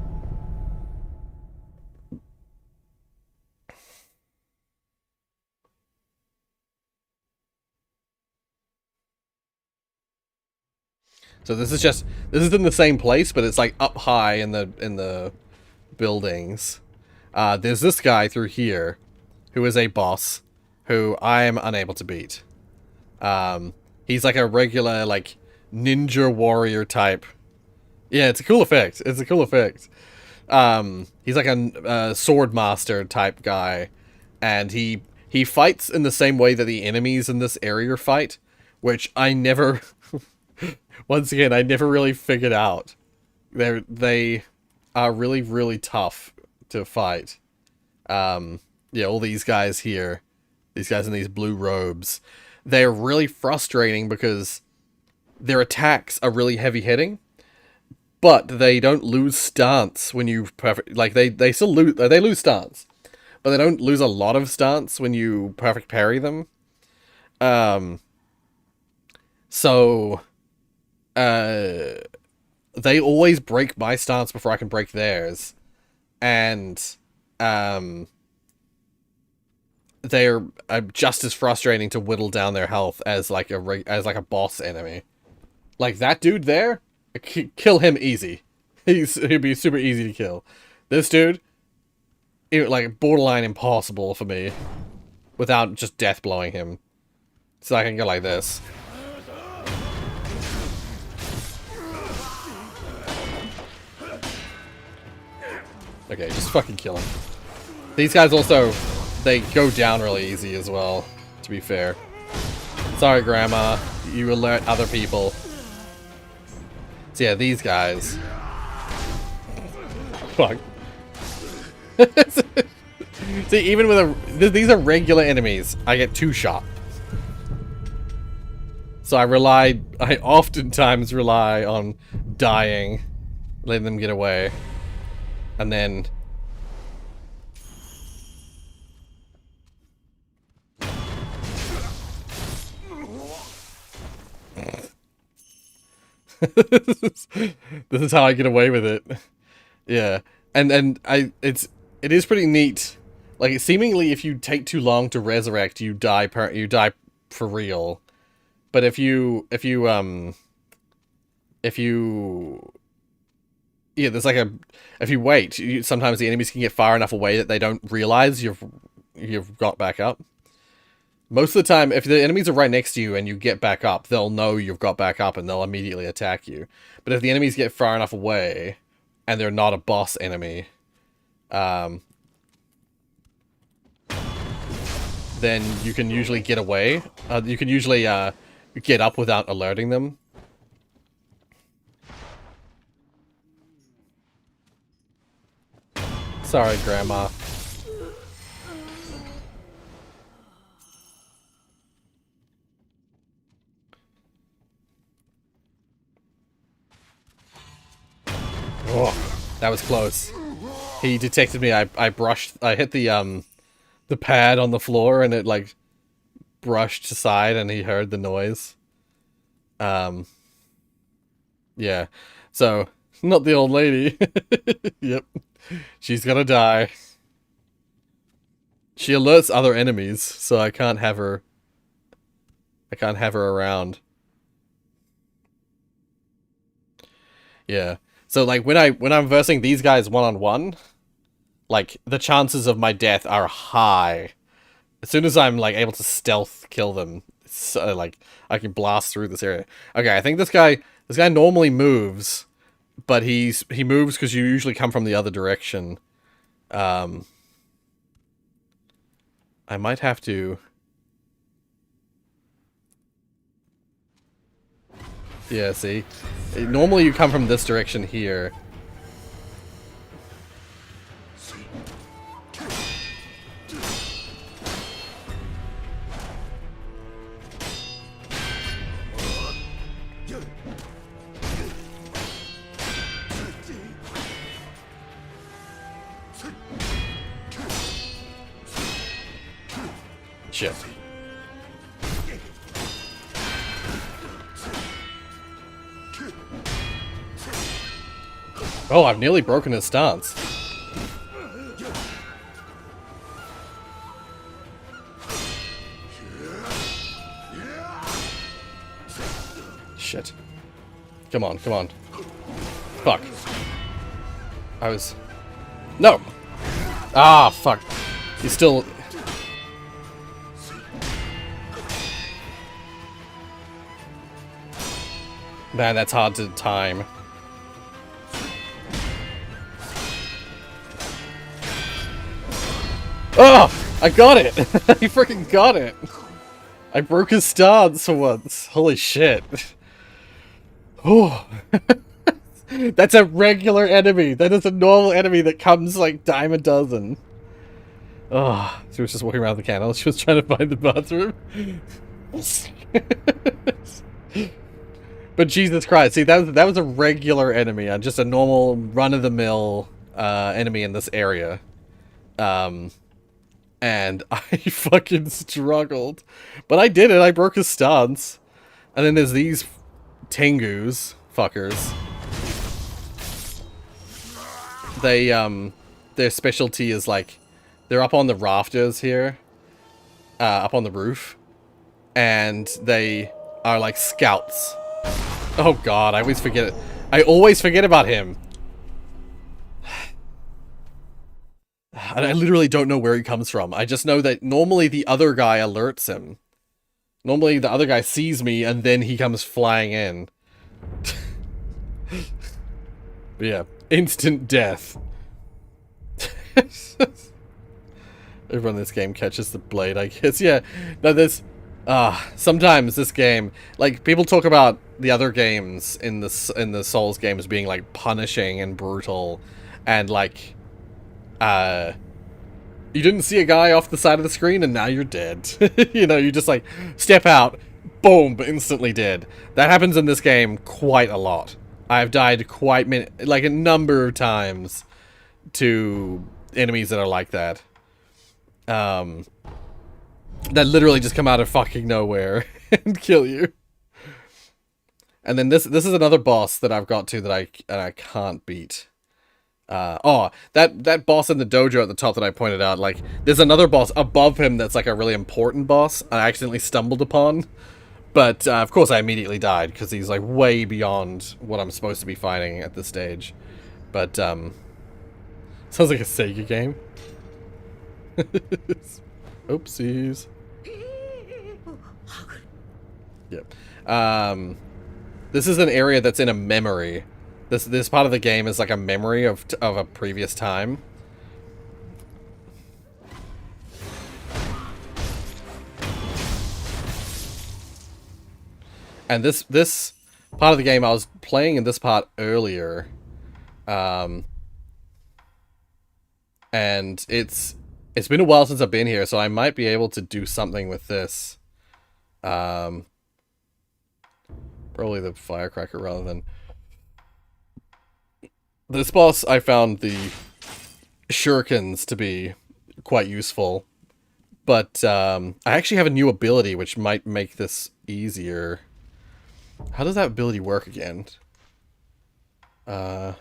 So this is in the same place, but it's like up high in the buildings. There's this guy through here, who is a boss, who I am unable to beat. He's like a regular like ninja warrior type. Yeah, it's a cool effect. It's a cool effect. He's like a sword master type guy, and he fights in the same way that the enemies in this area fight, which I never. Once again, I never really figured out. They are really, really tough to fight. Yeah, all these guys here, these guys in these blue robes, they're really frustrating because their attacks are really heavy hitting, but they don't lose stance when you they still lose stance, but they don't lose a lot of stance when you perfect parry them. So they always break my stance before I can break theirs, and they're just as frustrating to whittle down their health as like a boss enemy. Like that dude there, kill him easy. He'd be super easy to kill. This dude, like borderline impossible for me, without just death blowing him. So I can go like this. Okay, just fucking kill him. These guys also, they go down really easy as well, to be fair. Sorry, Grandma. You alert other people. So yeah, these guys. Fuck. See, even with these are regular enemies, I get 2 shot. So I oftentimes rely on dying, letting them get away, and then this is how I get away with it. Yeah, and it is pretty neat. Like, seemingly, if you take too long to resurrect, you die for real. But if you yeah, there's like if you wait, sometimes the enemies can get far enough away that they don't realize you've got back up. Most of the time, if the enemies are right next to you and you get back up, they'll know you've got back up and they'll immediately attack you. But if the enemies get far enough away and they're not a boss enemy, then you can usually get away. You can usually get up without alerting them. Sorry, Grandma. Oh, that was close. He detected me. I hit the pad on the floor and it like brushed aside and he heard the noise. Yeah. So, not the old lady. Yep. She's gonna die. She alerts other enemies, so I can't have her around. Yeah. So like when I'm versing these guys one-on-one, like the chances of my death are high. As soon as I'm like able to stealth kill them, so, like I can blast through this area. Okay, I think this guy normally moves, but he moves because you usually come from the other direction. I might have to. Yeah, see? Normally you come from this direction here. Shit. Oh, I've nearly broken his stance. Shit. Come on, come on. Fuck. I was... No! Ah, fuck. He's still... Man, that's hard to time. Oh! I got it! I freaking got it! I broke his stance for once. Holy shit. Oh. That's a regular enemy. That is a normal enemy that comes like dime a dozen. Oh, she was just walking around the candle. She was trying to find the bathroom. But Jesus Christ, see, that was a regular enemy, just a normal run-of-the-mill enemy in this area. And I fucking struggled. But I did it, I broke his stance. And then there's these Tengus, fuckers. They, their specialty is like, they're up on the rafters here. Up on the roof. And they are like scouts. Oh god, I always forget it. I always forget about him. And I literally don't know where he comes from. I just know that normally the other guy alerts him. Normally the other guy sees me and then he comes flying in. But yeah, instant death. Everyone in this game catches the blade, I guess. Yeah, no, there's Sometimes this game, like, people talk about the other games in the Souls games being, like, punishing and brutal, and, like, you didn't see a guy off the side of the screen and now you're dead. You know, you just, like, step out, boom, instantly dead. That happens in this game quite a lot. I've died quite like, a number of times to enemies that are like that. That literally just come out of fucking nowhere and kill you. And then this is another boss that I've got to that I can't beat. That boss in the dojo at the top that I pointed out, like, there's another boss above him that's like a really important boss I accidentally stumbled upon. But, of course I immediately died, because he's, like, way beyond what I'm supposed to be fighting at this stage. But, sounds like a Sega game. Oopsies. Yep. This is an area that's in a memory. This part of the game is like a memory of a previous time. And this part of the game, I was playing in this part earlier. And it's been a while since I've been here, so I might be able to do something with this. Probably the firecracker rather than... This boss, I found the shurikens to be quite useful. But I actually have a new ability which might make this easier. How does that ability work again? No.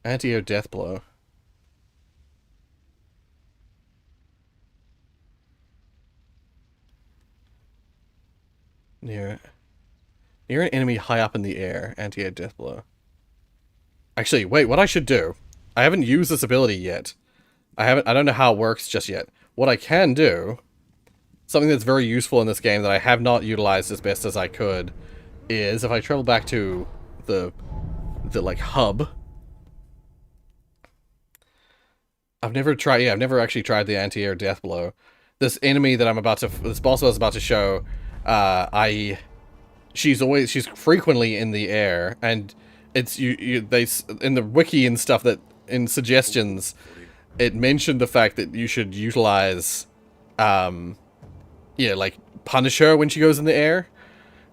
Anti-air death blow. Near an enemy high up in the air. Anti-air death blow. Actually, wait, what I should do... I haven't used this ability yet. I don't know how it works just yet. What I can do... Something that's very useful in this game that I have not utilized as best as I could... is if I travel back to the like, hub... I've never actually tried the anti-air death blow. This enemy that this boss I was about to show... she's frequently in the air, and it's they in the wiki and stuff that in suggestions it mentioned the fact that you should utilize like punish her when she goes in the air,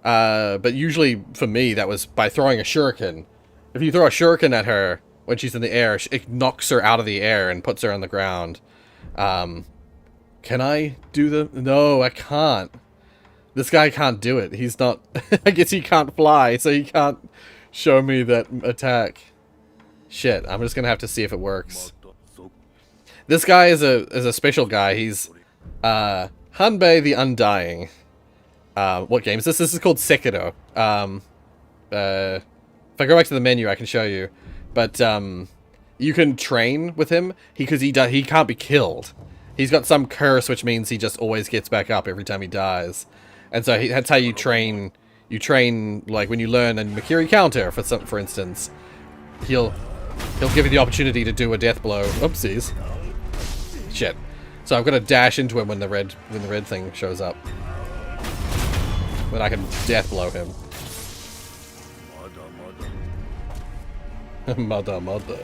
but usually for me that was by throwing a shuriken. If you throw a shuriken at her when she's in the air, it knocks her out of the air and puts her on the ground. Can I do no, I can't. This guy can't do it. He's not... I guess he can't fly, so he can't show me that attack. Shit, I'm just gonna have to see if it works. This guy is a special guy. He's Hanbei the Undying. What game is this? This is called Sekiro. If I go back to the menu, I can show you. But you can train with him because he can't be killed. He's got some curse, which means he just always gets back up every time he dies. And so that's how you train. You train, like, when you learn a Makiri counter, for instance. He'll give you the opportunity to do a death blow. Oopsies. Shit. So I've got to dash into him when the red thing shows up. Then I can death blow him. Mother.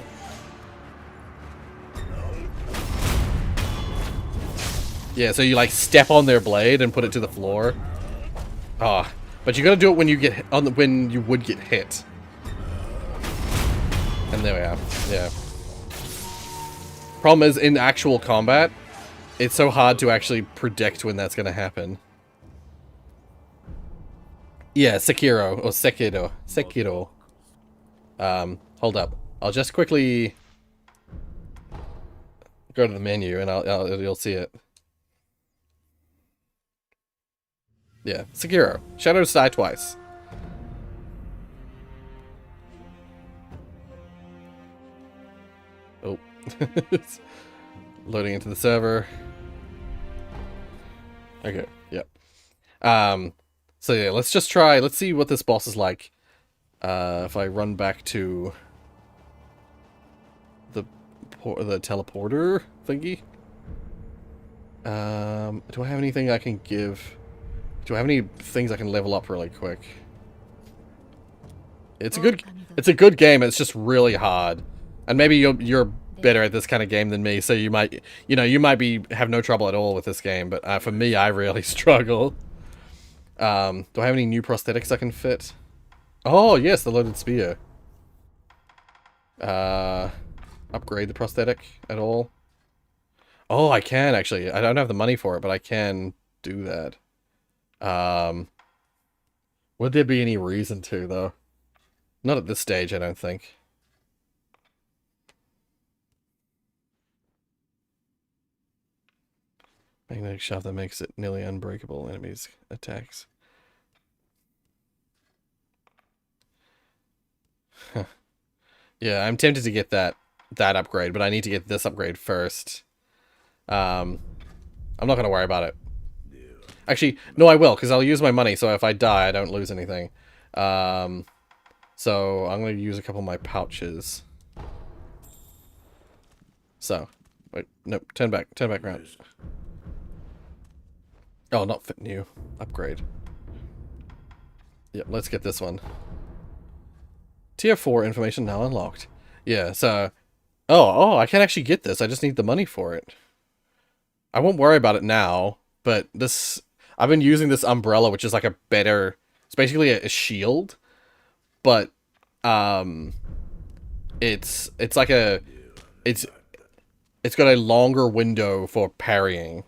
Yeah, so you, like, step on their blade and put it to the floor. Ah, but you gotta do it when you get when you would get hit. And there we are. Yeah. Problem is, in actual combat, it's so hard to actually predict when that's gonna happen. Yeah, Sekiro or Sekiro. Hold up. I'll just quickly go to the menu and you'll see it. Yeah, Sekiro. Shadows die twice. Oh. It's loading into the server. Okay, yep. So yeah, let's just try, let's see what this boss is like. If I run back to the teleporter thingy. Do I have anything I can give? Do I have any things I can level up really quick? It's a good game. It's just really hard, and maybe you're better at this kind of game than me, so you might have no trouble at all with this game. But for me, I really struggle. Do I have any new prosthetics I can fit? Oh yes, the loaded spear. Upgrade the prosthetic at all? Oh, I can actually. I don't have the money for it, but I can do that. Would there be any reason to, though? Not at this stage, I don't think. Magnetic shaft that makes it nearly unbreakable. Enemies attacks. Huh. Yeah, I'm tempted to get that upgrade, but I need to get this upgrade first. I'm not gonna worry about it. Actually, no, I will, because I'll use my money, so if I die, I don't lose anything. So I'm gonna use a couple of my pouches. So, wait, nope, turn back around. Oh, not fit new. Upgrade. Yep, let's get this one. Tier 4 information now unlocked. Yeah, so... Oh, I can actually get this. I just need the money for it. I won't worry about it now, but this... I've been using this umbrella, which is like a better... It's basically a shield, but... It's like a... It's got a longer window for parrying.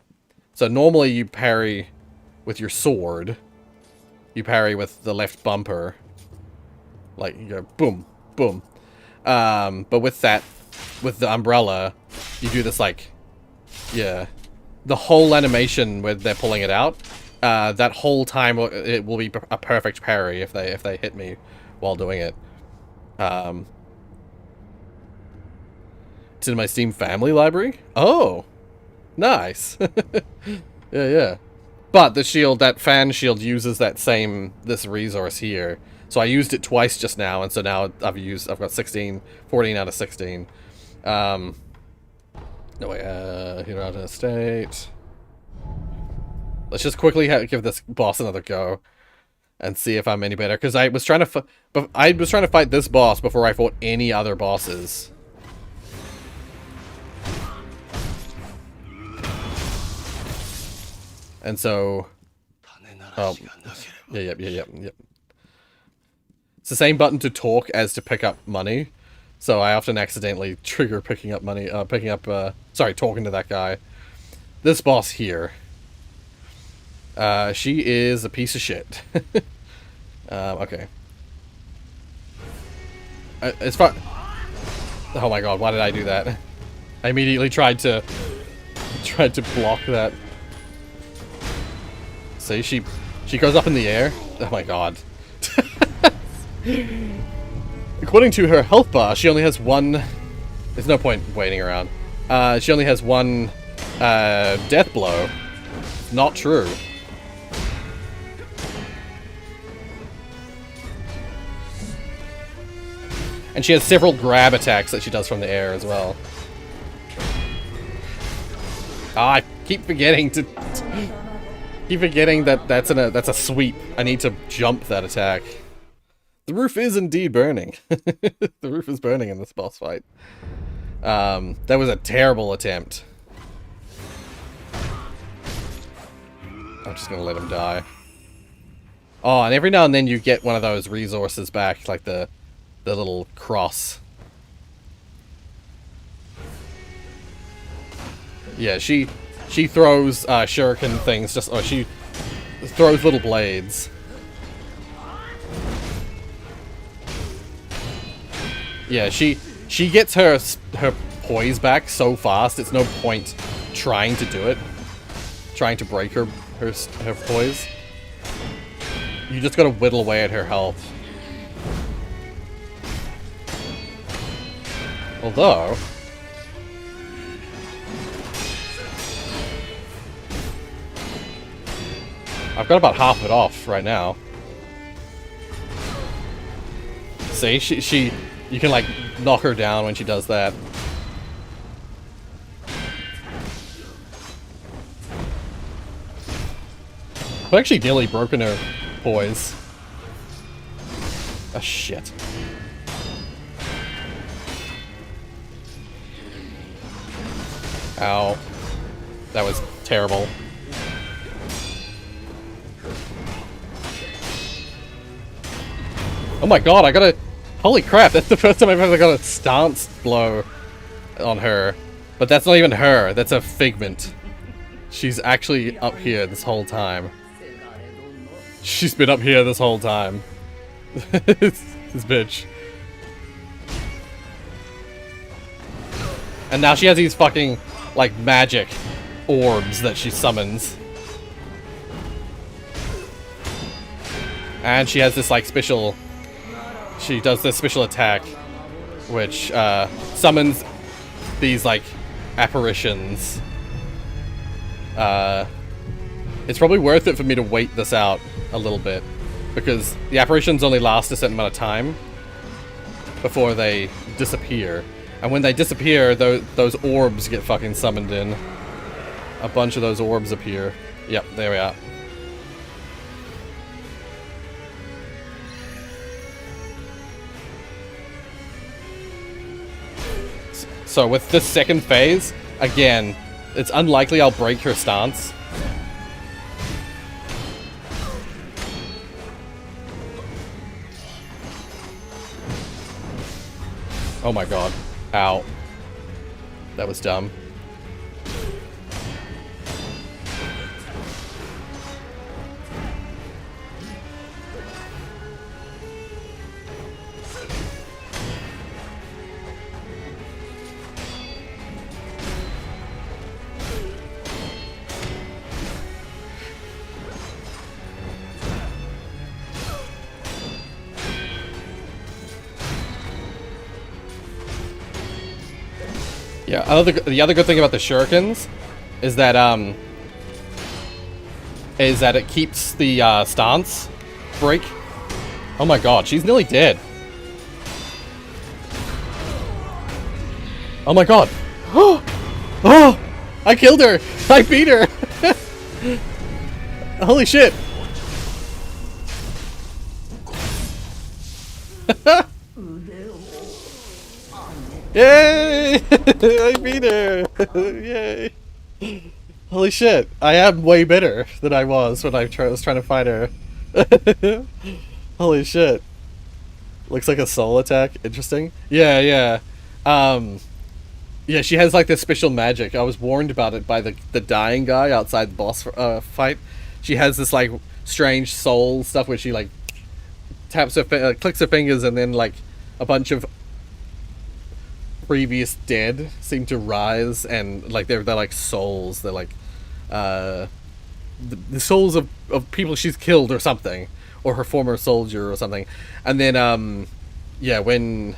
So normally you parry with your sword. You parry with the left bumper. Like, you go boom, boom. But with the umbrella, you do this like, yeah. The whole animation where they're pulling it out, that whole time it will be a perfect parry if they hit me while doing it. It's in my Steam family library. Oh, nice. yeah. But the shield, that fan shield, uses this resource here. So I used it twice just now, and so now I've got 14 out of 16. No way, here out of state. Let's just quickly give this boss another go, and see if I'm any better. Because I was trying to fight this boss before I fought any other bosses. And so, oh, yep. It's the same button to talk as to pick up money, so I often accidentally trigger talking to that guy. This boss here, she is a piece of shit. Okay. As far, oh my god, why did I do that? I immediately tried to block that. See, she goes up in the air. Oh my god. According to her health bar, she only has one... There's no point waiting around. She only has one death blow. Not true. And she has several grab attacks that she does from the air as well. I keep forgetting that that's a sweep. I need to jump that attack. The roof is indeed burning. The roof is burning in this boss fight. That was a terrible attempt. I'm just gonna let him die. Oh, and every now and then you get one of those resources back, like the little cross. Yeah, she throws shuriken things, she throws little blades. Yeah, she gets her poise back so fast, it's no point trying to do it. Trying to break her poise. You just gotta whittle away at her health. Although... I've got about half of it off right now. See, you can like knock her down when she does that. I've actually nearly broken her poise. Oh, shit. Ow. That was terrible. Oh my god, I got a... Holy crap, that's the first time I've ever got a stance blow on her. But that's not even her, that's a figment. She's actually up here this whole time. She's been up here this whole time. This bitch. And now she has these fucking, like, magic orbs that she summons. And she has this, like, special... She does this special attack, which, summons these, like, apparitions. It's probably worth it for me to wait this out a little bit, because the apparitions only last a certain amount of time before they disappear. And when they disappear, those orbs get fucking summoned in. A bunch of those orbs appear. Yep, there we are. So with this second phase, again, it's unlikely I'll break her stance. Oh my god. Ow. That was dumb. Yeah, the other good thing about the shurikens is that it keeps the stance break. Oh my god, she's nearly dead. Oh my god. Oh, I killed her. I beat her. Holy shit. Yay! I beat her! Yay! Holy shit, I am way better than I was when I was trying to fight her. Holy shit. Looks like a soul attack. Interesting. Yeah, yeah. Yeah, she has like this special magic. I was warned about it by the dying guy outside the boss fight. She has this like strange soul stuff where she like taps her clicks her fingers, and then like a bunch of previous dead seem to rise, and like they're like souls. They're like the souls of people she's killed or something, or her former soldier or something. And then yeah, when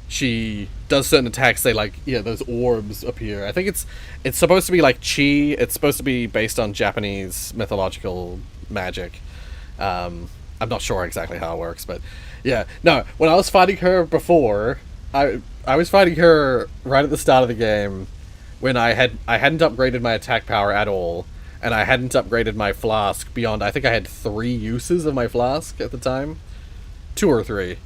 she does certain attacks, they like, yeah, those orbs appear. I think it's supposed to be like chi. It's supposed to be based on Japanese mythological magic. I'm not sure exactly how it works, but yeah. No, when I was fighting her before, I was fighting her right at the start of the game when I hadn't upgraded my attack power at all, and I hadn't upgraded my flask beyond, I think I had 3 uses of my flask at the time. 2 or 3.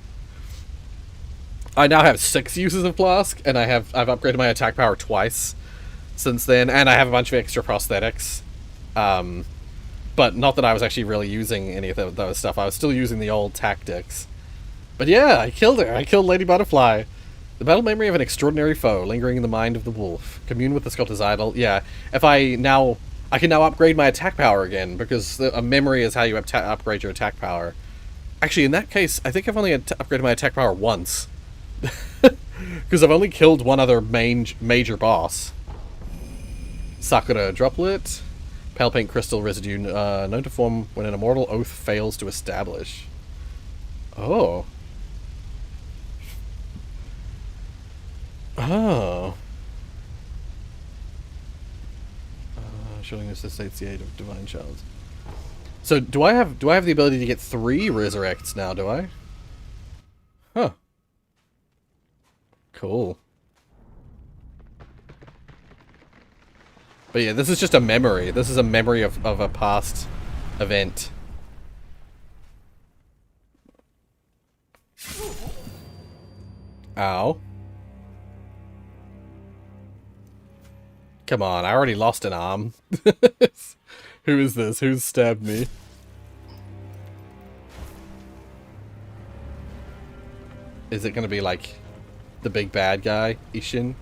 I now have 6 uses of flask, and I've upgraded my attack power twice since then, and I have a bunch of extra prosthetics. But not that I was actually really using any of those stuff. I was still using the old tactics. But yeah, I killed her. I killed Lady Butterfly. The battle memory of an extraordinary foe lingering in the mind of the wolf. Commune with the sculptor's idol. Yeah, I can now upgrade my attack power again, because a memory is how you upgrade your attack power. Actually, in that case, I think I've only upgraded my attack power once. Because I've only killed one other major boss. Sakura Droplet. Pale Paint Crystal Residue, known to form when an immortal oath fails to establish. Oh. Oh. Showing us this the aid of divine shells. So do I have the ability to get 3 resurrects now? Do I? Huh. Cool. But yeah, this is just a memory. This is a memory of a past event. Ow. Come on, I already lost an arm. Who is this? Who's stabbed me? Is it gonna be like the big bad guy, Ishin?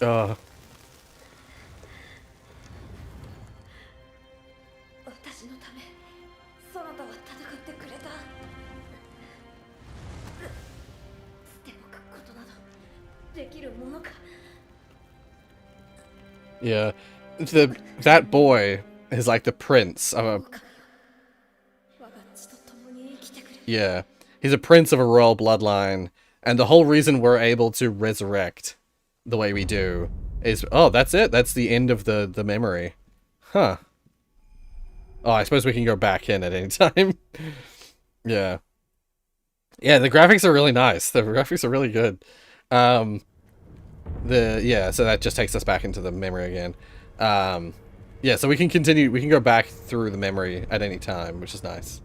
Uh. 私のためそなたは戦ってくれた。捨ておくことなどできるものか。 Yeah, that boy is like the prince of a. Yeah, he's a prince of a royal bloodline, and the whole reason we're able to resurrect the way we do is, oh, that's it. That's the end of the memory, huh? Oh, I suppose we can go back in at any time. Yeah, yeah. The graphics are really nice. The graphics are really good. Yeah, so that just takes us back into the memory again. Yeah, so we can continue. We can go back through the memory at any time, which is nice.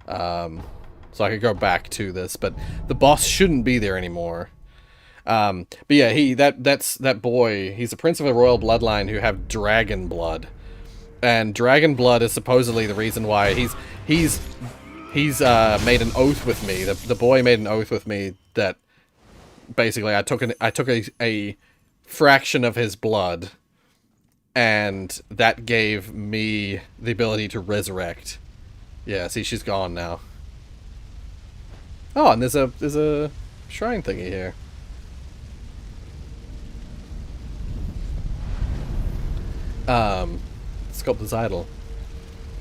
So I could go back to this, but the boss shouldn't be there anymore. But yeah, that's that boy. He's a prince of a royal bloodline who have dragon blood, and dragon blood is supposedly the reason why he's made an oath with me. The boy made an oath with me that basically I took a fraction of his blood, and that gave me the ability to resurrect. Yeah, see, she's gone now. Oh, and there's a shrine thingy here. Sculptor's idol.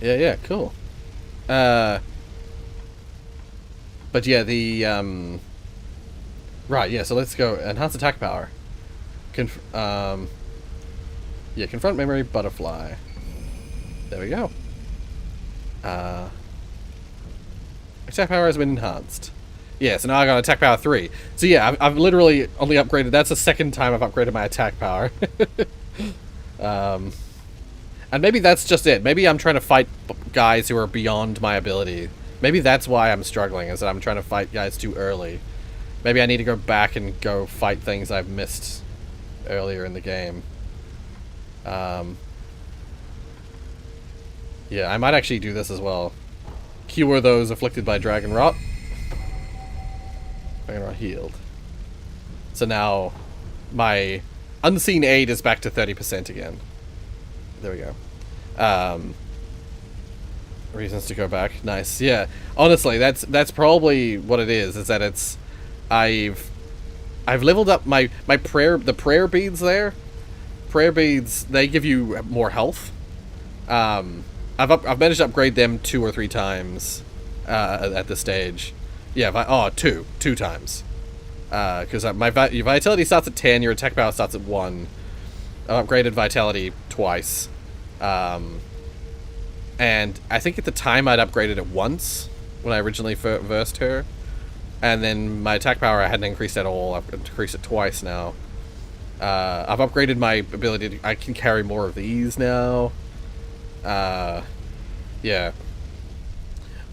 Yeah, cool. But yeah, right, yeah, so let's go. Enhance attack power. Yeah, confront memory butterfly. There we go. Attack power has been enhanced. Yeah, so now I got attack power 3. So yeah, I've literally only upgraded. That's the second time I've upgraded my attack power. And maybe that's just it. Maybe I'm trying to fight guys who are beyond my ability. Maybe that's why I'm struggling, is that I'm trying to fight guys too early. Maybe I need to go back and go fight things I've missed earlier in the game. Yeah, I might actually do this as well. Cure those afflicted by Dragon Rot. Dragon Rot healed. So now my unseen aid is back to 30% again. There we go. Reasons to go back. Nice. Yeah. Honestly, that's probably what it is that it's I've leveled up my prayer beads there. Prayer beads, they give you more health. I've managed to upgrade them 2 or 3 times at this stage. Yeah, two times. Because my vitality starts at 10, your attack power starts at 1. I've upgraded vitality twice. And I think at the time I'd upgraded it once when I originally versed her. And then my attack power I hadn't increased at all. I've increased it twice now. I've upgraded my ability I can carry more of these now. Yeah.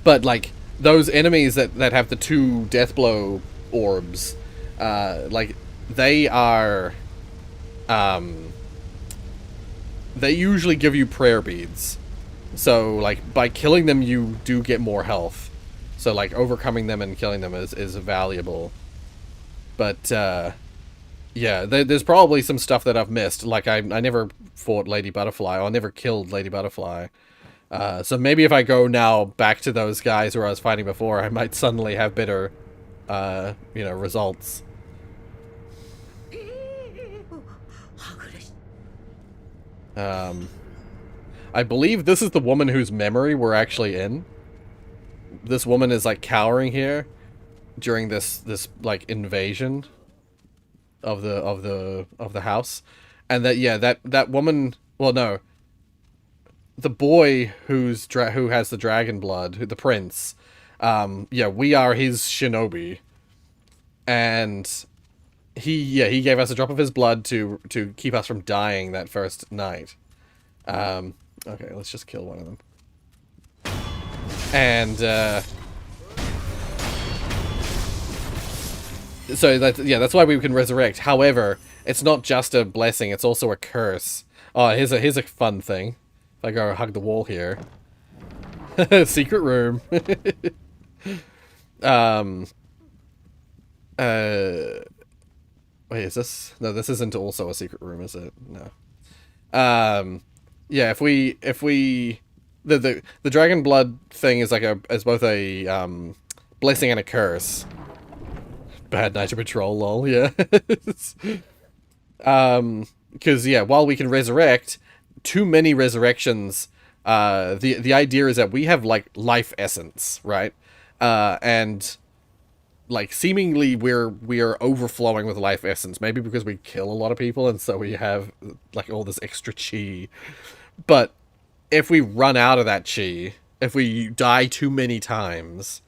But like those enemies that have the 2 death blow orbs, like they are they usually give you prayer beads. So like by killing them you do get more health. So like overcoming them and killing them is valuable. But yeah, there's probably some stuff that I've missed. Like I never fought Lady Butterfly, or I never killed Lady Butterfly. So maybe if I go now back to those guys who I was fighting before, I might suddenly have better, results. I believe this is the woman whose memory we're actually in. This woman is like cowering here during this like invasion. the house, and that woman. Well, no. The boy who has the dragon blood, the prince. We are his shinobi, and he gave us a drop of his blood to keep us from dying that first night. Okay, let's just kill one of them. And so that's why we can resurrect. However, it's not just a blessing; it's also a curse. Oh, here's a fun thing. If I go hug the wall here, secret room. Wait, is this? No, this isn't also a secret room, is it? No. Yeah, if we the dragon blood thing is like both a blessing and a curse. Bad night to patrol, lol. Yeah. Because while we can resurrect, too many resurrections. The idea is that we have like life essence, right? And like seemingly we are overflowing with life essence, maybe because we kill a lot of people and so we have like all this extra chi. But if we run out of that chi, if we die too many times,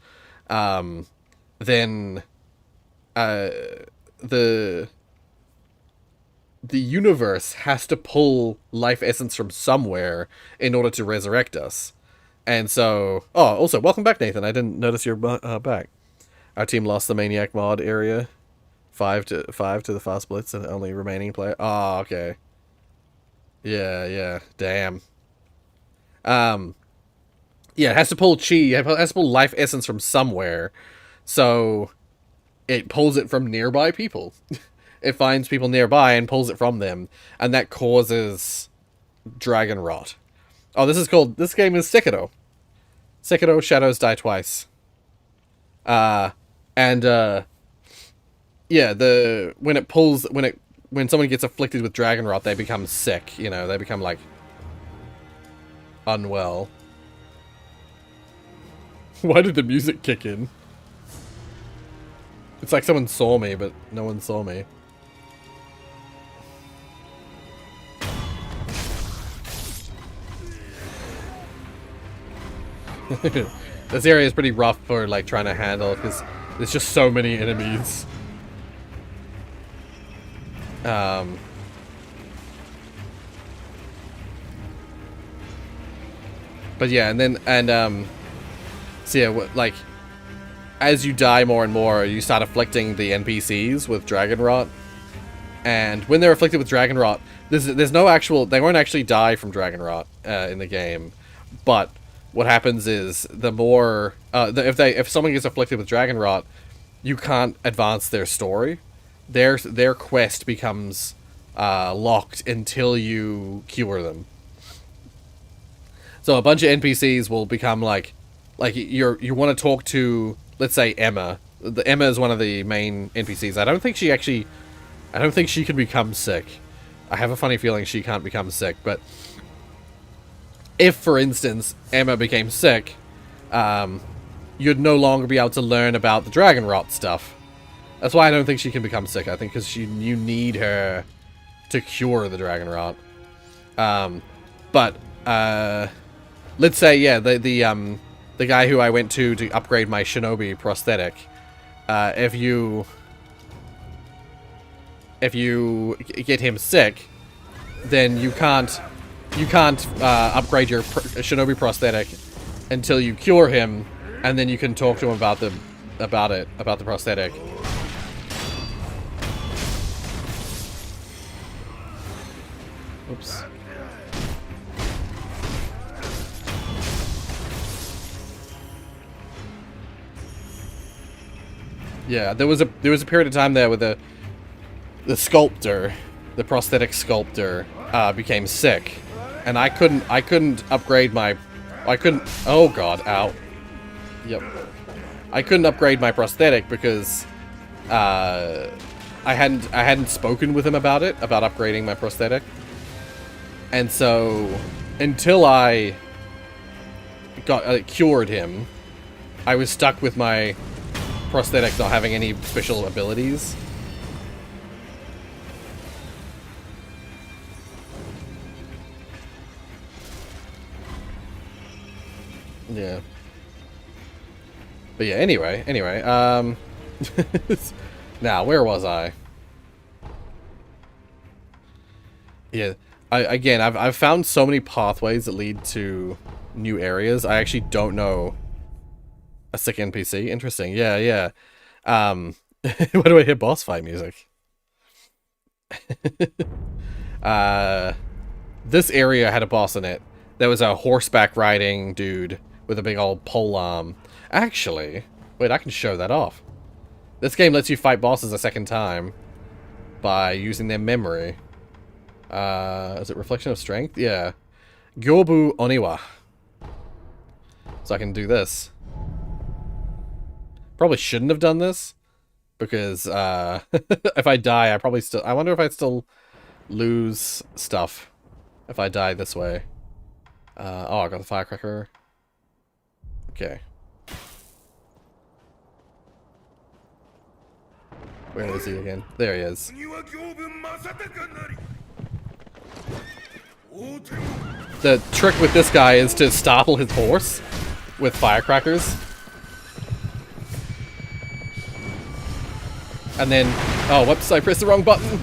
then the universe has to pull life essence from somewhere in order to resurrect us. And so, also welcome back, Nathan. I didn't notice you're back. Our team lost the Maniac mod area, 5 to the Fast Blitz, and only remaining player. Oh, okay. Yeah, damn. It has to pull chi. It has to pull life essence from somewhere, so it pulls it from nearby people. It finds people nearby and pulls it from them, and that causes dragon rot. Oh, this game is Sekiro. Sekiro Shadows Die Twice. When someone gets afflicted with dragon rot, they become sick, they become like unwell. Why did the music kick in? It's like someone saw me, but no one saw me. This area is pretty rough for like trying to handle because there's just so many enemies. But yeah, like as you die more and more, you start afflicting the NPCs with dragon rot. And when they're afflicted with dragon rot, there's no actual, they won't actually die from dragon rot in the game, but what happens is the more if someone gets afflicted with dragon rot, you can't advance their story. Their quest becomes locked until you cure them. So a bunch of NPCs will become like you want to talk to, let's say, Emma. Emma is one of the main NPCs. I don't think she can become sick. I have a funny feeling she can't become sick, but if, for instance, Emma became sick, you'd no longer be able to learn about the dragon rot stuff. That's why I don't think she can become sick. I think because you need her to cure the dragon rot. Let's say, the guy who I went to upgrade my shinobi prosthetic, if you get him sick, then you can't upgrade your shinobi prosthetic until you cure him, and then you can talk to him about the prosthetic. Oops. Yeah, there was a period of time there where the sculptor, the prosthetic sculptor, became sick, and I couldn't upgrade my, oh god, ow. Yep. I couldn't upgrade my prosthetic because I hadn't spoken with him about upgrading my prosthetic. And so until I got cured him, I was stuck with my prosthetic not having any special abilities. Yeah. But yeah, anyway, now, where was I? Yeah, I've found so many pathways that lead to new areas. I actually don't know a sick NPC. Interesting. Yeah. Where do I hear boss fight music? This area had a boss in it. There was a horseback riding dude with a big old pole arm. Actually, wait, I can show that off. This game lets you fight bosses a second time by using their memory. Is it Reflection of Strength? Yeah. Gyobu Oniwa. So I can do this. Probably shouldn't have done this, because if I die, I wonder if I'd still lose stuff if I die this way. Oh, I got the firecracker. Okay. Where is he again? There he is. The trick with this guy is to startle his horse with firecrackers. And then... Oh, whoops, I pressed the wrong button.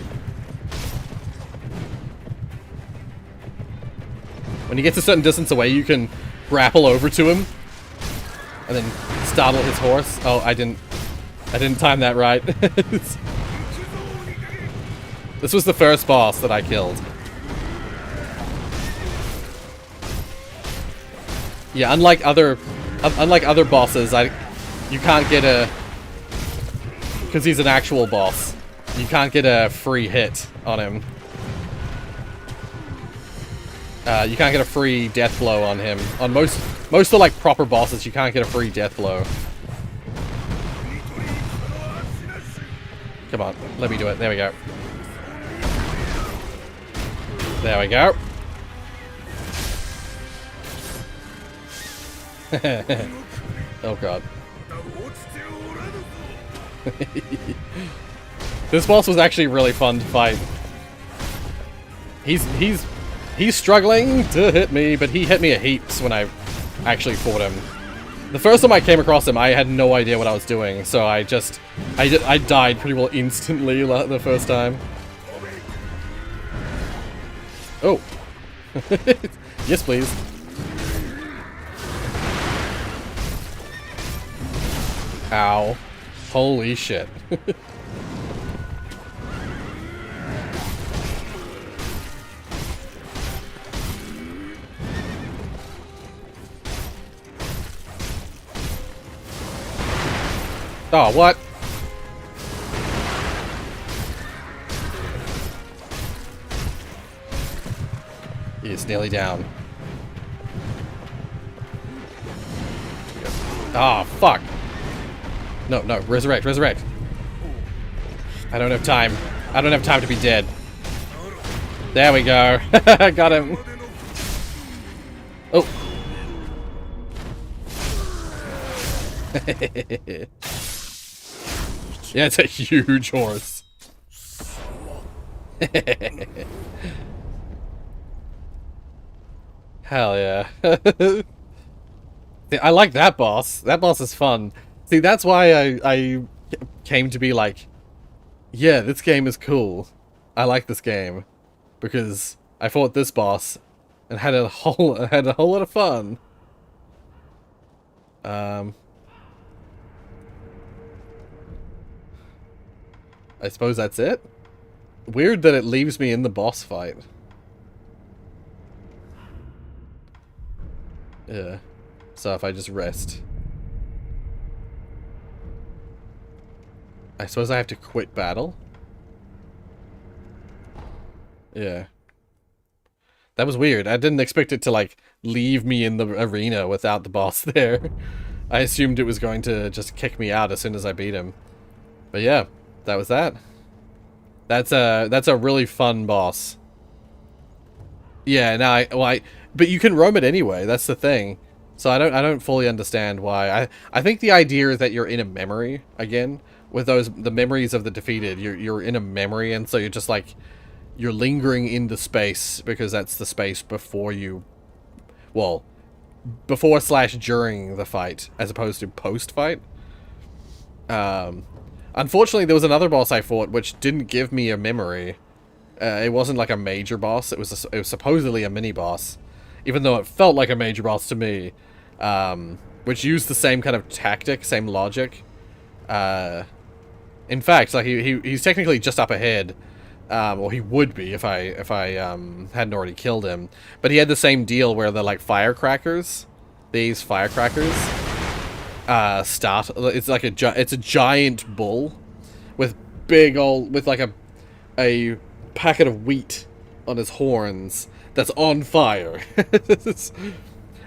When he gets a certain distance away, you can grapple over to him. And then startle his horse. Oh, I didn't time that right. This was the first boss that I killed. Yeah, unlike other bosses, you can't get a... Because he's an actual boss, you can't get a free hit on him. You can't get a free death blow on him. On most of the, like, proper bosses, you can't get a free death blow. Come on, let me do it. There we go. There we go. Oh god. This boss was actually really fun to fight. He's struggling to hit me, but he hit me a heaps when I actually fought him. The first time I came across him, I had no idea what I was doing, so I died pretty well instantly the first time. Oh. Yes, please. Ow. Holy shit. Oh, what? He's nearly down. Oh, fuck. No, resurrect. I don't have time. I don't have time to be dead. There we go. Got him. Oh. Yeah, it's a huge horse. Hell yeah. I like that boss. That boss is fun. See, that's why I came to be like, yeah, this game is cool. I like this game. Because I fought this boss and had a whole lot of fun. I suppose that's it? Weird that it leaves me in the boss fight. Yeah. So if I just rest. I suppose I have to quit battle? Yeah. That was weird. I didn't expect it to, like, leave me in the arena without the boss there. I assumed it was going to just kick me out as soon as I beat him. But yeah, that was that. That's a really fun boss. Yeah, but you can roam it anyway, that's the thing. So I don't fully understand why. I think the idea is that you're in a memory again. With the memories of the defeated, you're in a memory, and so you're just like, you're lingering in the space because that's the space before you, well, before/during the fight, as opposed to post-fight. Unfortunately, there was another boss I fought which didn't give me a memory. It wasn't like a major boss. It was supposedly a mini-boss, even though it felt like a major boss to me, which used the same kind of tactic, same logic. In fact, like he's technically just up ahead, or he would be if I hadn't already killed him. But he had the same deal where the like firecrackers, these firecrackers, start. It's like it's a giant bull with like a packet of wheat on his horns that's on fire.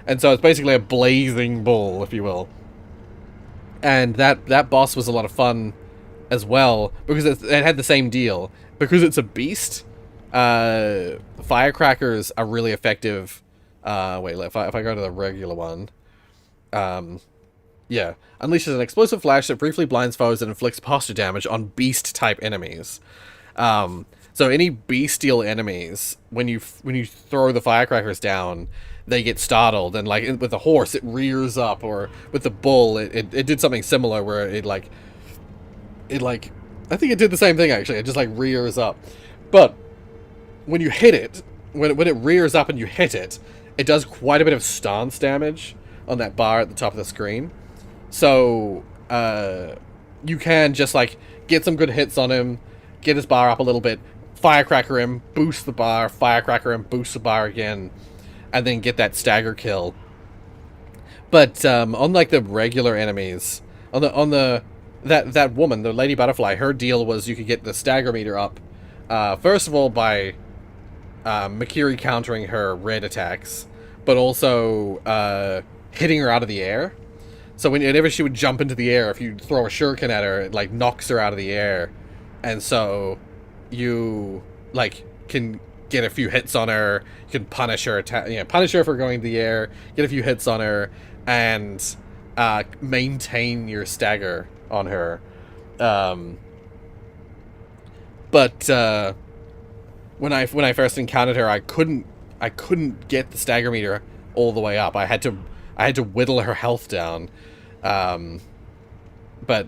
And so it's basically a blazing bull, if you will. And that boss was a lot of fun as well, because it had the same deal. Because it's a beast, firecrackers are really effective. Wait, if I go to the regular one, yeah, unleashes an explosive flash that briefly blinds foes and inflicts posture damage on beast-type enemies. So any bestial enemies, when you throw the firecrackers down, they get startled, and like with the horse, it rears up, or with the bull, it did something similar where it I think it did the same thing actually. It just like rears up, but when you hit it, when it rears up and you hit it, it does quite a bit of stance damage on that bar at the top of the screen. So you can just like get some good hits on him, get his bar up a little bit, firecracker him, boost the bar, firecracker him, boost the bar again, and then get that stagger kill. But unlike the regular enemies, that woman, the Lady Butterfly, her deal was you could get the stagger meter up, first of all by Makiri countering her red attacks, but also hitting her out of the air. So whenever she would jump into the air, if you throw a shuriken at her, it like knocks her out of the air, and so you like can get a few hits on her. You can punish her, punish her for going to the air, get a few hits on her, and maintain your stagger on her. But when I first encountered her, I couldn't get the stagger meter all the way up. I had to whittle her health down. But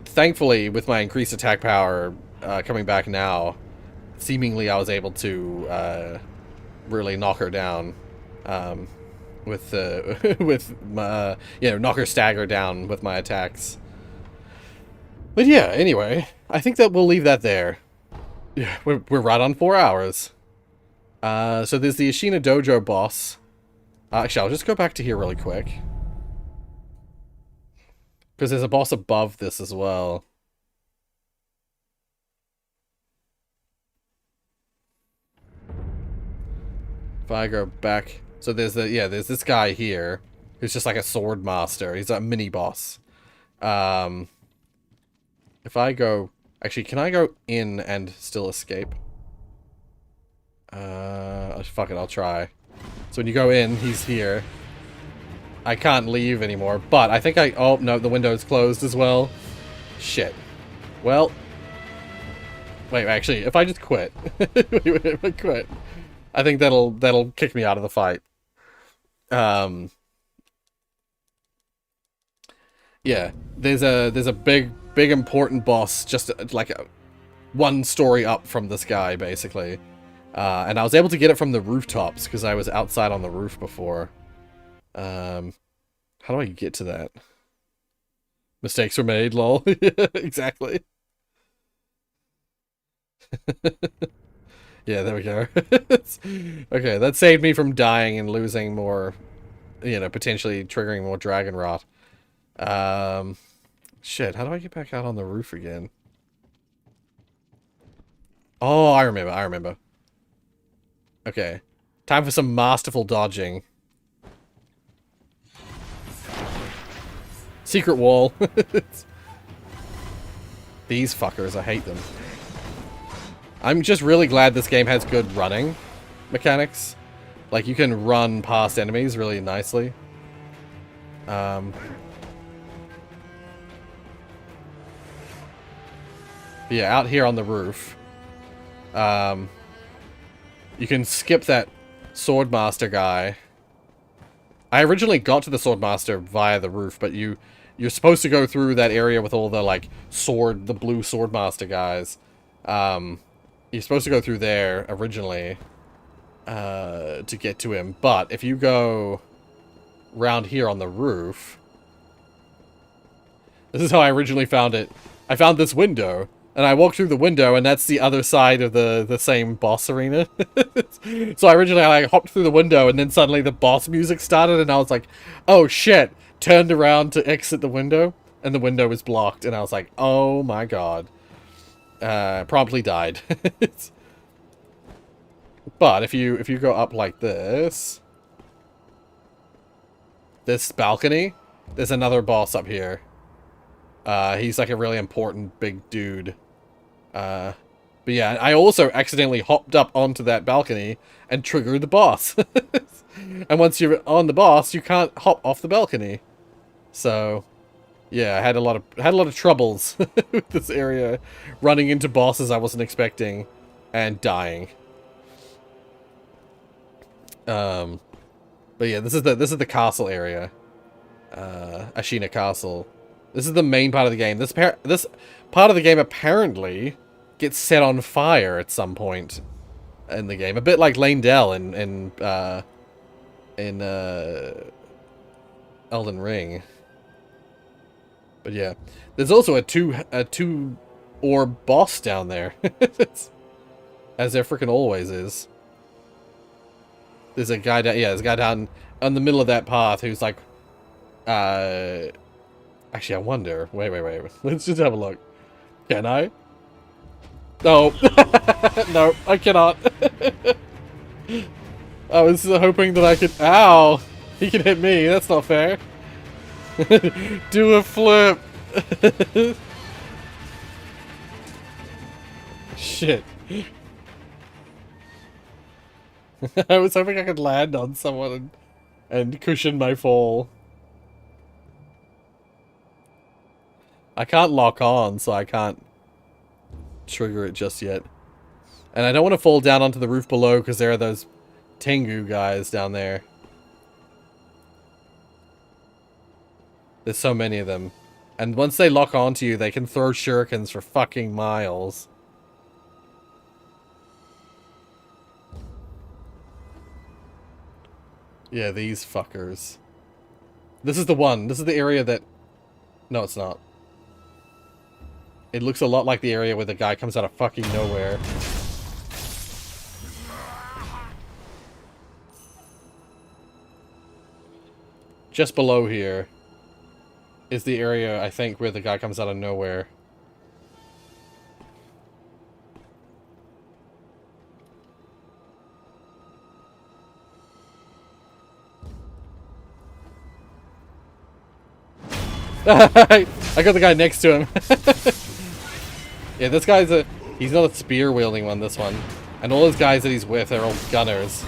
thankfully, with my increased attack power coming back now, seemingly I was able to really knock her down with my, knock her stagger down with my attacks. But yeah, anyway, I think that we'll leave that there. Yeah, we're right on 4 hours. So there's the Ashina Dojo boss. Actually, I'll just go back to here really quick, because there's a boss above this as well. If I go back, so there's there's this guy here who's just like a sword master. He's a mini boss. If I go, actually, can I go in and still escape? Fuck it, I'll try. So when you go in, he's here. I can't leave anymore, but I think oh no, the window's closed as well. Shit. Well, wait, actually, if I just quit, if I quit, I think that'll kick me out of the fight. Yeah, there's a big important boss just like one story up from this guy basically, and I was able to get it from the rooftops because I was outside on the roof before. How do I get to that? Mistakes were made, lol. Exactly. Yeah, there we go. Okay, that saved me from dying and losing more, potentially triggering more dragon rot. Shit, how do I get back out on the roof again? Oh, I remember. Okay. Time for some masterful dodging. Secret wall. These fuckers, I hate them. I'm just really glad this game has good running mechanics. Like, you can run past enemies really nicely. Yeah, out here on the roof. You can skip that Swordmaster guy. I originally got to the Swordmaster via the roof, but you're supposed to go through that area with all the, like, the blue Swordmaster guys. You're supposed to go through there originally to get to him, but if you go round here on the roof... This is how I originally found it. I found this window, and I walked through the window, and that's the other side of the same boss arena. So originally I like, hopped through the window, and then suddenly the boss music started, and I was like, oh shit! Turned around to exit the window, and the window was blocked, and I was like, oh my god. Promptly died. But if you go up like this balcony, there's another boss up here. He's like a really important big dude. But yeah, I also accidentally hopped up onto that balcony and triggered the boss. And once you're on the boss, you can't hop off the balcony. So, yeah, I had a lot of troubles with this area, running into bosses I wasn't expecting and dying. But yeah, this is the castle area. Ashina Castle. This is the main part of the game. This part of the game apparently gets set on fire at some point in the game, a bit like Lane-Dell in Elden Ring. But yeah, there's also a two orb boss down there, as there freaking always is. There's a guy down, there's a guy down on the middle of that path who's like, actually, I wonder. Wait. Let's just have a look. Can I? No. No, I cannot. I was hoping that I could... Ow! He can hit me. That's not fair. Do a flip. Shit. I was hoping I could land on someone and cushion my fall. I can't lock on, so I can't trigger it just yet. And I don't want to fall down onto the roof below because there are those Tengu guys down there. There's so many of them. And once they lock onto you, they can throw shurikens for fucking miles. Yeah, these fuckers. This is the one. This is the area that... No, it's not. It looks a lot like the area where the guy comes out of fucking nowhere. Just below here is the area, I think, where the guy comes out of nowhere. I got the guy next to him. Yeah, this guy's he's not a spear wielding one, this one. And all his guys that he's with are all gunners.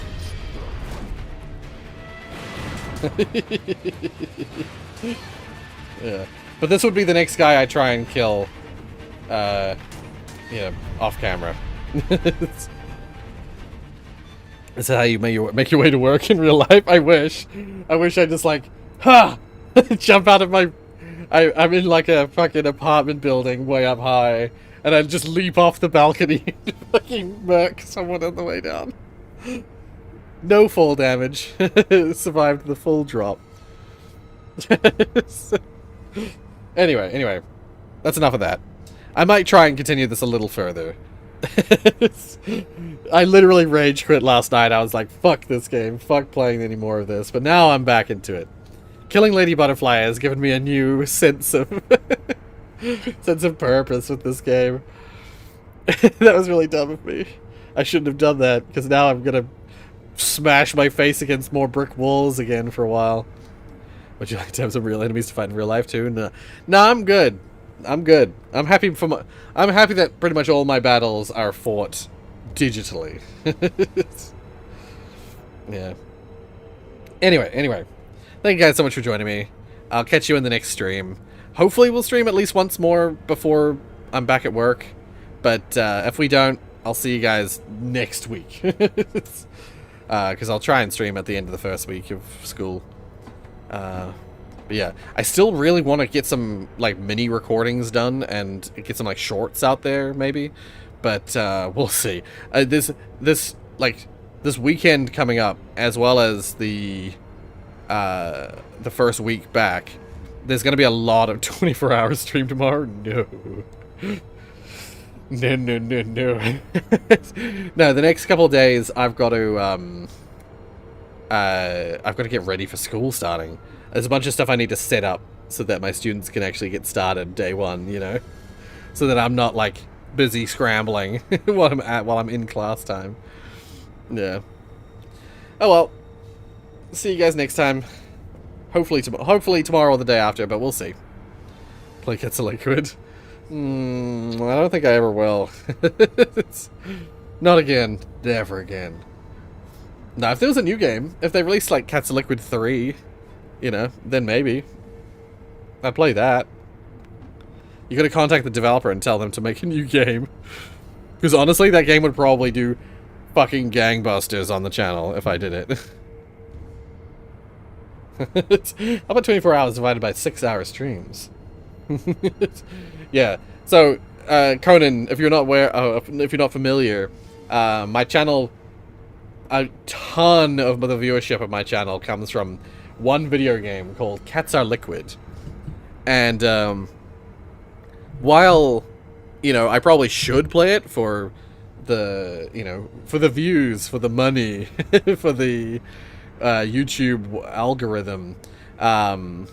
Yeah. But this would be the next guy I try and kill, you know, off camera. This is how you make your way to work in real life. I wish I just like, ha! Jump out of my... I'm in like a fucking apartment building way up high, and I just leap off the balcony and fucking murk someone on the way down. No fall damage. Survived the full drop. Anyway, that's enough of that. I might try and continue this a little further. I literally rage quit last night. I was like, fuck this game, fuck playing any more of this, but now I'm back into it. Killing Lady Butterfly has given me a new sense of purpose with this game. That was really dumb of me. I shouldn't have done that, because now I'm gonna smash my face against more brick walls again for a while. Would you like to have some real enemies to fight in real life too? No, I'm good. I'm good. I'm happy that pretty much all my battles are fought digitally. Yeah. Anyway. Thank you guys so much for joining me. I'll catch you in the next stream. Hopefully we'll stream at least once more before I'm back at work. But if we don't, I'll see you guys next week. Because I'll try and stream at the end of the first week of school. But yeah, I still really want to get some like mini recordings done and get some like shorts out there maybe, but we'll see. This weekend coming up, as well as the first week back, there's gonna be a lot of 24-hour stream tomorrow. No. No. No, the next couple of days I've got to get ready for school starting. There's a bunch of stuff I need to set up so that my students can actually get started day one, you know? So that I'm not like busy scrambling while I'm in class time. Yeah. Oh well. See you guys next time. Hopefully tomorrow or the day after, but we'll see. Play Gets a Liquid. I don't think I ever will. Not again. Never again. Now, if there was a new game, if they released like Cats of Liquid 3, you know, then maybe. I'd play that. You gotta contact the developer and tell them to make a new game. Because honestly, that game would probably do fucking gangbusters on the channel if I did it. How about 24 hours divided by 6-hour streams? Yeah. So, Conan, if you're not familiar, my channel, a ton of the viewership of my channel comes from one video game called Cats Are Liquid. And, while, you know, I probably should play it for the, you know, for the views, for the money, for the YouTube algorithm, the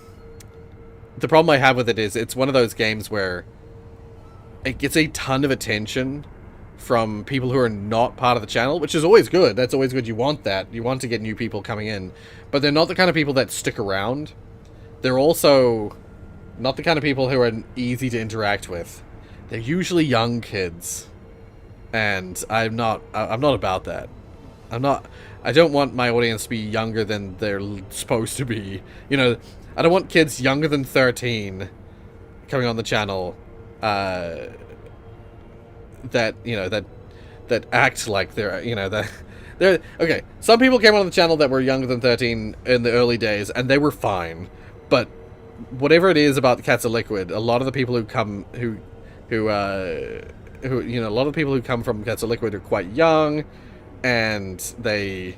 problem I have with it is it's one of those games where it gets a ton of attention from people who are not part of the channel, which is always good. That's always good. You want that. You want to get new people coming in. But they're not the kind of people that stick around. They're also not the kind of people who are easy to interact with. They're usually young kids. And I'm not about that. I don't want my audience to be younger than they're supposed to be. You know, I don't want kids younger than 13 coming on the channel that, you know, that act like they're, you know, they're okay. Some people came on the channel that were younger than 13 in the early days, and they were fine. But whatever it is about the Cats of Liquid, a lot of the people who come, who you know, a lot of the people who come from Cats of Liquid are quite young, and they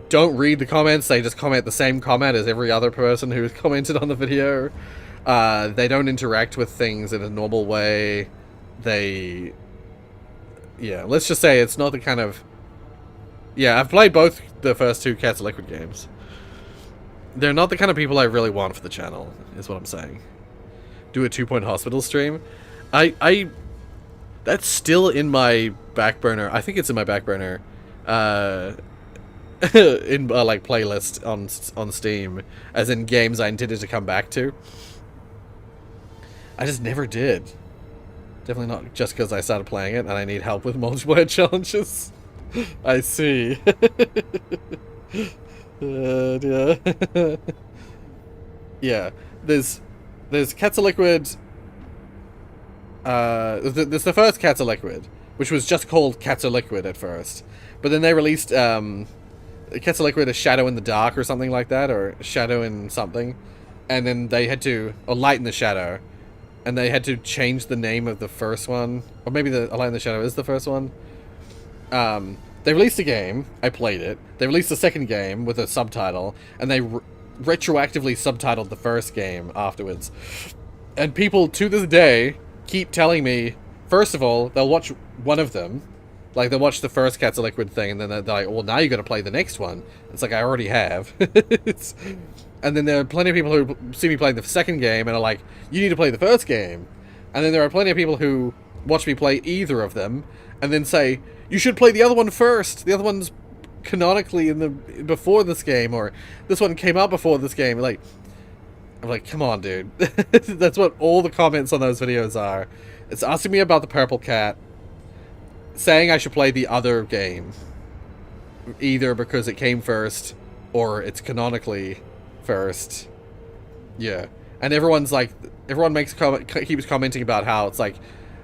don't read the comments. They just comment the same comment as every other person who's commented on the video. They don't interact with things in a normal way. Yeah, let's just say it's not the kind of... Yeah, I've played both the first two Cats of Liquid games. They're not the kind of people I really want for the channel, is what I'm saying. Do a 2-point hospital stream. That's still in my back burner. I think it's in my back burner. In like playlist on Steam, as in games I intended to come back to. I just never did. Definitely not just because I started playing it and I need help with multiplayer challenges. I see. Yeah. Yeah. There's Cats of Liquid. There's the first Cats of Liquid, which was just called Cats of Liquid at first, but then they released Cats of Liquid: A Shadow in the Dark or something like that, or Shadow in something, and then they had to, or Light in the Shadow, and they had to change the name of the first one, or maybe the Light in the Shadow is the first one. They released a game, I played it. They released a second game with a subtitle, and they retroactively subtitled the first game afterwards. And people to this day keep telling me, first of all, they'll watch one of them. Like, they'll watch the first Cats of Liquid thing, and then they're like, well, now you gotta play the next one. It's like, I already have. And then there are plenty of people who see me playing the second game and are like, you need to play the first game. And then there are plenty of people who watch me play either of them, and then say, you should play the other one first. The other one's canonically before this game, or this one came out before this game. Like, I'm like, come on, dude. That's what all the comments on those videos are. It's asking me about the purple cat, saying I should play the other game, either because it came first or it's canonically first. Yeah, and everyone's like, everyone keeps commenting about how it's like,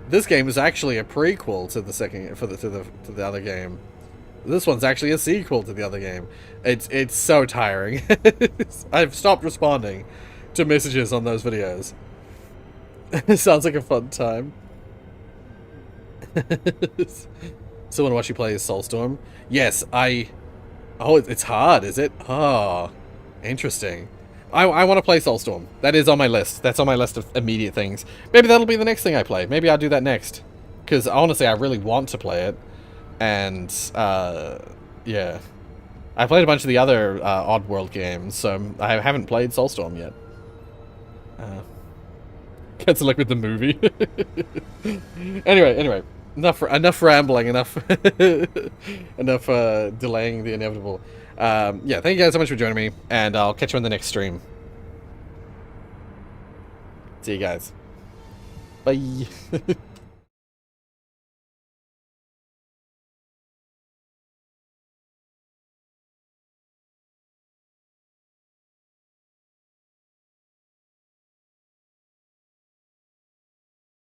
this game is actually a prequel to the second, to the other game. This one's actually a sequel to the other game. It's so tiring. I've stopped responding to messages on those videos. It sounds like a fun time. Someone watch you play Soulstorm? Yes, Oh, it's hard, is it? Oh, interesting. I want to play Soulstorm. That is on my list. That's on my list of immediate things. Maybe that'll be the next thing I play. Maybe I'll do that next. Because honestly, I really want to play it. And, yeah. I played a bunch of the other Oddworld games, so I haven't played Soulstorm yet. Gets a look with the movie. Anyway. Enough rambling, enough delaying the inevitable. Yeah, thank you guys so much for joining me, and I'll catch you on the next stream. See you guys. Bye.